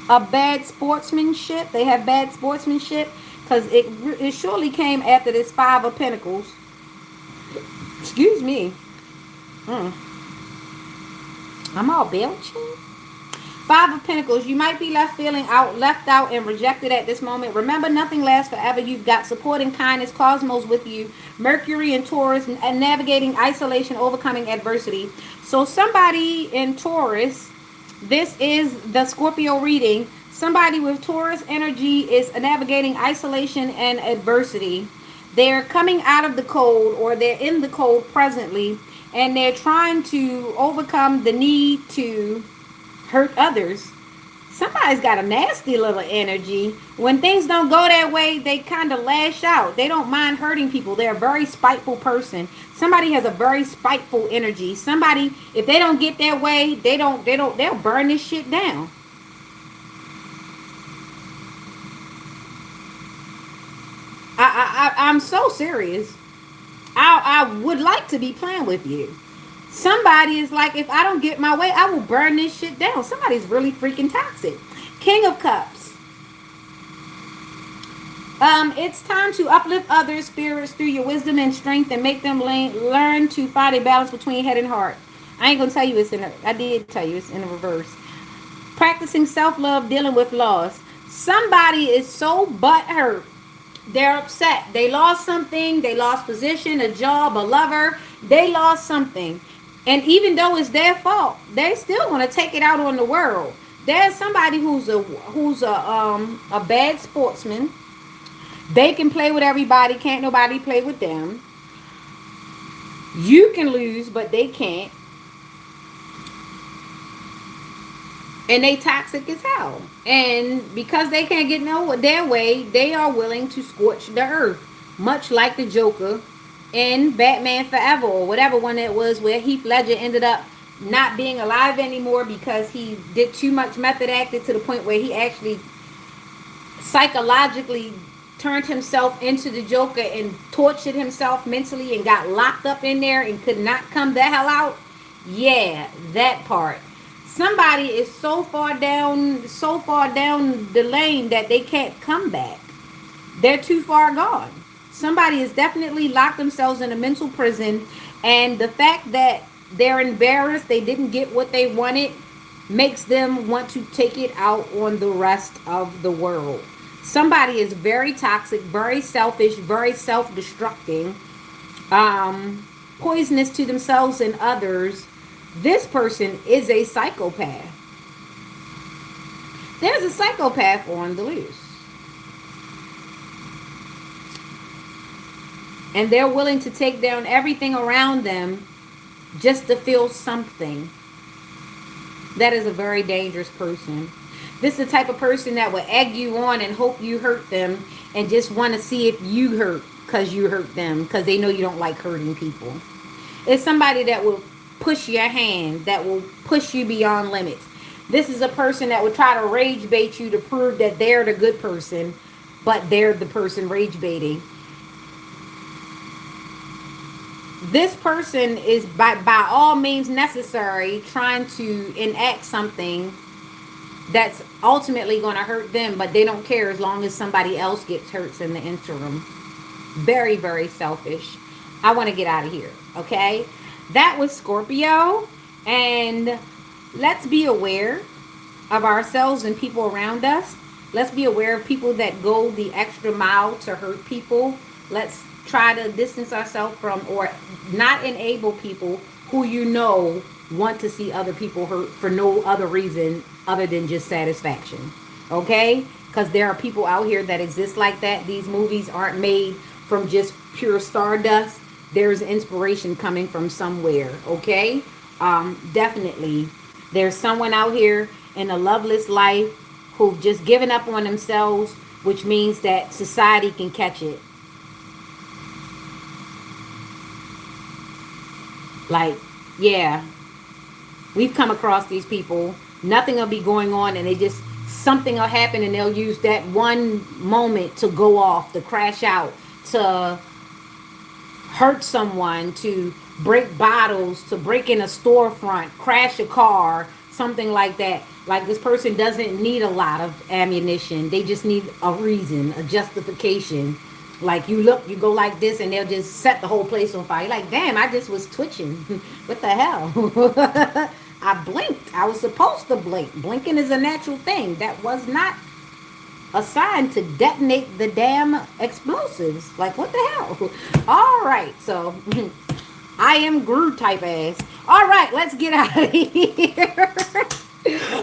bad sportsmanship? They have bad sportsmanship because it surely came after this Five of Pentacles. Excuse me. I'm all belching. Five of Pentacles. You might be left out and rejected at this moment. Remember, nothing lasts forever. You've got support and kindness, cosmos with you, Mercury and Taurus, and navigating isolation, overcoming adversity. So somebody in Taurus, this is the Scorpio reading. Somebody with Taurus energy is navigating isolation and adversity. They're coming out of the cold, or they're in the cold presently, and they're trying to overcome the need to hurt others. Somebody's got a nasty little energy. When things don't go that way, they kind of lash out. They don't mind hurting people. They're a very spiteful person. Somebody has a very spiteful energy. Somebody, if they don't get their way, they'll burn this shit down. I'm so serious. I would like to be playing with you. Somebody is like, if I don't get my way, I will burn this shit down. Somebody's really freaking toxic. King of Cups. It's time to uplift others' spirits through your wisdom and strength and make them learn to find a balance between head and heart. I ain't gonna tell you I did tell you it's in the reverse. Practicing self-love, dealing with loss. Somebody is so butthurt. They're upset. They lost something. They lost position, a job, a lover. They lost something. And even though it's their fault, they still want to take it out on the world. There's somebody who's a bad sportsman. They can play with everybody. Can't nobody play with them. You can lose, but they can't. And they toxic as hell. And because they can't get their way, they are willing to scorch the earth. Much like the Joker in Batman Forever, or whatever one it was, where Heath Ledger ended up not being alive anymore because he did too much method acting to the point where he actually psychologically turned himself into the Joker and tortured himself mentally and got locked up in there and could not come the hell out. Yeah, that part. Somebody is so far down the lane that they can't come back. They're too far gone. Somebody has definitely locked themselves in a mental prison, and the fact that they're embarrassed, they didn't get what they wanted, makes them want to take it out on the rest of the world. Somebody is very toxic, very selfish, very self-destructing, poisonous to themselves and others. This person is a psychopath. There's a psychopath on the loose. And they're willing to take down everything around them just to feel something. That is a very dangerous person. This is the type of person that will egg you on and hope you hurt them and just want to see if you hurt because you hurt them because they know you don't like hurting people. It's somebody that will push your hand, that will push you beyond limits. This is a person that will try to rage bait you to prove that they're the good person, but they're the person rage baiting. This person is by all means necessary trying to enact something that's ultimately going to hurt them, but they don't care as long as somebody else gets hurt in the interim. Very, very selfish. I want to get out of here, okay? That was Scorpio, and let's be aware of ourselves and people around us. Let's be aware of people that go the extra mile to hurt people. Let's try to distance ourselves from or not enable people who you know want to see other people hurt for no other reason other than just satisfaction. Okay? Because there are people out here that exist like that. These movies aren't made from just pure stardust. there's inspiration coming from somewhere, okay? Definitely. There's someone out here in a loveless life who've just given up on themselves, which means that society can catch it. Like, yeah, we've come across these people. Nothing will be going on, and they just something will happen, and they'll use that one moment to go off, to crash out, to hurt someone, to break bottles, to break in a storefront, crash a car, something like that. Like this person doesn't need a lot of ammunition. They just need a reason, a justification. Like you look, you go like this, and they'll just set the whole place on fire. You're like, damn, I just was twitching. What the hell? I blinked. I was supposed to blink. Blinking is a natural thing. That was not assigned to detonate the damn explosives. Like, what the hell? All right, so I am Groot type ass. All right, let's get out of here.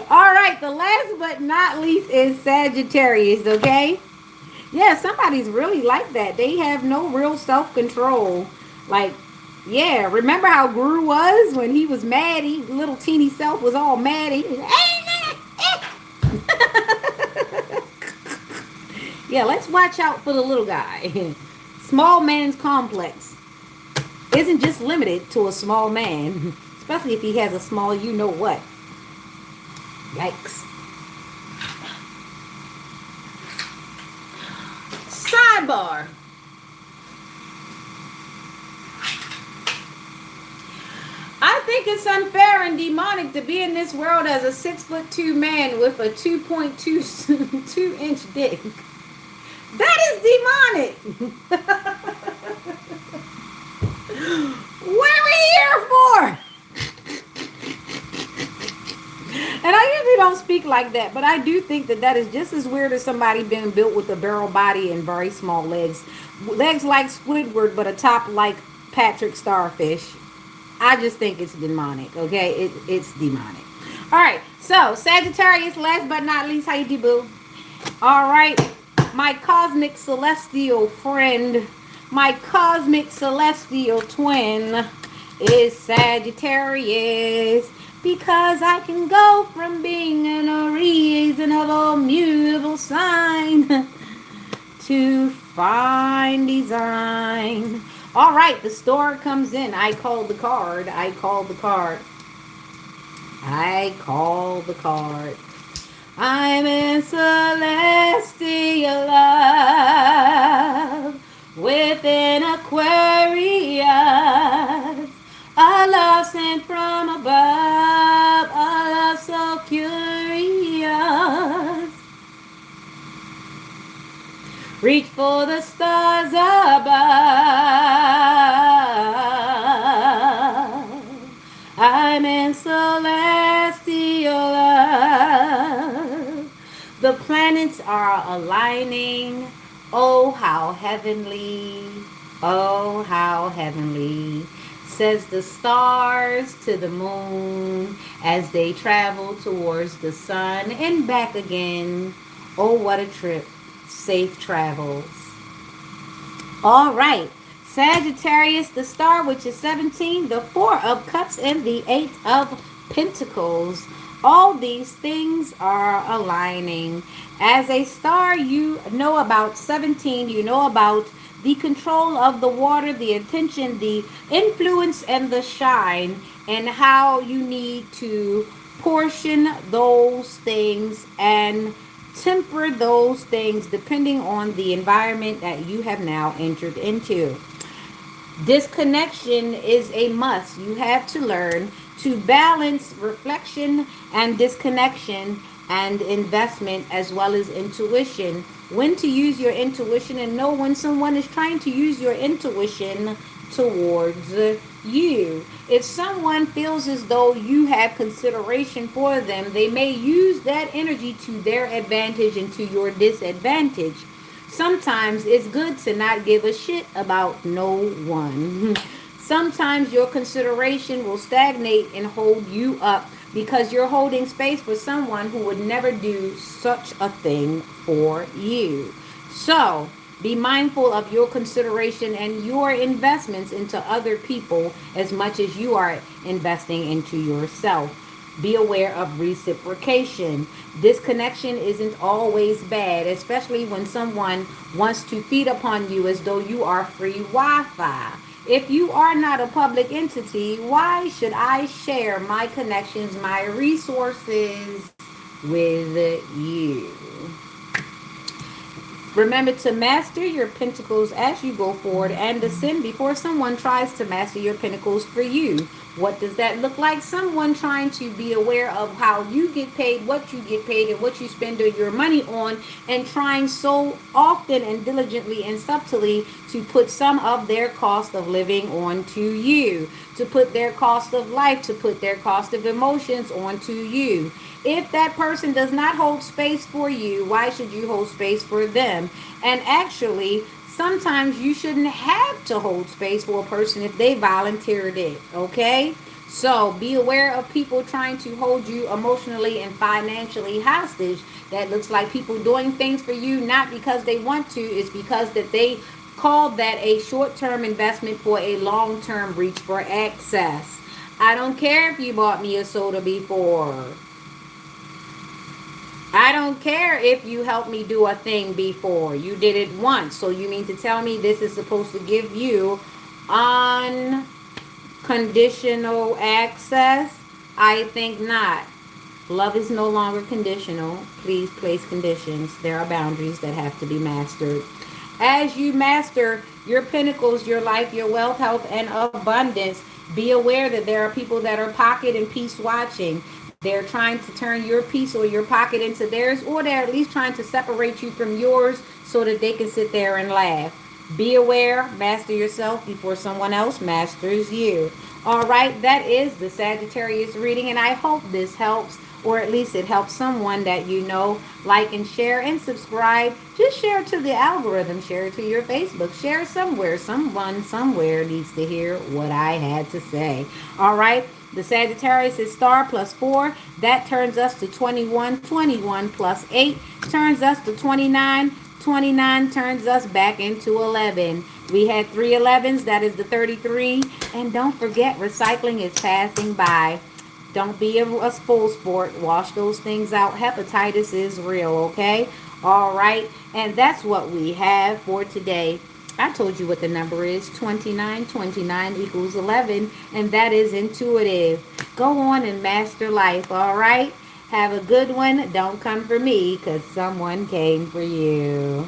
All right, the last but not least is Sagittarius, okay? Yeah, somebody's really like that. They have no real self control. Like, yeah, remember how Guru was when he was mad? He little teeny self was all mad. He was, yeah, let's watch out for the little guy. Small man's complex isn't just limited to a small man, especially if he has a small you know what. Yikes. Sidebar. I think it's unfair and demonic to be in this world as a 6'2" man with a 2.22 inch dick. That is demonic. What are we here for? And I usually don't speak like that, but I do think that that is just as weird as somebody being built with a barrel body and very small legs. Legs like Squidward, but a top like Patrick Starfish. I just think it's demonic, okay? It's demonic. All right, so Sagittarius, last but not least, how you do, boo? All right, my cosmic celestial friend, my cosmic celestial twin is Sagittarius. Because I can go from being an unreasonable, mutable sign to fine design. All right, the store comes in. I called the card. I called the card. I called the card. I'm in celestial love with an Aquarius. A love sent from above, a love so curious. Reach for the stars above. I'm in celestial love. The planets are aligning. Oh, how heavenly. Oh, how heavenly. Says the stars to the moon as they travel towards the sun and back again. Oh, what a trip. Safe travels. All right. Sagittarius, the star, which is 17, the 4 of cups, and the 8 of pentacles. All these things are aligning. As a star, you know about 17. You know about the control of the water, the attention, the influence, and the shine, and how you need to portion those things and temper those things depending on the environment that you have now entered into. Disconnection is a must. You have to learn to balance reflection and disconnection and investment as well as intuition. When to use your intuition and know when someone is trying to use your intuition towards you. If someone feels as though you have consideration for them, they may use that energy to their advantage and to your disadvantage. Sometimes it's good to not give a shit about no one. Sometimes your consideration will stagnate and hold you up because you're holding space for someone who would never do such a thing for you. So, Be mindful of your consideration and your investments into other people as much as you are investing into yourself. Be aware of reciprocation. This connection isn't always bad, especially when someone wants to feed upon you as though you are free Wi Fi. If you are not a public entity, why should I share my connections, my resources with you? Remember to master your pentacles as you go forward and ascend before someone tries to master your pentacles for you. What does that look like? Someone trying to be aware of how you get paid, what you get paid, and what you spend your money on, and trying so often and diligently and subtly to put some of their cost of living onto you, to put their cost of life, to put their cost of emotions onto you. If that person does not hold space for you, why should you hold space for them? And actually, sometimes you shouldn't have to hold space for a person if they volunteered it, okay? So be aware of people trying to hold you emotionally and financially hostage. That looks like people doing things for you not because they want to, it's because that they called that a short-term investment for a long-term reach for access. I don't care if you bought me a soda before. I don't care if you helped me do a thing before. You did it once. So you mean to tell me this is supposed to give you unconditional access? I think not. Love is no longer conditional. Please place conditions. There are boundaries that have to be mastered. As you master your pinnacles, your life, your wealth, health, and abundance, be aware that there are people that are pocket and peace watching. They're trying to turn your piece or your pocket into theirs, or they're at least trying to separate you from yours so that they can sit there and laugh. Be aware, master yourself before someone else masters you. All right, that is the Sagittarius reading, and I hope this helps, or at least it helps someone that you know. Like and share and subscribe. Just share to the algorithm, share it to your Facebook, share somewhere. Someone somewhere needs to hear what I had to say. All right. The Sagittarius is star plus 4. That turns us to 21. 21 plus 8 turns us to 29. 29 turns us back into 11. We had 3 11s. That is the 33. And don't forget, recycling is passing by. Don't be a full sport. Wash those things out. Hepatitis is real, okay? All right. And that's what we have for today. I told you what the number is. 29. 29 equals 11. And that is intuitive. Go on and master life, all right? Have a good one. Don't come for me because someone came for you.